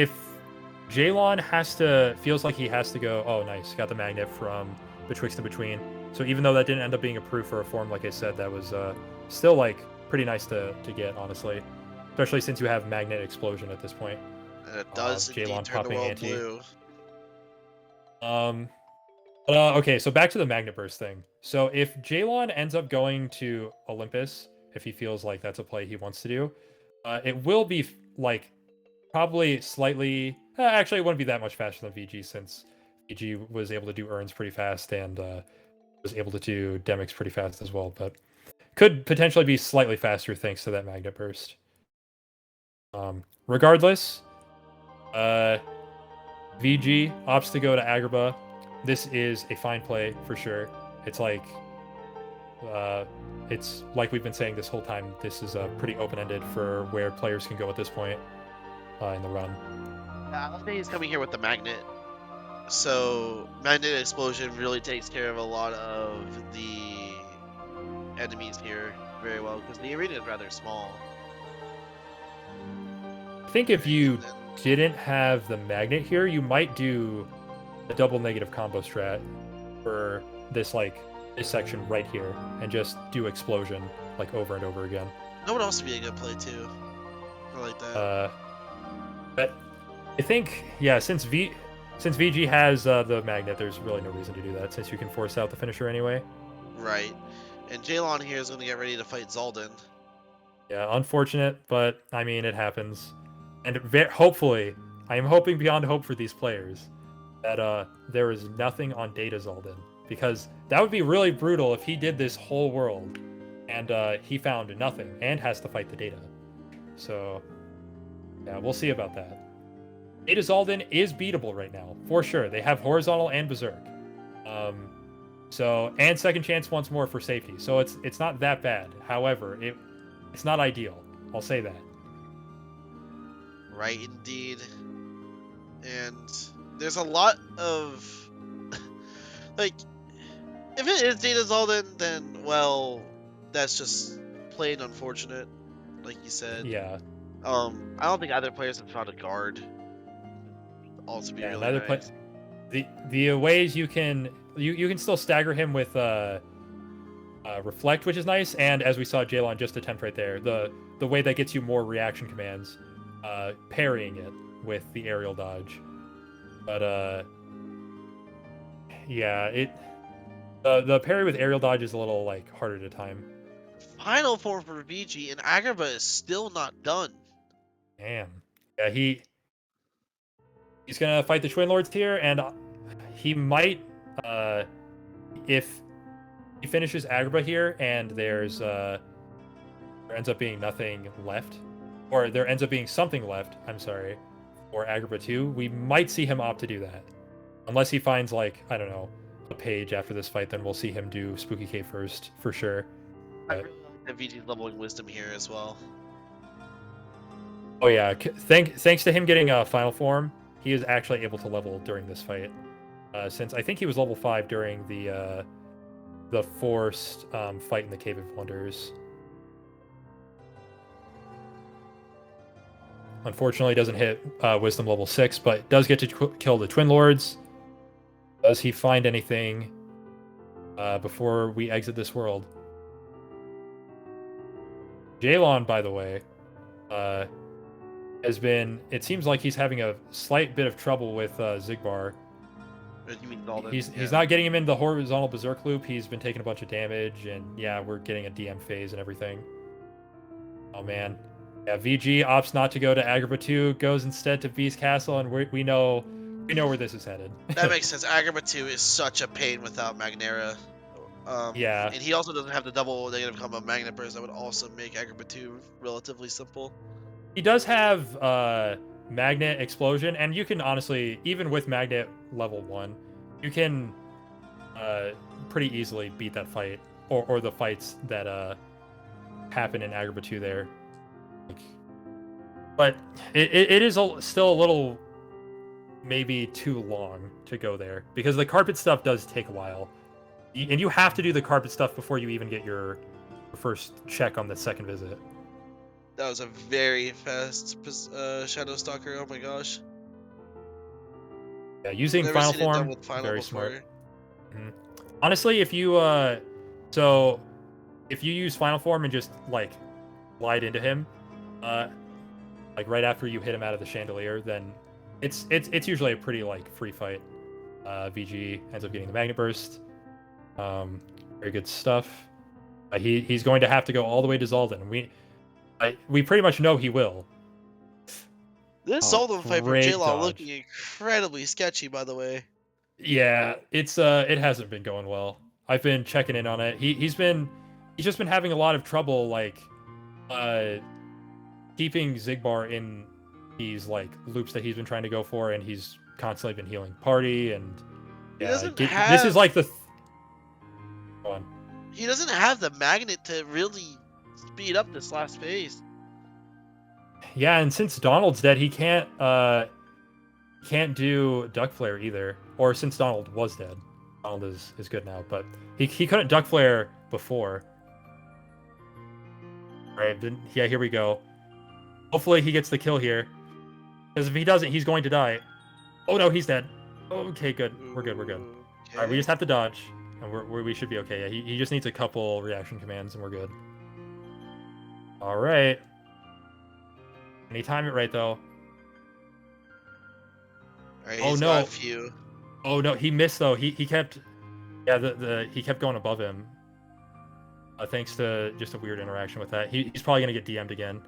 Jaylawn feels like he has to go. Oh, nice, got the magnet from Betwixt and Between. So even though that didn't end up being approved for a form, like I said, that was still like pretty nice to get, honestly, especially since you have Magnet Explosion at this point. And it does indeed Jaylawn turn the popping world anti. blue. Okay, so back to the Magnet Burst thing. So if Jaylawn ends up going to Olympus, if he feels like that's a play he wants to do, it will be like probably slightly. Actually, it wouldn't be that much faster than VG since VG was able to do Urns pretty fast and was able to do Demix pretty fast as well. But could potentially be slightly faster thanks to that Magnet Burst. Regardless, VG opts to go to Agrabah. This is a fine play for sure. It's like we've been saying this whole time. This is pretty open-ended for where players can go at this point in the run. I think he's coming here with the magnet. So Magnet Explosion really takes care of a lot of the enemies here very well because the arena is rather small. I think if you didn't have the magnet here, you might do a double negative combo strat for this section right here and just do explosion like over and over again. That would also be a good play too. I like that. But I think since VG has the magnet, there's really no reason to do that since you can force out the finisher anyway. Right. And Jaylawn here is going to get ready to fight Zaldin. Yeah, unfortunate, but I mean it happens. And hopefully, I am hoping beyond hope for these players that there is nothing on Data Zaldin, because that would be really brutal if he did this whole world and he found nothing and has to fight the Data. So yeah, we'll see about that. Data Zaldin is beatable right now for sure. They have horizontal and berserk, so and second chance once more for safety. So it's not that bad. However, it's not ideal. I'll say that. Right, indeed. And there's a lot of like, if it is Data Zaldin, then well, that's just plain unfortunate, like you said. Yeah. I don't think either players have found a guard. Also, be really nice. The ways you can still stagger him with reflect, which is nice, and as we saw Jaylawn just attempt right there, the way that gets you more reaction commands, parrying it with the aerial dodge. But yeah, the parry with aerial dodge is a little like harder to time. Final form for VG, and Agrabah is still not done. Damn. Yeah, he's gonna fight the Twin Lords here, and he might, if he finishes Agrabah here, and there's there ends up being nothing left, or there ends up being something left. I'm sorry, for Agrabah 2. We might see him opt to do that, unless he finds like I don't know a page after this fight. Then we'll see him do Spooky Cave first for sure. I But, really like that VG's leveling wisdom here as well. oh yeah, thanks to him getting a final form, he is actually able to level during this fight. Since I think he was level 5 during the forced fight in the Cave of Wonders. Unfortunately, doesn't hit Wisdom level 6, but does get to kill the Twin Lords. Does he find anything before we exit this world? Jaylawn, by the way, has been... It seems like he's having a slight bit of trouble with Xigbar. You mean Dalton? He's not getting him in the horizontal berserk loop. He's been taking a bunch of damage, and yeah, we're getting a DM phase and everything. Oh man, yeah. VG opts not to go to Agrabah 2, goes instead to Beast Castle, and we know where this is headed. That makes sense. Agrabah 2 is such a pain without Magnera. Yeah, and he also doesn't have the double negative combo Magnet Burst that would also make Agrabah 2 relatively simple. he does have Magnet Explosion, and you can honestly, even with Magnet level 1, you can pretty easily beat that fight, or the fights that happen in Agrabah 2 there. But it is still a little maybe too long to go there, because the carpet stuff does take a while. And you have to do the carpet stuff before you even get your first check on the second visit. That was a very fast Shadow Stalker. Oh my gosh. Yeah, using Never Final seen it done Form, with Final very before. smart. Honestly, if you so if you use Final Form and just like glide into him, like right after you hit him out of the chandelier, then it's usually a pretty like free fight. VG ends up getting the Magnet Burst. Very good stuff. He's going to have to go all the way to Zaldan. We pretty much know he will. This Zoldan fight from Great Jaylawn dodge. looking incredibly sketchy, by the way. Yeah, it hasn't been going well. I've been checking in on it. He's just been having a lot of trouble like keeping Xigbar in these like loops that he's been trying to go for, and he's constantly been healing party, and yeah, this is like the go on. He doesn't have the magnet to really speed up this last phase. Yeah, and since Donald's dead, he can't do Duck Flare either. Or since Donald was dead. Donald is good now, but he couldn't Duck Flare before. Alright, yeah, here we go. Hopefully he gets the kill here. Because if he doesn't, he's going to die. Oh no, he's dead. Okay, good. We're good. Okay. Alright, we just have to dodge. And we should be okay. Yeah, he just needs a couple reaction commands and we're good. Alright. And he timed it right though. Alright, Oh he's no. got a few. Oh no, he missed though. He kept, yeah, he kept going above him. Thanks to just a weird interaction with that. He's probably gonna get DM'd again.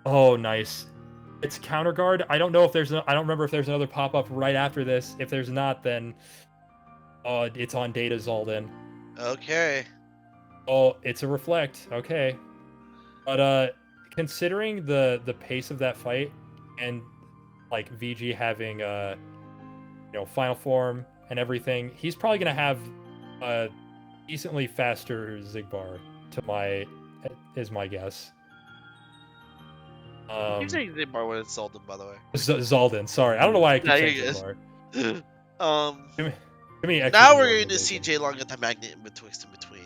Oh, nice. It's counter guard. I don't know if there's. I don't remember if there's another pop up right after this. If there's not, then it's on Data Zaldan. Okay. Oh, it's a reflect. Okay, but considering the pace of that fight and like VG having final form and everything, he's probably gonna have a decently faster Xigbar is my guess. Keep saying Zigbar when it's Zoldan, by the way. Zaldan, sorry. I don't know why I keep saying Xigbar. Give me extra now we're going to see Jaylawn get the magnet in between,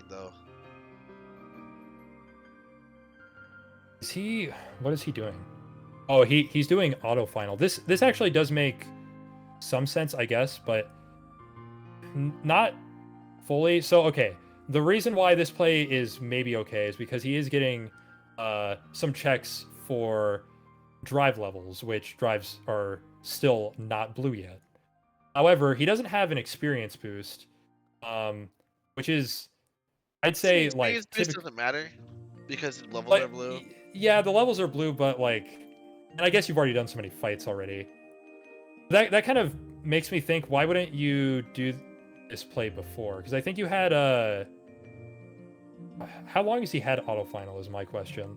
though. What is he doing? Oh, he's doing auto final. This actually does make some sense, I guess, but not fully. So okay, the reason why this play is maybe okay is because he is getting some checks for drive levels, which drives are still not blue yet. However, he doesn't have an experience boost, which is, I'd say, like, experience boost doesn't matter because the levels are blue. Yeah, the levels are blue, but like, and I guess you've already done so many fights already. That kind of makes me think, why wouldn't you do this play before? Because I think you had how long has he had auto final is my question.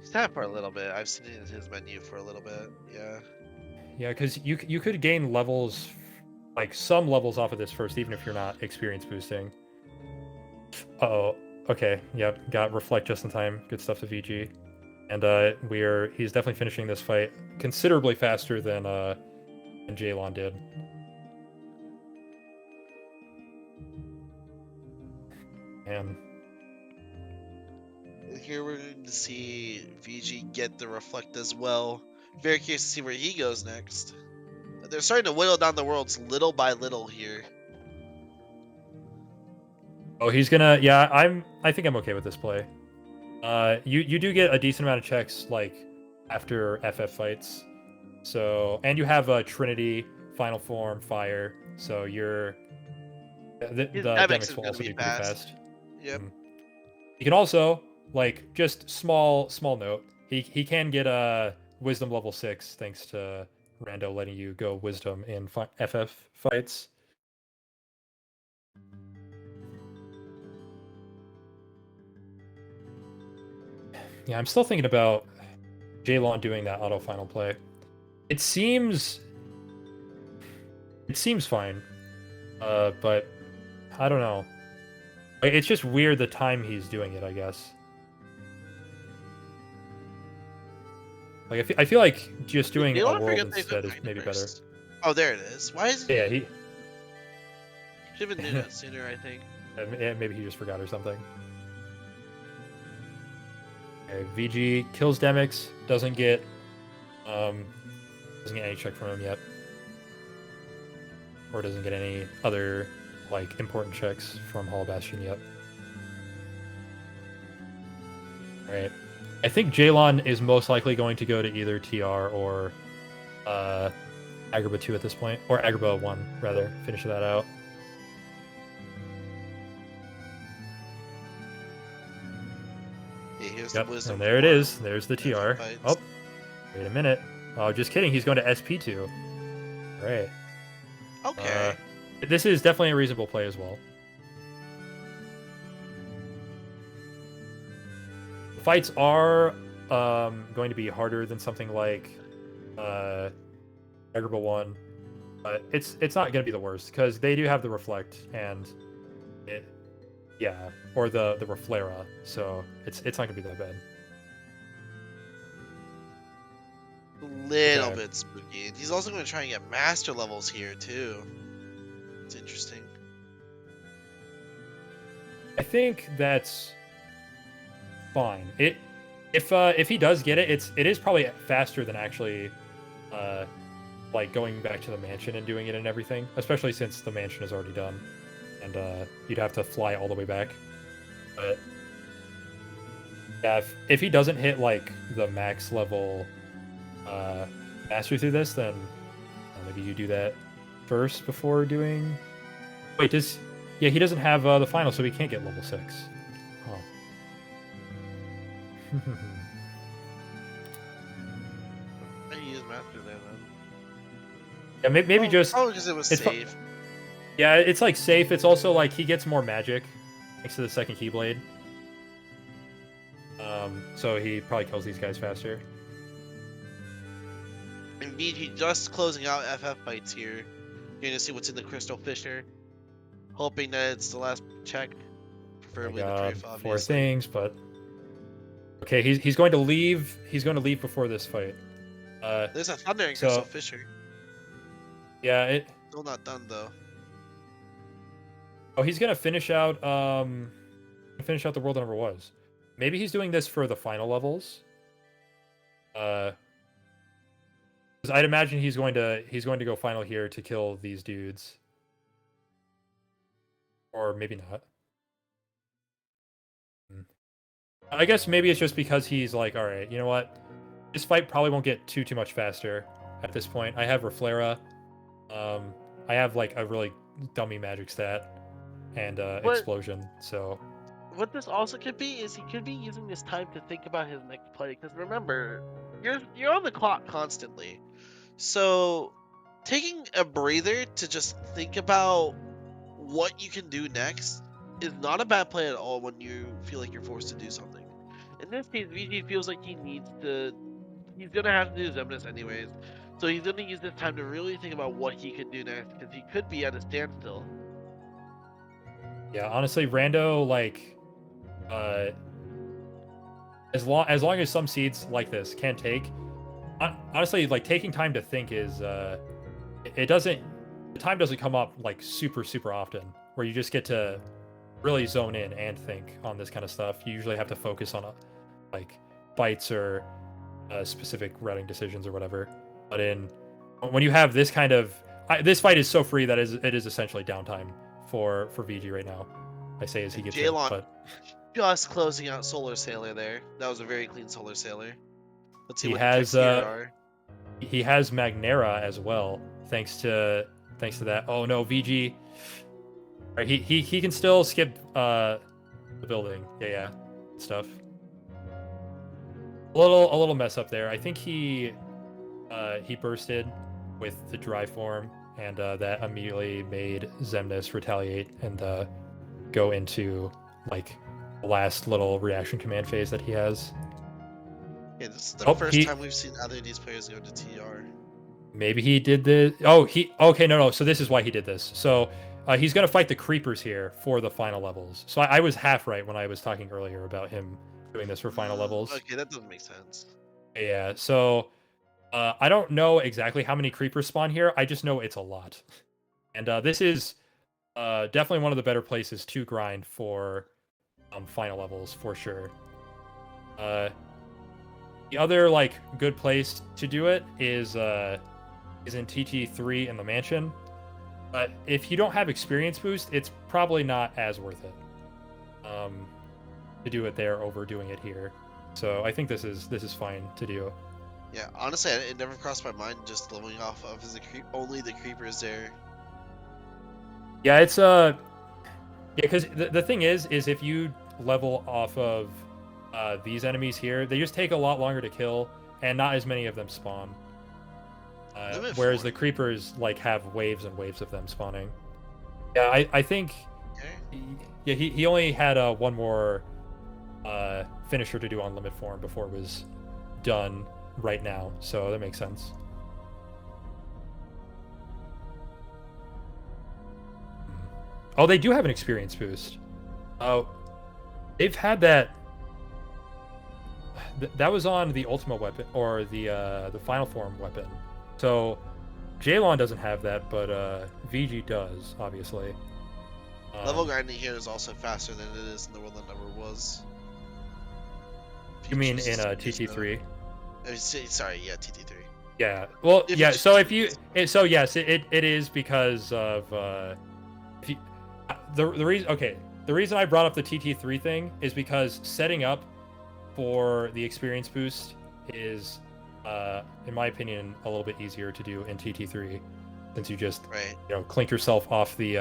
He's had it for a little bit. I've seen it in his menu for a little bit. Yeah. Yeah, because you could gain levels, like some levels off of this first, even if you're not experience boosting. Uh-oh. Okay, yep, got reflect just in time. Good stuff to VG. And he's definitely finishing this fight considerably faster than Jaylawn did. And Here we're going to see VG get the reflect as well. Very curious to see where he goes next. They're starting to whittle down the worlds little by little here. oh, he's gonna. Yeah, I think I'm okay with this play. You do get a decent amount of checks like after FF fights. So and you have a Trinity, Final Form, Fire. So the That makes Demix it will gonna also be be pretty fast. fast. Yep. You can also like just small note. He can get a Wisdom level 6 thanks to Rando letting you go Wisdom in FF fights. Yeah, I'm still thinking about Jaylawn doing that auto final play. It seems fine, but I don't know. It's just weird the time he's doing it, I guess. Like I feel like just doing You a don't world forget they instead could is maybe better. Oh, there it is. Why is it? Yeah, he Should have been doing that sooner, I think. maybe he just forgot or something. Okay, VG kills Demix, doesn't get any check from him yet. Or doesn't get any other like important checks from Hall Bastion yet. Alright. I think Jaylawn is most likely going to go to either TR or Agrabah 2 at this point. Or Agrabah 1, rather. Finish that out. Yeah, here's Yep, the wisdom. and there it is. There's the TR. Fights. Oh, wait a minute. Oh, just kidding. He's going to SP2. Right. Okay. This is definitely a reasonable play as well. The fights are going to be harder than something like Agrabah 1, but it's not going to be the worst because they do have the reflect and or the reflera, so it's not going to be that bad. A little bit spooky. He's also going to try and get master levels here too. It's interesting. I think that's fine. If he does get it, it is probably faster than actually like going back to the mansion and doing it and everything, especially since the mansion is already done and you'd have to fly all the way back. But yeah, if he doesn't hit like the max level mastery through this, then maybe you do that first before doing. Wait, yeah, he doesn't have the final, so he can't get level 6. Oh. Maybe use master there then. Yeah, maybe just. Probably because it was safe. Yeah, it's like safe. It's also like he gets more magic thanks to the second Keyblade. So he probably kills these guys faster. And VG just closing out FF fights here. You're gonna see what's in the Crystal Fisher. Hoping that it's the last check. Preferably the Priv, obviously. 4 things, but okay, he's going to leave. He's going to leave before this fight. There's a Thunder in Crystal Fisher. Yeah, Still not done though. Oh, he's gonna finish out the world that never was. Maybe he's doing this for the final levels. Because I'd imagine he's going to go final here to kill these dudes. Or maybe not. I guess maybe it's just because he's like, all right, you know what? This fight probably won't get too much faster at this point. I have Reflera. I have like a really dummy magic stat and explosion. So what this also could be is he could be using this time to think about his next play. Because remember, you're on the clock constantly. So taking a breather to just think about what you can do next is not a bad play at all when you feel like you're forced to do something. In this case, VG feels like he needs to. He's gonna have to do Zemnis anyways, so he's gonna use this time to really think about what he could do next because he could be at a standstill. Yeah, honestly, Rando, like, uh, as long as some seeds like this can take, honestly, like taking time to think is it doesn't the time doesn't come up like super often where you just get to really zone in and think on this kind of stuff. You usually have to focus on like fights or specific routing decisions or whatever. But when you have this kind of this fight is so free that it is essentially downtime for VG right now. I say as he gets Jaylawn in, but just closing out Solar Sailor there. That was a very clean Solar Sailor. Let's see he what the has techs here are. he has Magnera as well, thanks to that. Oh no, VG. Right, he can still skip the building. Yeah, stuff. A little mess up there. I think he bursted with the dry form, and that immediately made Zemnis retaliate and go into like the last little reaction command phase that he has. Yeah, this is the first time we've seen either of these players go to TR. Maybe he did this. Oh, okay, no. So this is why he did this. So he's gonna fight the creepers here for the final levels. So I was half right when I was talking earlier about him doing this for final levels. Okay, that doesn't make sense. Yeah. So I don't know exactly how many creepers spawn here. I just know it's a lot, and this is definitely one of the better places to grind for final levels for sure. The other like good place to do it is in TT3 in the mansion. But if you don't have experience boost, it's probably not as worth it to do it there over doing it here. So I think this is fine to do. Yeah, honestly, it never crossed my mind just leveling off of only the creepers there. Yeah, it's yeah, because the thing is if you level off of these enemies here, they just take a lot longer to kill, and not as many of them spawn. Whereas the creepers like have waves and waves of them spawning. Yeah, I think. Okay. Yeah, he only had one more finisher to do on limit form before it was done right now, so that makes sense. Oh, they do have an experience boost. Oh, they've had that. That was on the Ultima weapon or the final form weapon. So Jaylawn doesn't have that, but VG does, obviously. Level grinding here is also faster than it is in the world that never was. You mean in TT3? Sorry, yeah, TT3. Yeah. Well, yeah. So if you, so yes, it is because of if you, the reason. Okay, the reason I brought up the TT3 thing is because setting up for the experience boost is, in my opinion, a little bit easier to do in TT3, since you just clink yourself off the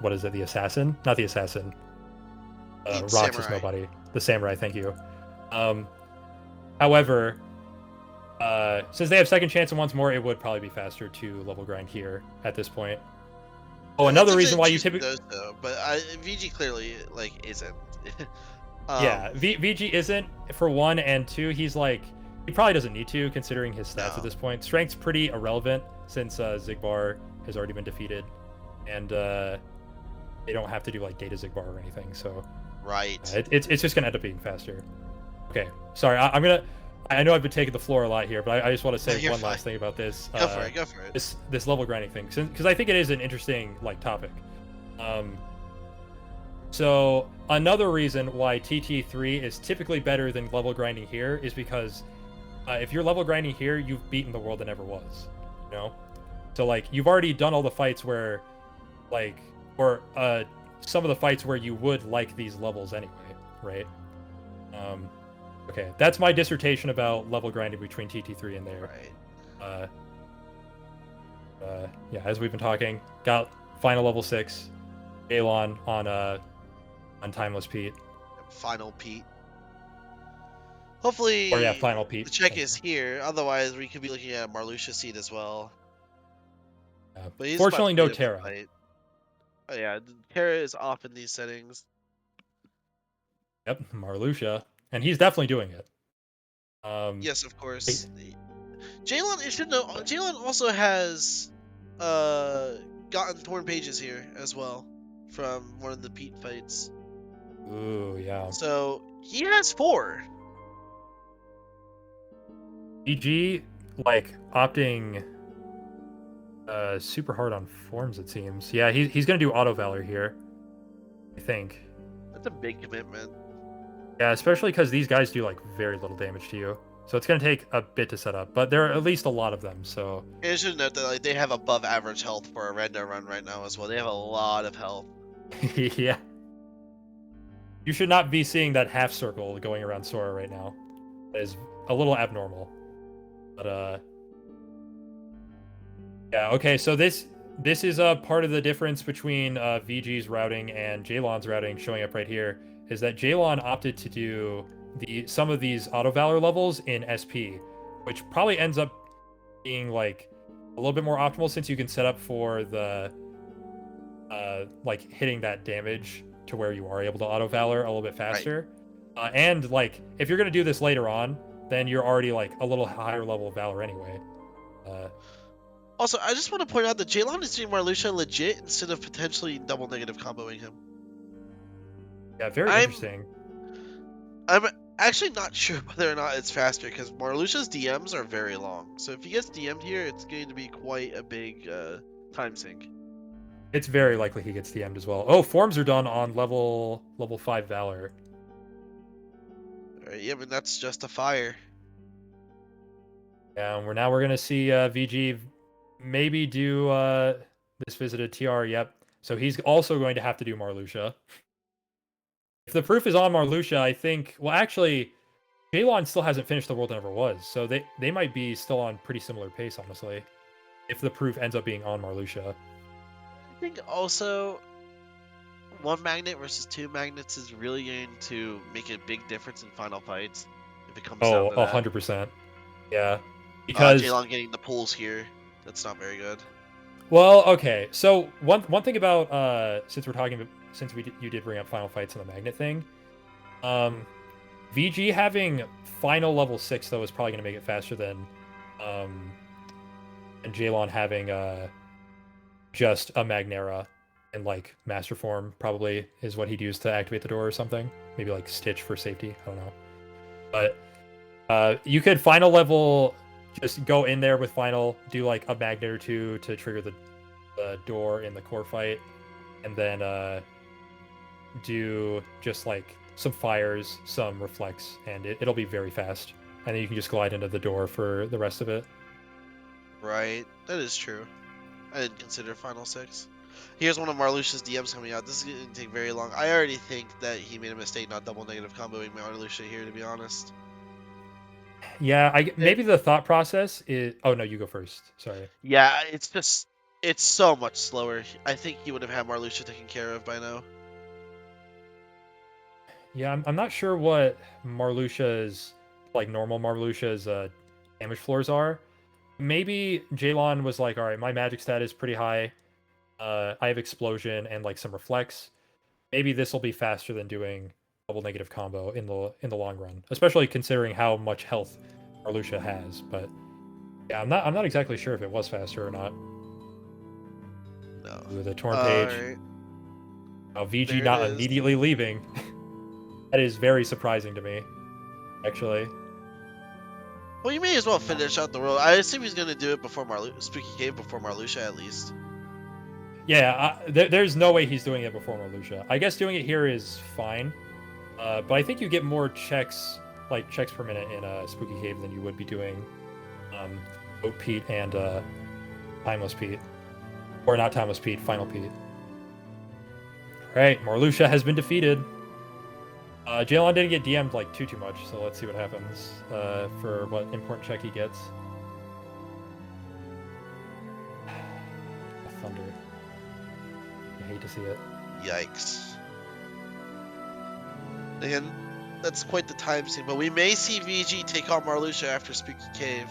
what is it? The assassin? Not the assassin. Roxas nobody. The samurai. Thank you. However, since they have second chance and once more, it would probably be faster to level grind here at this point. Oh, another reason why you typically. But VG clearly like isn't. Yeah, VG isn't for 1 and 2. He's like he probably doesn't need to considering his stats at this point. Strength's pretty irrelevant since Xigbar has already been defeated, and they don't have to do like data Xigbar or anything. So it's just gonna end up being faster. Okay, sorry, I know I've been taking the floor a lot here, but I just want to say one last thing about this. Go for it. This level grinding thing, because I think it is an interesting like topic. So another reason why TT3 is typically better than level grinding here is because if you're level grinding here, you've beaten the world that never was. You know, so like you've already done all the fights where, like, or some of the fights where you would like these levels anyway, right? Okay, that's my dissertation about level grinding between TT3 and there. Right. Yeah, as we've been talking, got final level 6, Jaylawn on Timeless Pete. Final Pete. Hopefully, Or yeah, final Pete. the check is here. Otherwise, we could be looking at a Marluxia seed as well. But he's about Fortunately, to no beat up the Terra. fight. Oh yeah, Terra is off in these settings. Yep, Marluxia, and he's definitely doing it. Yes, of course. Jaylawn, you should know. Jaylawn also has gotten torn pages here as well from one of the Pete fights. Ooh, yeah. So he has 4. VG like opting super hard on forms, it seems. Yeah, he's gonna do auto valor here, I think. That's a big commitment. Yeah, especially because these guys do like very little damage to you, so it's gonna take a bit to set up. But there are at least a lot of them, so. And you should note that like they have above average health for a rando run right now as well. They have a lot of health. Yeah. You should not be seeing that half circle going around Sora right now. That is a little abnormal. But yeah, okay, so this is a part of the difference between VG's routing and Jaylawn's routing showing up right here, is that Jaylawn opted to do some of these auto valor levels in SP, which probably ends up being like a little bit more optimal since you can set up for the like hitting that damage to where you are able to auto valor a little bit faster. Right. And like if you're gonna do this later on, then you're already like a little higher level of valor anyway. Also, I just want to point out that Jaylawn is doing Marluxia legit instead of potentially double negative comboing him. Yeah, very interesting. I'm actually not sure whether or not it's faster because Marluxia's DMs are very long. So if he gets DM'd here, it's going to be quite a big time sink. It's very likely he gets DM'd as well. Oh, forms are done on level 5 valor. Alright, yeah, but that's just a fire. Yeah, and we're gonna see VG maybe do this visited TR. Yep. So he's also going to have to do Marluxia. If the proof is on Marluxia, I think. Well, actually, Jaylawn still hasn't finished The World That Never Was, so they might be still on pretty similar pace, honestly. If the proof ends up being on Marluxia. I think also 1 magnet versus 2 magnets is really going to make a big difference in final fights. If it comes down to that. 100%. Yeah. Because Jaylawn getting the pulls here, that's not very good. Well, okay. So one thing about since you did bring up final fights and the magnet thing, VG having final level 6 though is probably going to make it faster than and Jaylawn having just a Magnera and like Master Form probably is what he'd use to activate the door or something. Maybe like Stitch for safety. I don't know. But you could final level, just go in there with final, do like a magnet or 2 to trigger the door in the core fight, and then do just like some fires, some reflects, and it'll be very fast. And then you can just glide into the door for the rest of it. Right, that is true. I didn't consider final 6. Here's one of Marluxia's DMs coming out. This is going to take very long. I already think that he made a mistake not double negative comboing Marluxia here, to be honest. Yeah, maybe the thought process is... Oh, no, you go first. Sorry. Yeah, it's so much slower. I think he would have had Marluxia taken care of by now. Yeah, I'm not sure what Marluxia's, like normal Marluxia's damage floors are. Maybe Jaylawn was like, all right, my magic stat is pretty high. I have explosion and like some reflex. Maybe this will be faster than doing double negative combo in the long run, especially considering how much health Marluxia has. But yeah, I'm not exactly sure if it was faster or not. No. Ooh, the torn page. Right. Now VG not immediately leaving. That is very surprising to me, actually. Well, you may as well finish out the world. I assume he's going to do it before Spooky Cave before Marluxia, at least. Yeah, there's no way he's doing it before Marluxia. I guess doing it here is fine, but I think you get more checks per minute in Spooky Cave than you would be doing Oat Pete and Timeless Pete. Or not Timeless Pete, Final Pete. Alright, Marluxia has been defeated. Jaylawn didn't get DM'd like too much, so let's see what happens for what important check he gets. Thunder. I hate to see it. Yikes. Again, that's quite the time sink. But we may see VG take on Marluxia after Spooky Cave,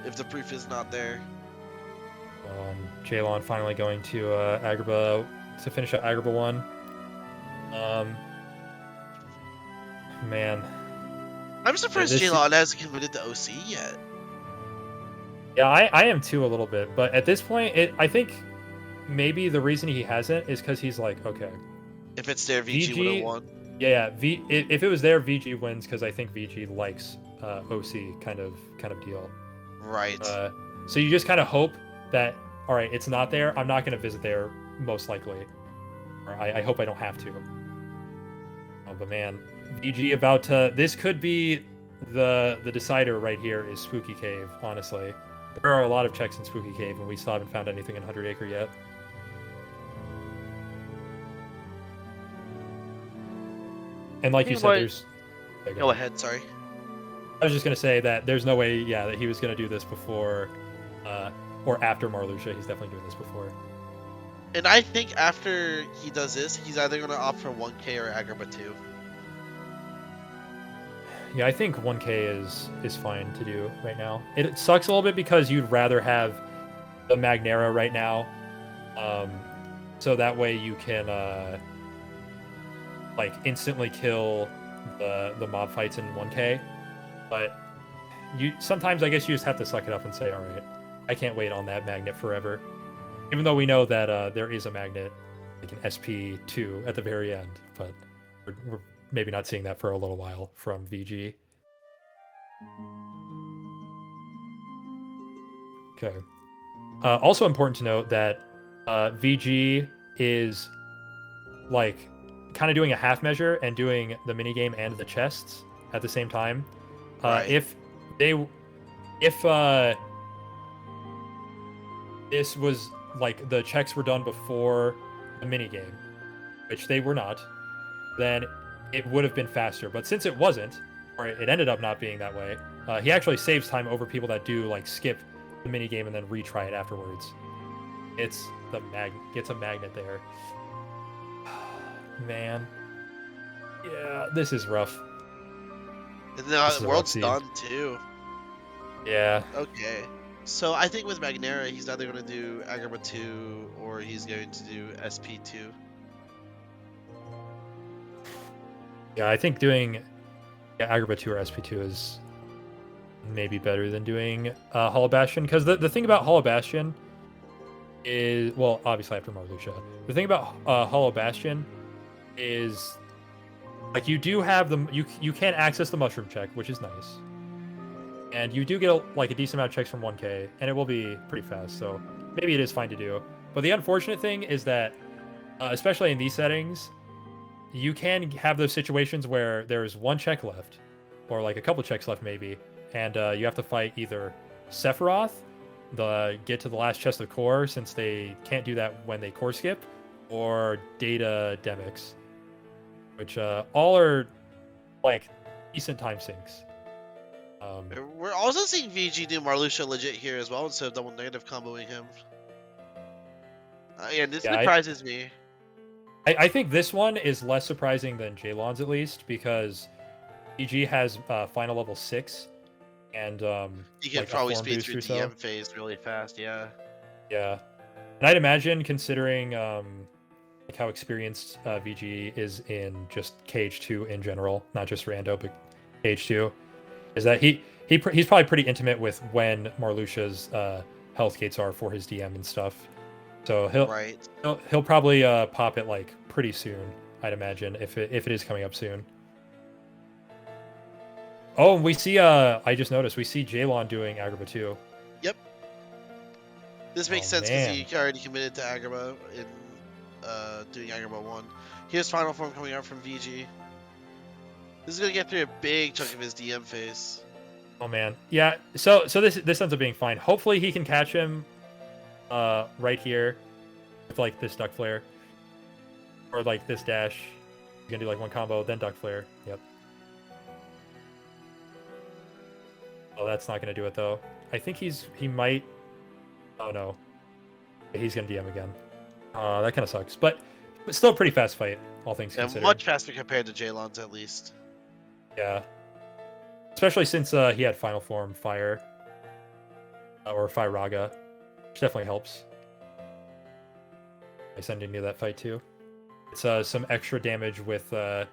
if the proof is not there. Jaylawn finally going to Agrabah to finish up Agrabah 1. Man. I'm surprised Jaylawn hasn't committed to OC yet. Yeah, I am too a little bit, but at this point, I think maybe the reason he hasn't is because he's like, okay, if it's there, VG would have won. Yeah, if it was there, VG wins because I think VG likes OC kind of deal. Right. So you just kind of hope that, all right, it's not there. I'm not going to visit there, most likely. Or I hope I don't have to. Oh, but man, VG about to... This could be the decider right here is Spooky Cave, honestly. There are a lot of checks in Spooky Cave, and we still haven't found anything in 100 Acre yet. And like you said, there's... Go ahead, sorry. I was just going to say that there's no way, yeah, that he was going to do this before... or after Marluxia. He's definitely doing this before. And I think after he does this, he's either going to opt for 1K or Agrabah 2. Yeah, I think 1K is fine to do right now. It sucks a little bit because you'd rather have the Magnera right now. So that way you can like instantly kill the mob fights in 1K. But sometimes I guess you just have to suck it up and say, all right, I can't wait on that magnet forever. Even though we know that there is a magnet, like an SP2 at the very end, but we're maybe not seeing that for a little while from VG. Okay. Also important to note that VG is like kind of doing a half measure and doing the minigame and the chests at the same time. Right. If this was like the checks were done before the minigame, which they were not, then it would have been faster. But since it wasn't, or it ended up not being that way, he actually saves time over people that do like skip the minigame and then retry it afterwards. It's gets a magnet there. Man. Yeah, this is rough. And the world's done too. Yeah. Okay. So I think with Magnera, he's either going to do Agrabah 2 or he's going to do SP2. Yeah, I think doing Agrabah 2 or SP2 is maybe better than doing Hollow Bastion. Because the thing about Hollow Bastion is, well, obviously after Marluxia, the thing about Hollow Bastion is, like, you do have you can access the mushroom check, which is nice. And you do get a decent amount of checks from 1K, and it will be pretty fast, so maybe it is fine to do. But the unfortunate thing is that, especially in these settings, you can have those situations where there's one check left, or like a couple checks left maybe, and you have to fight either Sephiroth, get to the last chest of core, since they can't do that when they core skip, or Data Demix, which all are like decent time sinks. We're also seeing VG do Marluxia legit here as well instead of double negative comboing him. And this surprises me. I think this one is less surprising than Jaylawn's at least, because VG has final level 6, and he can probably speed through DM phase really fast. Yeah. Yeah, and I'd imagine, considering like how experienced VG is in just KH2 in general, not just Rando, but KH2, is that he's probably pretty intimate with when Marluxia's health gates are for his DM and stuff. So he'll probably pop it like pretty soon, I'd imagine, if it is coming up soon. Oh, and we see I just noticed we see Jaylawn doing Agrabah 2. Yep. This makes sense because he already committed to Agrabah in doing Agrabah 1. Here's final form coming out from VG. This is gonna get through a big chunk of his DM phase. Oh man, yeah. So this ends up being fine. Hopefully he can catch him right here with like this duck flare, or like this dash. He's gonna do like one combo, then duck flare. Yep. Oh, that's not gonna do it though. I think he might. Oh no, he's gonna DM again. That kind of sucks, but still a pretty fast fight, all things considered. Much faster compared to Jaylawn's, at least. Yeah. Especially since he had Final Form Fire. Or Fire Raga. Which definitely helps. I send into that fight too. It's some extra damage with a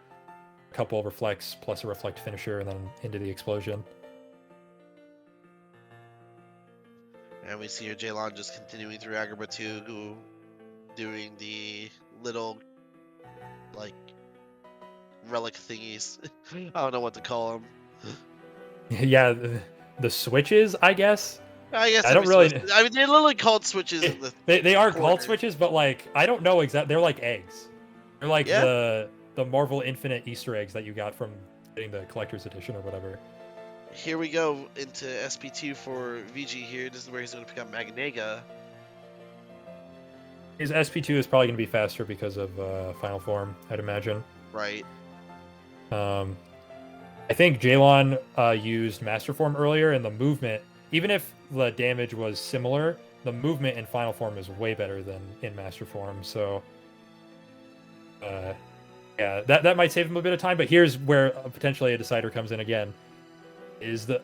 couple reflects plus a reflect finisher and then into the explosion. And we see here Jaylawn just continuing through Agrabah 2, doing the little, like, relic thingies. I don't know what to call them. Yeah, the switches, I guess. I guess I don't really. I mean, they're literally called switches in the. They are corner. called switches, but like I don't know exactly. They're like eggs. They're like Yeah. the Marvel Infinite Easter eggs that you got from getting the collector's edition or whatever. Here we go into SP2 for VG here. This is where he's going to pick up Magnega. His SP2 is probably going to be faster because of Final Form, I'd imagine. Right. I think Jaylawn used Master Form earlier, and the movement, even if the damage was similar, the movement in Final Form is way better than in Master Form. So, yeah, that might save him a bit of time. But here's where potentially a decider comes in again. Is the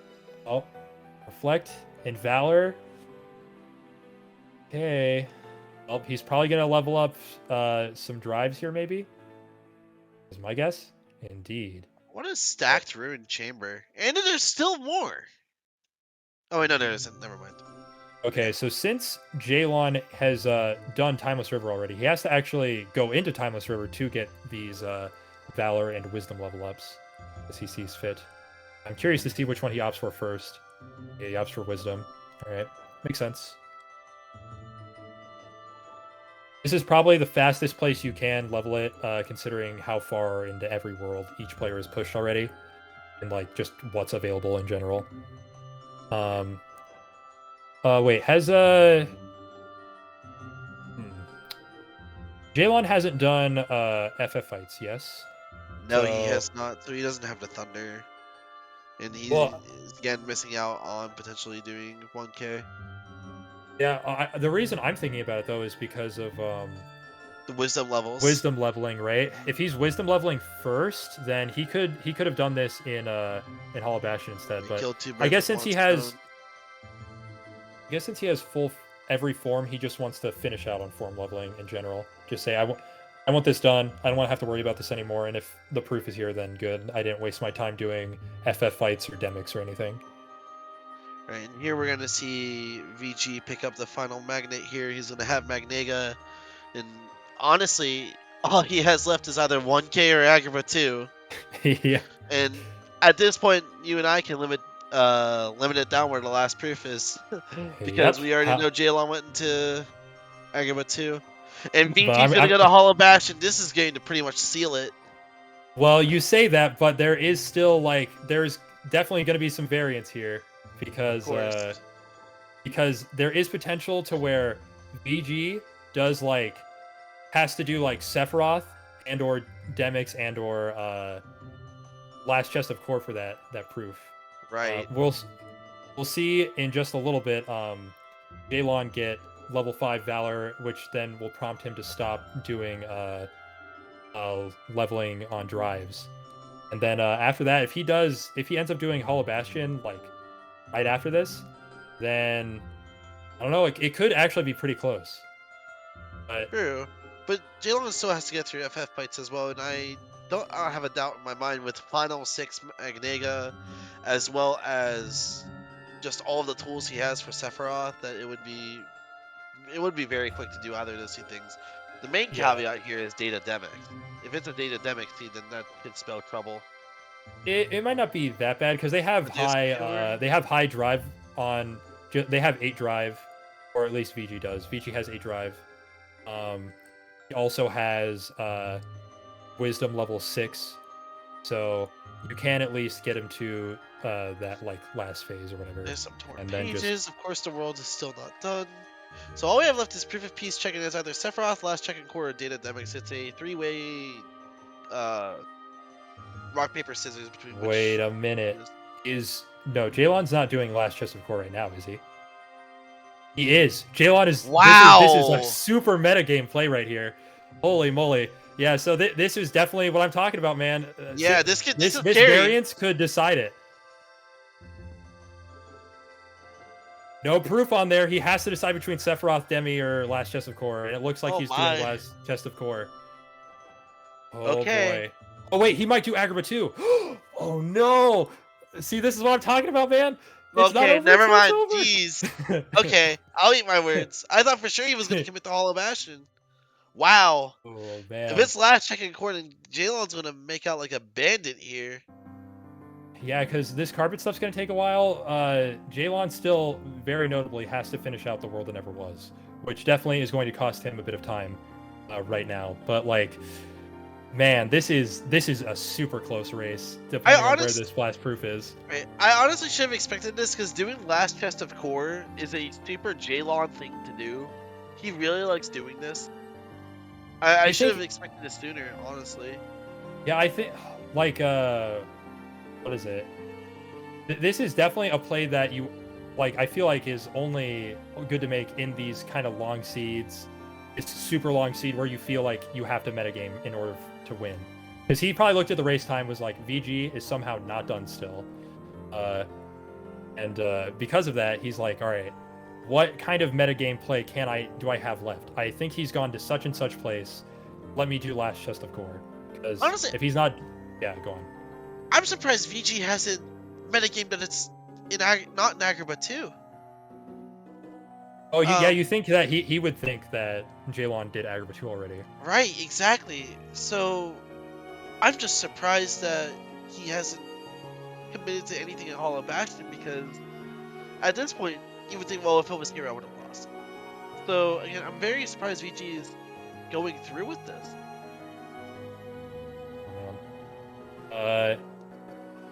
Reflect and Valor. Okay. Well, he's probably going to level up some drives here, maybe. Is my guess. Indeed. What a stacked ruined chamber. And there's still more. Oh, wait, no, there isn't. Never mind. Okay, so since Jaylawn has done Timeless River already, he has to actually go into Timeless River to get these Valor and Wisdom level ups as he sees fit. I'm curious to see which one he opts for first. Yeah, he opts for Wisdom. Alright, makes sense. This is probably the fastest place you can level it, considering how far into every world each player has pushed already, and like just what's available in general. Wait, has Jaylawn hasn't done FF fights, yes? No, he has not. So he doesn't have the Thunder. And he is again missing out on potentially doing 1K. Yeah, the reason I'm thinking about it though is because of the wisdom levels. Wisdom leveling, right? If he's wisdom leveling first, then he could have done this in Hollow Bastion instead. But I guess since he has, full every form, he just wants to finish out on form leveling in general. Just say I want this done. I don't want to have to worry about this anymore. And if the proof is here, then good. I didn't waste my time doing FF fights or demics or anything. Right, and here we're going to see VG pick up the final magnet here. He's going to have Magnega. And honestly, all he has left is either 1K or Agrabah 2. Yeah. And at this point, you and I can limit it down where the last proof is. Because we already know Jaylawn went into Agrabah 2. And VG's going to go to Hollow Bastion. This is going to pretty much seal it. Well, you say that, but there is still, like, there's definitely going to be some variance here. Because there is potential to where VG does, like, has to do, like, Sephiroth and or Demix and or Last Chest of Core for that proof. Right. We'll see in just a little bit Jaylawn get level 5 Valor, which then will prompt him to stop doing leveling on drives. And then after that, if he ends up doing Hollow Bastion, like, right after this, then I don't know. It could actually be pretty close. But true, but Jaylawn still has to get through FF fights as well, and I don't have a doubt in my mind with Final 6 Magnega, as well as just all of the tools he has for Sephiroth, that it would be very quick to do either of those two things. The main caveat here is data demic. If it's a data demic feed, then that could spell trouble. It might not be that bad because they have high drive on. They have 8 drive, or at least VG does. VG has 8 drive. He also has Wisdom level 6, so you can at least get him to that like last phase or whatever. There's some torn pages. Of course, the world is still not done. So all we have left is proof of peace checking as either Sephiroth, Last Check and Core, or Data Demics. It's a 3-way rock, paper, scissors between which... Wait a minute. No, Jaylawn's not doing Last Chest of Core right now, is he? He is. Jaylawn is... Wow! This is a super meta game play right here. Holy moly. Yeah, so this is definitely what I'm talking about, man. Yeah, this is this scary. variance could decide it. No proof on there. He has to decide between Sephiroth, Demi, or Last Chest of Core, and it looks like Oh he's my. doing Last Chest of Core. Oh Okay. boy. Oh wait, he might do Agrabah too. Oh no! See, this is what I'm talking about, man. It's not Okay, over never until it's mind. over. Jeez. Okay, I'll eat my words. I thought for sure he was gonna commit the Hollow Bastion. Wow. Oh If man. it's last checking court and Jaylawn's gonna make out like a bandit here. Yeah, because this carpet stuff's gonna take a while. Jaylawn still very notably has to finish out the world that never was, which definitely is going to cost him a bit of time right now. But like, man, this is a super close race, depending on where this blast proof is. Right, I honestly should have expected this because doing last chest of core is a super Jaylawn thing to do. He really likes doing this. I should have expected this sooner, honestly. Yeah, I think like what is it? This is definitely a play that you like. I feel like is only good to make in these kind of long seeds. It's super long seed where you feel like you have to metagame in order to win. Because he probably looked at the race time, was like, VG is somehow not done still, and because of that, he's like, all right, what kind of metagame play do I have left? I think he's gone to such and such place. Let me do Last Chest of Core. Because honestly, if he's not, yeah, go on. I'm surprised VG hasn't metagamed that it's not in Agrabah too. Oh, yeah, you think that he would think that Jaylawn did Agrabah 2 already. Right, exactly. So, I'm just surprised that he hasn't committed to anything in Hollow Bastion because at this point, you would think, well, if it was here, I would have lost. So, again, I'm very surprised VG is going through with this.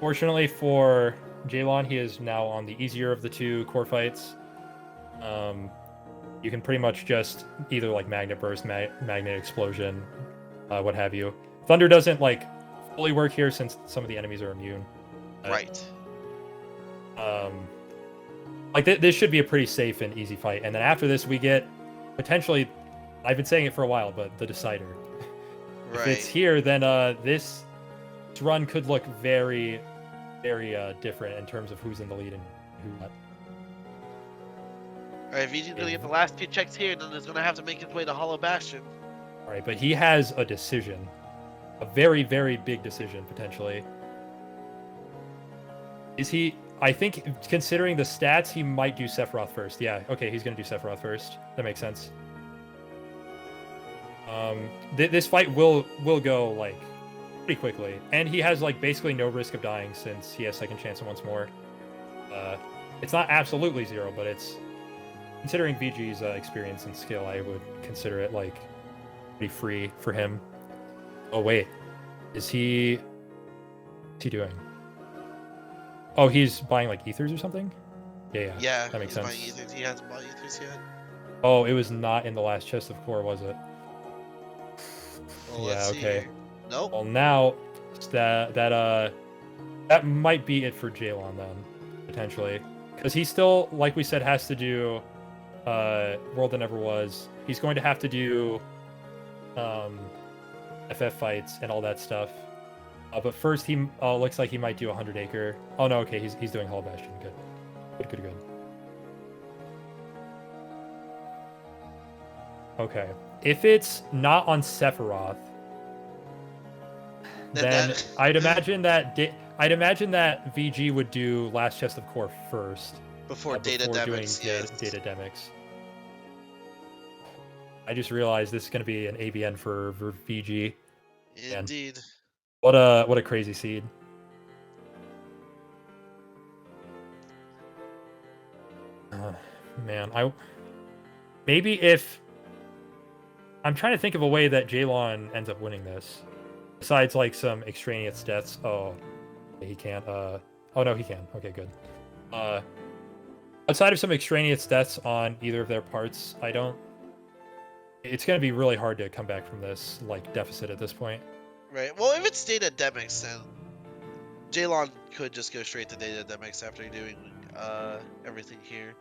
Fortunately for Jaylawn, he is now on the easier of the two core fights. You can pretty much just either like Magnet Burst, Magnet Explosion, what have you. Thunder doesn't like fully work here since some of the enemies are immune. Right. Like this should be a pretty safe and easy fight. And then after this, we get potentially, I've been saying it for a while, but the Decider. Right. If it's here, then this run could look very, very different in terms of who's in the lead and who not. Alright, VG's gonna get the last 2 checks here, and then he's gonna have to make his way to Hollow Bastion. Alright, but he has a decision. A very, very big decision, potentially. Is he... I think, considering the stats, he might do Sephiroth first. Yeah, okay, he's gonna do Sephiroth first. That makes sense. This fight will go, like, pretty quickly. And he has, like, basically no risk of dying since he has second chance once more. It's not absolutely zero, but it's... Considering VG's experience and skill, I would consider it, like, pretty free for him. Oh, wait. What's he doing? Oh, he's buying, like, ethers or something? Yeah, that makes sense. Buying ethers. He hasn't bought ethers yet. Oh, it was not in the last chest of core, was it? Well, yeah, okay. Nope. Well, now, that might be it for Jaylawn, then, potentially. Because he still, like we said, has to do World That Never Was. He's going to have to do FF fights and all that stuff. But first, he looks like he might do 100 Acre. Oh no, okay, he's doing Hollow Bastion. Good. Okay, if it's not on Sephiroth, then I'd imagine that VG would do Last Chest of Core first before Data Demics. Yes. Data Demics. I just realized this is going to be an ABN for VG. Indeed. What a crazy seed. Man, maybe if I'm trying to think of a way that Jaylawn ends up winning this, besides like some extraneous deaths. Oh, he can't. Oh no, he can. Okay, good. Outside of some extraneous deaths on either of their parts, it's going to be really hard to come back from this like deficit at this point. Right. Well, if it's Data Demics, then Jaylawn could just go straight to Data Demics after doing everything here.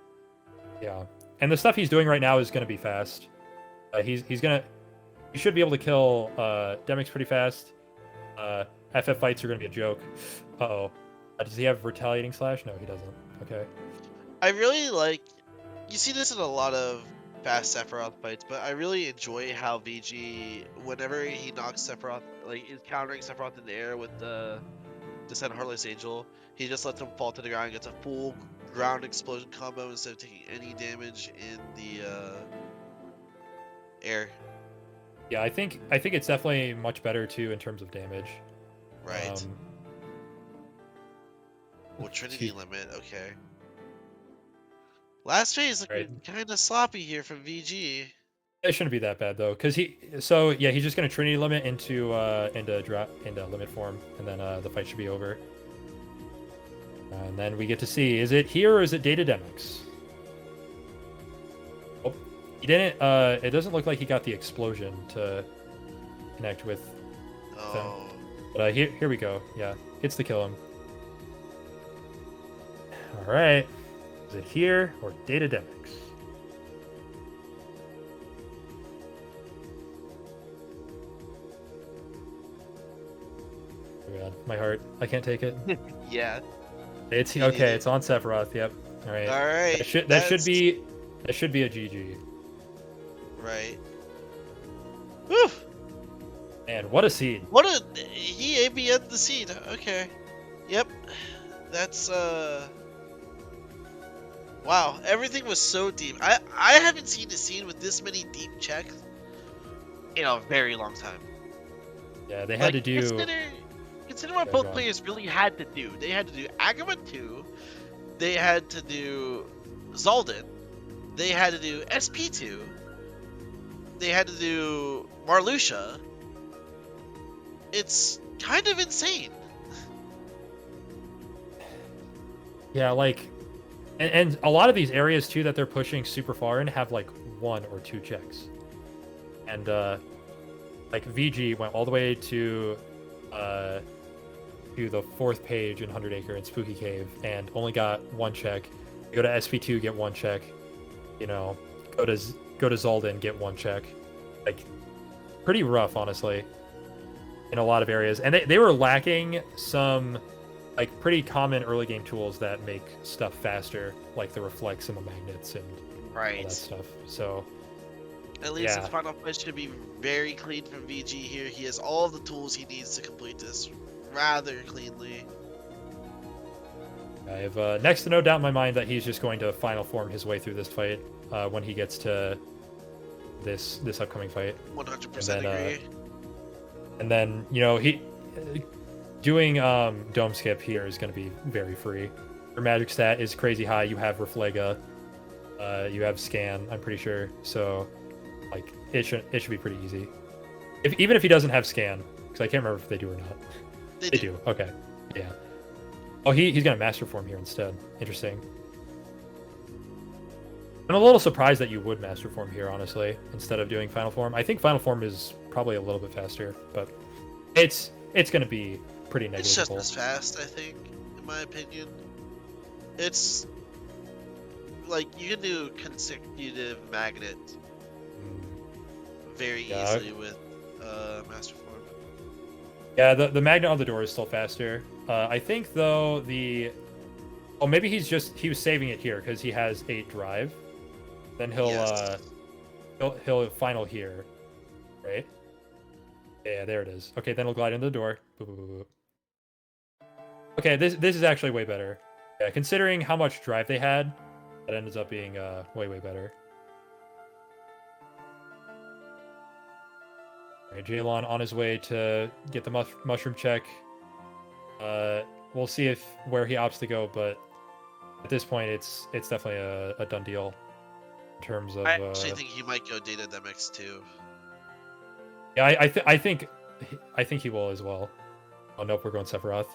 Yeah, and the stuff he's doing right now is going to be fast. He's gonna You should be able to kill Demix pretty fast. FF fights are going to be a joke. Uh-oh. Does he have retaliating slash? No, he doesn't. Okay. I really like. You see this in a lot of fast Sephiroth fights, but I really enjoy how VG, whenever he knocks Sephiroth, like is countering Sephiroth in the air with the Descent Heartless Angel, he just lets him fall to the ground and gets a full ground explosion combo instead of taking any damage in the air. Yeah, I think it's definitely much better too in terms of damage. Right. Well, Trinity limit, okay. Last phase looking kind of sloppy here from VG. It shouldn't be that bad though, because he's just gonna Trinity limit into limit form, and then the fight should be over. And then we get to see, is it here or is it Data Demix? Oh, he didn't. It doesn't look like he got the explosion to connect with them. But here we go. Yeah, gets to kill him. All right, is it here or Data Demix? Oh god, my heart. I can't take it. Yeah. It's okay. It's on Sephiroth. Yep. All right. All right. That should be a GG. Right. Whew. Man, what a seed. What a he ABN'd the seed. Okay. Yep. That's wow. Everything was so deep. I haven't seen a scene with this many deep checks in a very long time. Yeah, they had to do. Consider what both players really had to do. They had to do Agama 2, they had to do Zaldin, they had to do SP2, they had to do Marluxia. It's kind of insane. Yeah, like, and a lot of these areas too that they're pushing super far in have like 1 or 2 checks. And like VG went all the way to the 4th page in 100 Acre and Spooky Cave and only got 1 check. You go to SP2, get 1 check. You know, go to Zaldin, get 1 check. Like, pretty rough, honestly, in a lot of areas. And they were lacking some like pretty common early game tools that make stuff faster, like the reflex and the magnets and all that stuff. So at least his final push should be very clean from VG here. He has all of the tools he needs to complete this rather cleanly. I have next to no doubt in my mind that he's just going to final form his way through this fight when he gets to this upcoming fight. 100% agree. And then, you know, he doing dome skip here is going to be very free. Your magic stat is crazy high. You have Reflega, you have scan, I'm pretty sure. So like it should be pretty easy. Even if he doesn't have scan, because I can't remember if they do or not. They do. Okay. Yeah. Oh, he's gonna master form here instead. Interesting. I'm a little surprised that you would master form here, honestly, instead of doing final form. I think final form is probably a little bit faster, but it's gonna be pretty negligible. It's just as fast, I think, in my opinion. It's like you can do consecutive magnet very easily with master form. Yeah, the magnet on the door is still faster. I think though maybe he was saving it here because he has 8 drive. Then he'll final here, right? Yeah, there it is. Okay, then he'll glide into the door. Boop, boop, boop, boop. Okay, this is actually way better. Yeah, considering how much drive they had, that ends up being way better. Alright, Jaylawn on his way to get the mushroom check. We'll see where he opts to go, but at this point, it's definitely a done deal in terms of. I actually think he might go Data Demix too. Yeah, I think he will as well. Oh nope, we're going Sephiroth.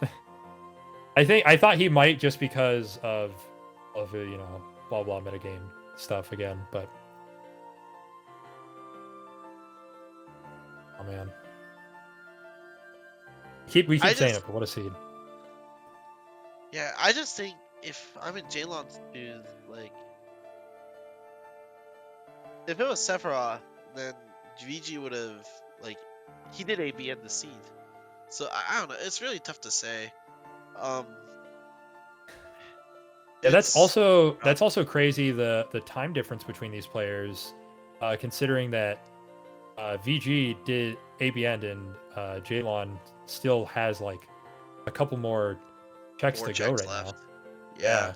I thought he might just because of you know, blah blah metagame stuff again, but oh man, we keep saying it, but what a seed. Yeah, I just think if I'm in Jaylawn's shoes, like if it was Sephiroth, then VG would have like he did ABN the seed, so I don't know. It's really tough to say. Um, Yeah, it's that's also crazy the time difference between these players, considering that VG did ABN and Jaylawn still has like a couple more checks more to go checks right left. now. Yeah.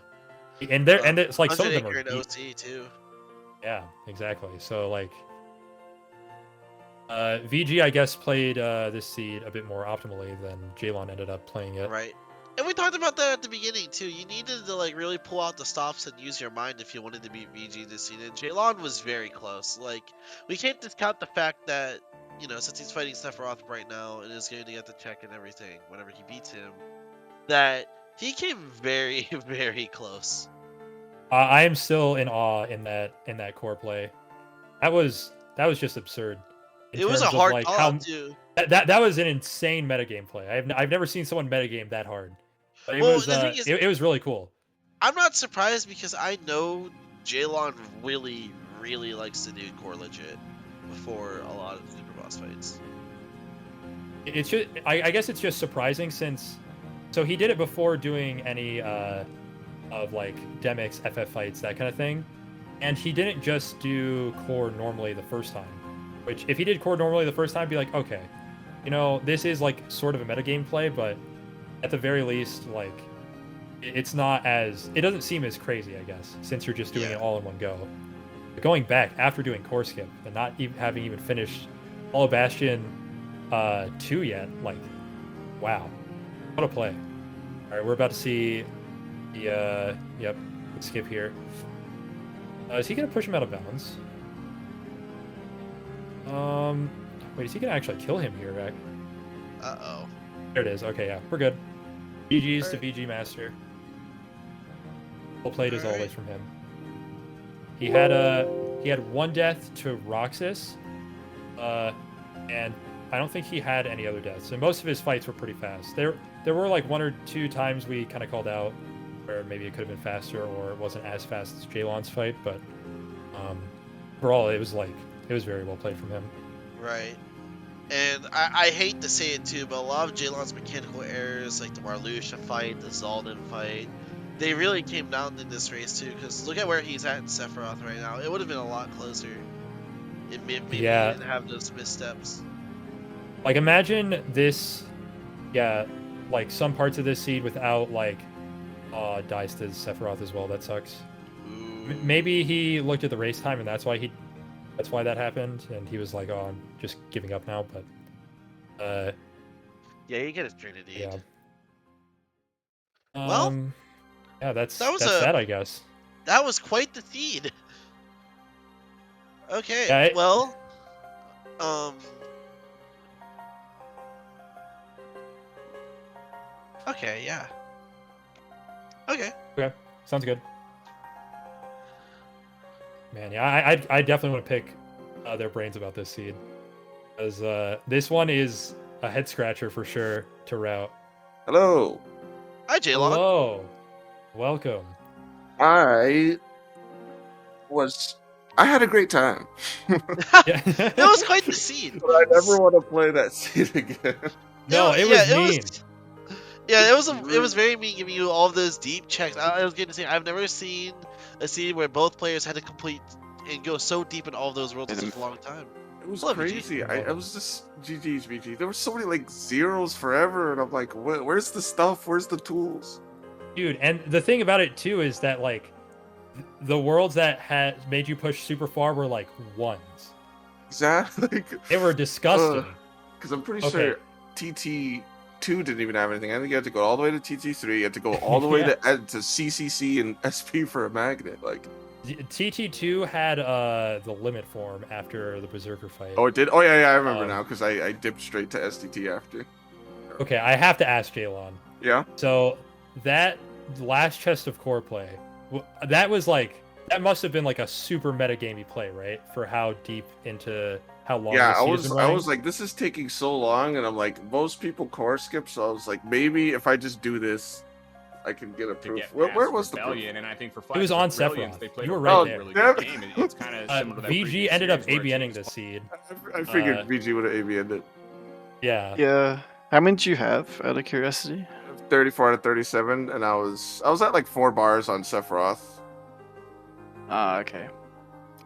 Yeah, and it's like some of 100 them are acre in OC too. yeah, exactly. So like VG I guess played this seed a bit more optimally than Jaylawn ended up playing it. Right. And we talked about that at the beginning too. You needed to like really pull out the stops and use your mind if you wanted to beat VG this season. Jaylawn was very close. Like we can't discount the fact that since he's fighting Sephiroth right now and is going to get the check and everything whenever he beats him, that he came very very close. I am still in awe in that core play. That was just absurd in It was a terms of hard like call how out too. that was an insane metagame play. I've never seen someone metagame that hard. But Well, the thing is, it was really cool. I'm not surprised because I know Jaylawn really really likes to do core legit before a lot of super boss fights. It's just I guess it's just surprising since so he did it before doing any of like Demix FF fights, that kind of thing. And he didn't just do core normally the first time. Which if he did core normally the first time, I'd be like, okay, this is like sort of a metagame play, but at the very least, like it's not as it doesn't seem as crazy, I guess, since you're just doing it all in one go. But going back after doing core skip and not even having even finished Hollow Bastion 2 yet, like wow. What a play. Alright, we're about to see the yep, skip here. Is he gonna push him out of bounds? Wait, is he gonna actually kill him here, Rack? Uh-oh. There it is. Okay, yeah, we're good. GG's to Alright. VGmaster. Well played as Alright. always from him. He had one death to Roxas, and I don't think he had any other deaths. And most of his fights were pretty fast. There were like 1 or 2 times we kind of called out where maybe it could have been faster or it wasn't as fast as Jaylawn's fight, but overall it was very well played from him. Right. And I hate to say it too, but a lot of Jaylawn's mechanical errors, like the Marluxia fight, the Zaldin fight, they really came down in this race too. Because look at where he's at in Sephiroth right now. It would have been a lot closer if maybe he didn't have those missteps. Like imagine this, yeah, like some parts of this seed without like dice to Sephiroth as well. That sucks. Maybe he looked at the race time and that's why that happened, and he was like, "Oh, I'm just giving up now." But yeah, you get a Trinity. Yeah. Well, yeah, that's that, I guess. That was quite the feed. Okay, yeah, well, okay, yeah. Okay, sounds good. Man, yeah, I definitely want to pick their brains about this seed, because this one is a head scratcher for sure to route. Hello. Hi, Jaylawn. Hello. Welcome. I had a great time. That was quite the scene. But I never want to play that scene again. No, it was mean. It was very mean giving you all those deep checks. I was going to say I've never seen a scene where both players had to complete and go so deep in all of those worlds in such a long time. It was crazy. I was just GG's VG. There were so many like zeros forever, and I'm like, where's the stuff? Where's the tools? Dude, and the thing about it too is that like the worlds that had made you push super far were like ones. Exactly. They were disgusting. Because I'm pretty sure TT2 didn't even have anything. I think you had to go all the way to TT3. You had to go all the way to CCC and SP for a magnet. Like TT2 had the limit form after the Berserker fight. Oh, it did? Oh, yeah, I remember now, because I dipped straight to SDT after. Okay, I have to ask Jaylawn. Yeah? So, that last chest of core play, that must have been like a super metagamey play, right? For how deep into how long I was like, this is taking so long, and I'm like, most people core skip, so I was like, maybe if I just do this I can get a to proof. get Where past was the proof? Rebellion, and I think for It was on Brilliance, Sephiroth. they played You were a right really, there. really Damn good it. game. It's kind of similar to that VG previous ended up series where ABNing teams the seed. I figured VG would have ABN'd it. Yeah. Yeah. How many do you have, out of curiosity? 34 out of 37, and I was at like 4 bars on Sephiroth. Ah, okay.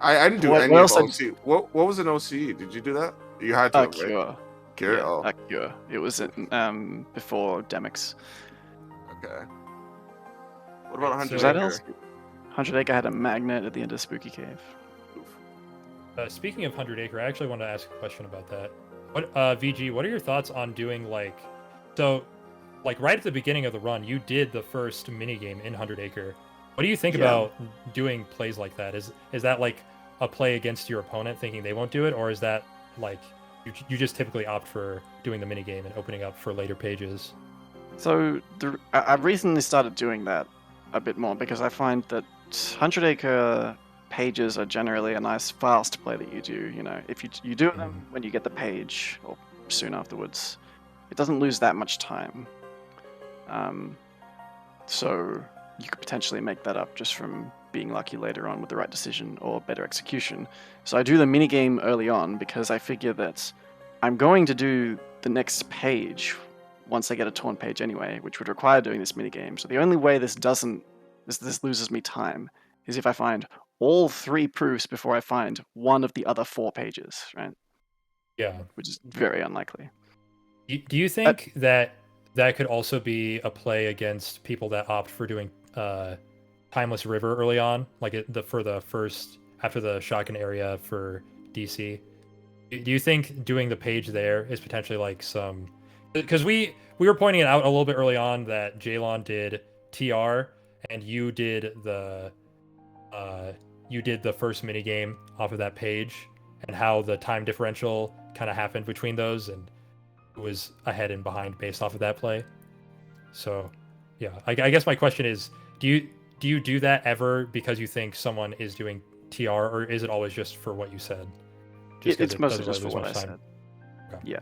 I didn't do What any of else I- OC. What was an OC? Did you do that? You had to, right? Cure. Cure? Yeah, Oh, Cure. It was before Demix. okay. What about Right, so- 100 Was that Acre? else? 100 Acre had a magnet at the end of Spooky Cave. Speaking of 100 Acre, I actually wanted to ask a question about that. What VG, what are your thoughts on doing like right at the beginning of the run, you did the first minigame in 100 Acre. What do you think Yeah. about doing plays like that? Is that like a play against your opponent thinking they won't do it, or is that like you just typically opt for doing the minigame and opening up for later pages? So I recently started doing that a bit more because I find that 100 Acre pages are generally a nice fast play that you do. You know, if you do them when you get the page or soon afterwards, it doesn't lose that much time. So you could potentially make that up just from being lucky later on with the right decision or better execution. So I do the minigame early on because I figure that I'm going to do the next page once I get a torn page anyway, which would require doing this minigame. So the only way this loses me time is if I find all 3 proofs before I find one of the other 4 pages, right? Yeah. Which is very unlikely. Do you think that could also be a play against people that opt for doing Timeless River early on, like for the first after the shotgun area for DC? Do you think doing the page there is potentially like some? Because we were pointing it out a little bit early on that Jaylawn did TR and you did the first minigame off of that page, and how the time differential kind of happened between those, and it was ahead and behind based off of that play. So, yeah, I guess my question is, do you do that ever because you think someone is doing TR, or is it always just for what you said? It's mostly just for lose what I much time? said. Okay. Yeah,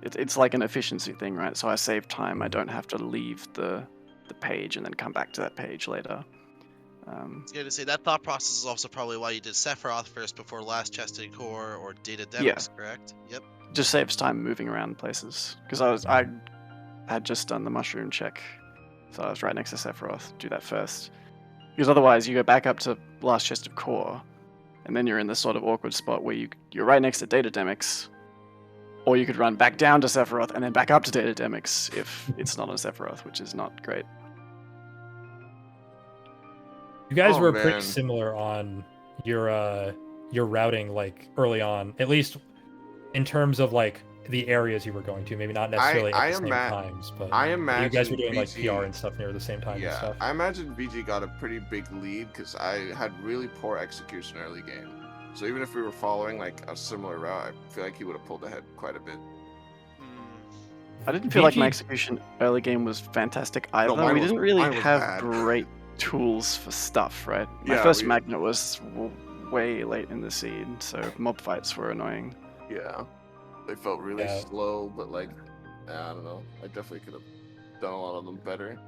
it's like an efficiency thing, right? So I save time. I Mhm. don't have to leave the page and then come back to that page later. I was going to say that thought process is also probably why you did Sephiroth first before Last Chested Core or Data Demix, correct? Yep. Just saves time moving around places because I had just done the mushroom check, so I was right next to Sephiroth. Do that first, because otherwise you go back up to Last Chest of Core, and then you're in this sort of awkward spot where you're right next to Data Demix, or you could run back down to Sephiroth and then back up to Data Demix if it's not on Sephiroth, which is not great. You guys Oh, were man. pretty similar on your routing, like early on, at least in terms of like the areas you were going to. Maybe not necessarily at the same times, but I you imagine guys were doing like VG PR and stuff near the same time and Yeah, stuff. I imagine VG got a pretty big lead because I had really poor execution early game. So even if we were following like a similar route, I feel like he would have pulled ahead quite a bit. I didn't feel like my VG execution early game was fantastic either. mine We was- didn't really mine was have bad. great tools for stuff, right? My Yeah, first we- magnet was way late in the seed, so mob fights were annoying. Yeah, they felt really Yeah. slow, but like, I don't know. I definitely could have done a lot of them better.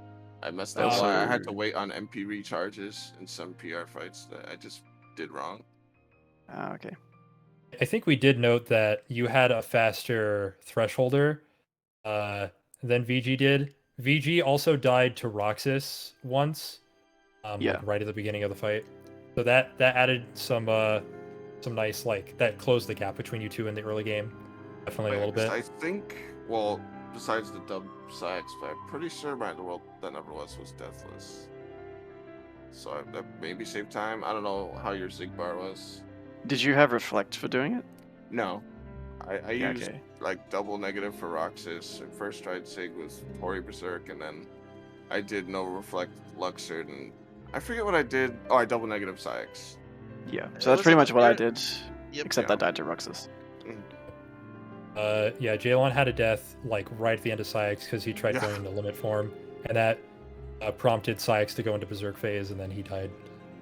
I messed up. Also- I had to wait on MP recharges in some PR fights that I just did wrong. Okay. I think we did note that you had a faster thresholder than VG did. VG also died to Roxas once, Yeah. like right at the beginning of the fight. So that added some nice, like, that closed the gap between you two in the early game, definitely a little bit. I think, well, besides the dub Sykes, but I'm pretty sure my world that never was Deathless. So that maybe saved time. I don't know how your Zig bar was. Did you have reflect for doing it? No, I Yeah, used okay. like double negative for Roxas. I first tried Sig with Tori Berserk, and then I did no reflect Luxord, and I forget what I did. Oh, I double negative Sykes. Yeah. It So that's was pretty like much what I very- did, Yep. except Yeah. I died to Roxas. Yeah, Jaylawn had a death like right at the end of Sykes because he tried Yeah. going into limit form, and that prompted Sykes to go into Berserk phase, and then he died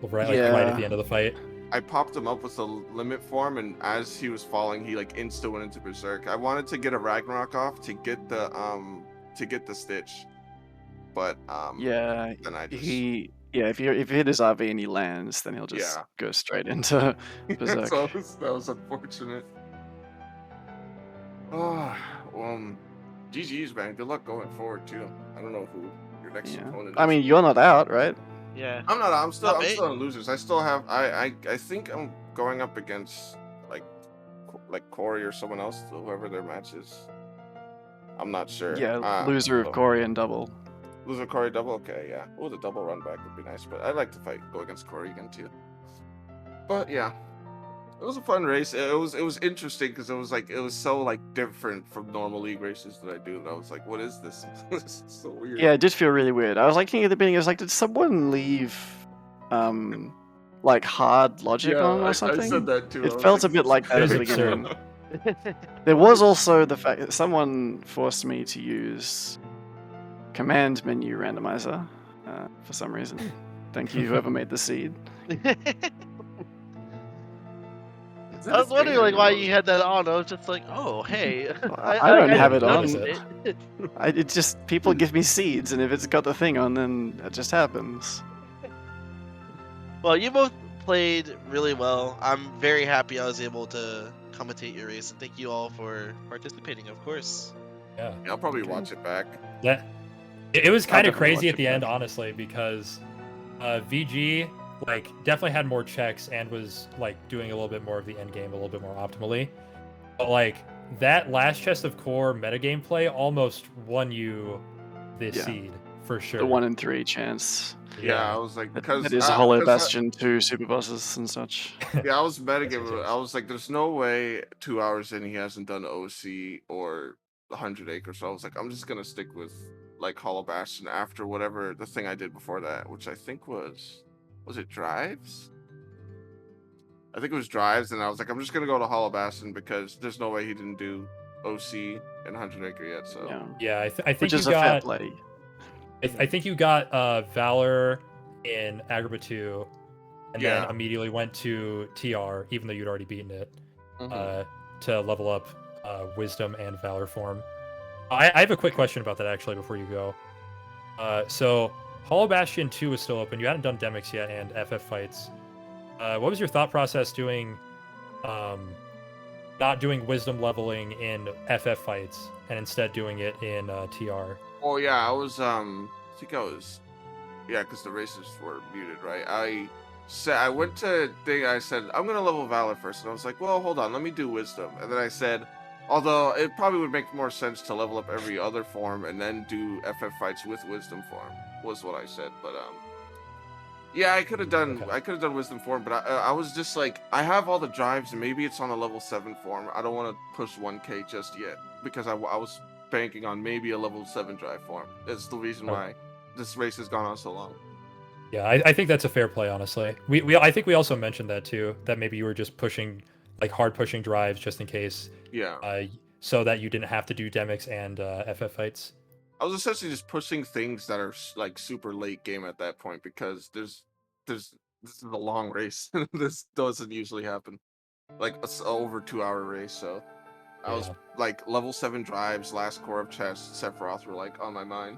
right at Yeah. the end of the fight. I popped him up with the limit form, and as he was falling, he like insta went into Berserk. I wanted to get a Ragnarok off to get the Stitch, but Yeah, then I just if you hit his RV and he lands, then he'll just yeah. go straight into berserk. So that was unfortunate. Oh, GG's, man. Good luck going forward too. I don't know who your next Yeah, opponent I is. mean you're not out, right? Yeah. I'm not. Not I'm me. still in losers. I still have. I think I'm going up against like Corey or someone else, whoever their match is. I'm not sure. Yeah, loser of So Corey and double. loser Corey double. Okay, yeah. Oh, the double run back would be nice, but I'd like to go against Corey again too. But yeah, it was a fun race. It was interesting because it was so like different from normal league races that I do. And I was like, what is this? This is so weird. Yeah, it did feel really weird. I was like thinking at the beginning, I was like, did someone leave like hard logic on or I something? said that too. I It was felt like, a bit like that It at was the beginning. absurd. There was also the fact that someone forced me to use command menu randomizer for some reason. Thank you, whoever made the seed. Is that I a was wondering thing? like why I didn't you had that on. I was just like, oh hey, I don't have it on. noticed it. It just people give me seeds, and if it's got the thing on, then it just happens. Well, you both played really well. I'm very happy I was able to commentate your race, and thank you all for participating, of course. Yeah. I'll probably Okay. watch it back. That it was I'll kind of definitely watch crazy at it the end, back. honestly, because VG like definitely had more checks and was like doing a little bit more of the end game a little bit more optimally. But like that last chest of core metagame play almost won you this Yeah. seed for sure. The 1 in 3 chance. Yeah, I was like, because That is a Hollow Bastion 2 super bosses and such. yeah, I was That's metagaming. ridiculous. I was like, there's no way 2 hours in he hasn't done OC or 100 Acres. So I was like, I'm just gonna stick with like Hollow Bastion after whatever the thing I did before that, which I think was it Drives? I think it was Drives, and I was like, I'm just gonna go to Hollow Bastion because there's no way he didn't do OC and 100 Acre yet. So Yeah. Yeah, I think Which you is a fair got play. I think you got Valor in Agrabah 2 and then Yeah. immediately went to TR even though you'd already beaten it. Mhm. To level up Wisdom and Valor form. I have a quick question about that actually before you go. So Hollow Bastion 2 is still open. You hadn't done Demix yet and FF fights. What was your thought process doing, not doing Wisdom leveling in FF fights and instead doing it in TR? Oh yeah, I was think I was yeah, because the races were muted, right? I went to thing. I said I'm gonna level Valor first, and I was like, well, hold on, let me do Wisdom, and then I said, although it probably would make more sense to level up every other form and then do FF fights with Wisdom form, was what I said. But yeah, I could have done Wisdom form, but I was just like, I have all the drives, and maybe it's on a level 7 form. I don't want to push 1K just yet because I was banking on maybe a level 7 drive form. That's the reason why this race has gone on so long. Yeah, I think that's a fair play, honestly. I think we also mentioned that too, that maybe you were just pushing, like hard pushing drives just in case. Yeah. So that you didn't have to do Demix and FF fights. I was essentially just pushing things that are like super late game at that point because this is a long race. This doesn't usually happen. Like it's an over 2 hour race, so I was like level 7 drives, last core of chess, Sephiroth were like on my mind.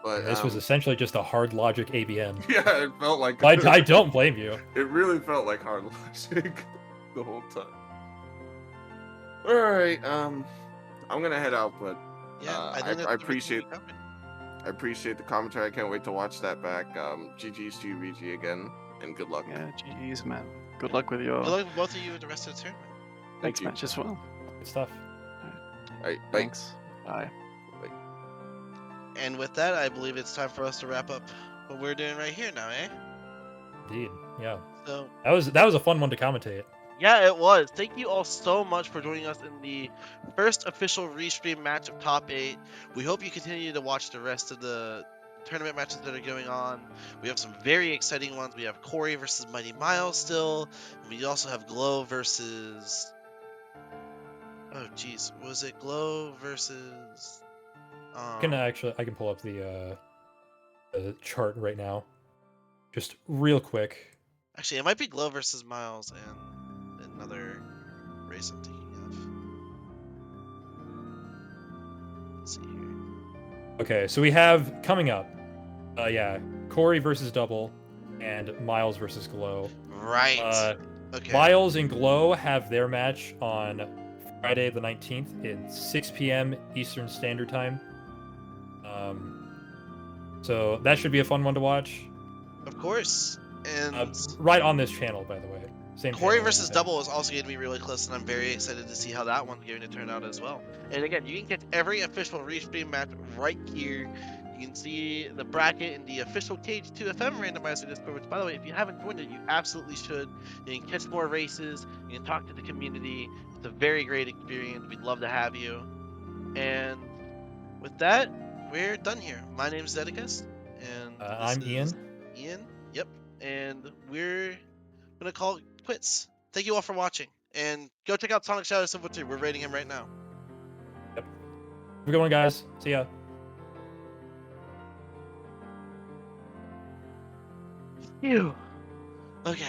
But this was essentially just a hard logic ABN. Yeah, it felt like I don't blame you. It really felt like hard logic the whole time. All right, I'm gonna head out, but Yeah, I appreciate the commentary. I can't wait to watch that back. GG's to you, VG, again, and good luck. Yeah, GG's, man. Good luck with your Good luck with both of you with the rest of the tournament. next match as well. Good stuff. All right, bye. Thanks. Bye. And with that, I believe it's time for us to wrap up what we're doing right here now, eh? Indeed. Yeah. So That was a fun one to commentate. yeah, it was. Thank you all so much for joining us in the first official restream match of Top 8. We hope you continue to watch the rest of the tournament matches that are going on. We have some very exciting ones. We have Corey versus Mighty Miles still. And we also have Glow versus... Oh, jeez. Was it Glow versus... I can pull up the chart right now. Just real quick. Actually, it might be Glow versus Miles and another race I'm thinking Let's see here. Okay, so we have coming up, yeah, Corey versus Double, and Miles versus Glow. Right. Okay. Miles and Glow have their match on Friday the 19th at 6 p.m. Eastern Standard Time. So that should be a fun one to watch. Of course. And Right on this channel, by the way. Same Corey channel, versus everything. Double is also going to be really close, and I'm very excited to see how that one's going to turn out as well. And again, you can get every official restream match right here. You can see the bracket in the official KH2FM Randomizer Discord, which, by the way, if you haven't joined it, you absolutely should. You can catch more races. You can talk to the community. It's a very great experience. We'd love to have you. And with that, we're done here. My name is Zedicus, and I'm Ian. Ian. Yep. And we're gonna call it quits. Thank you all for watching, and go check out Sonic Shadow Silver 2. We're rating him right now. Yep. Have a good one, guys. See ya. Phew. Okay.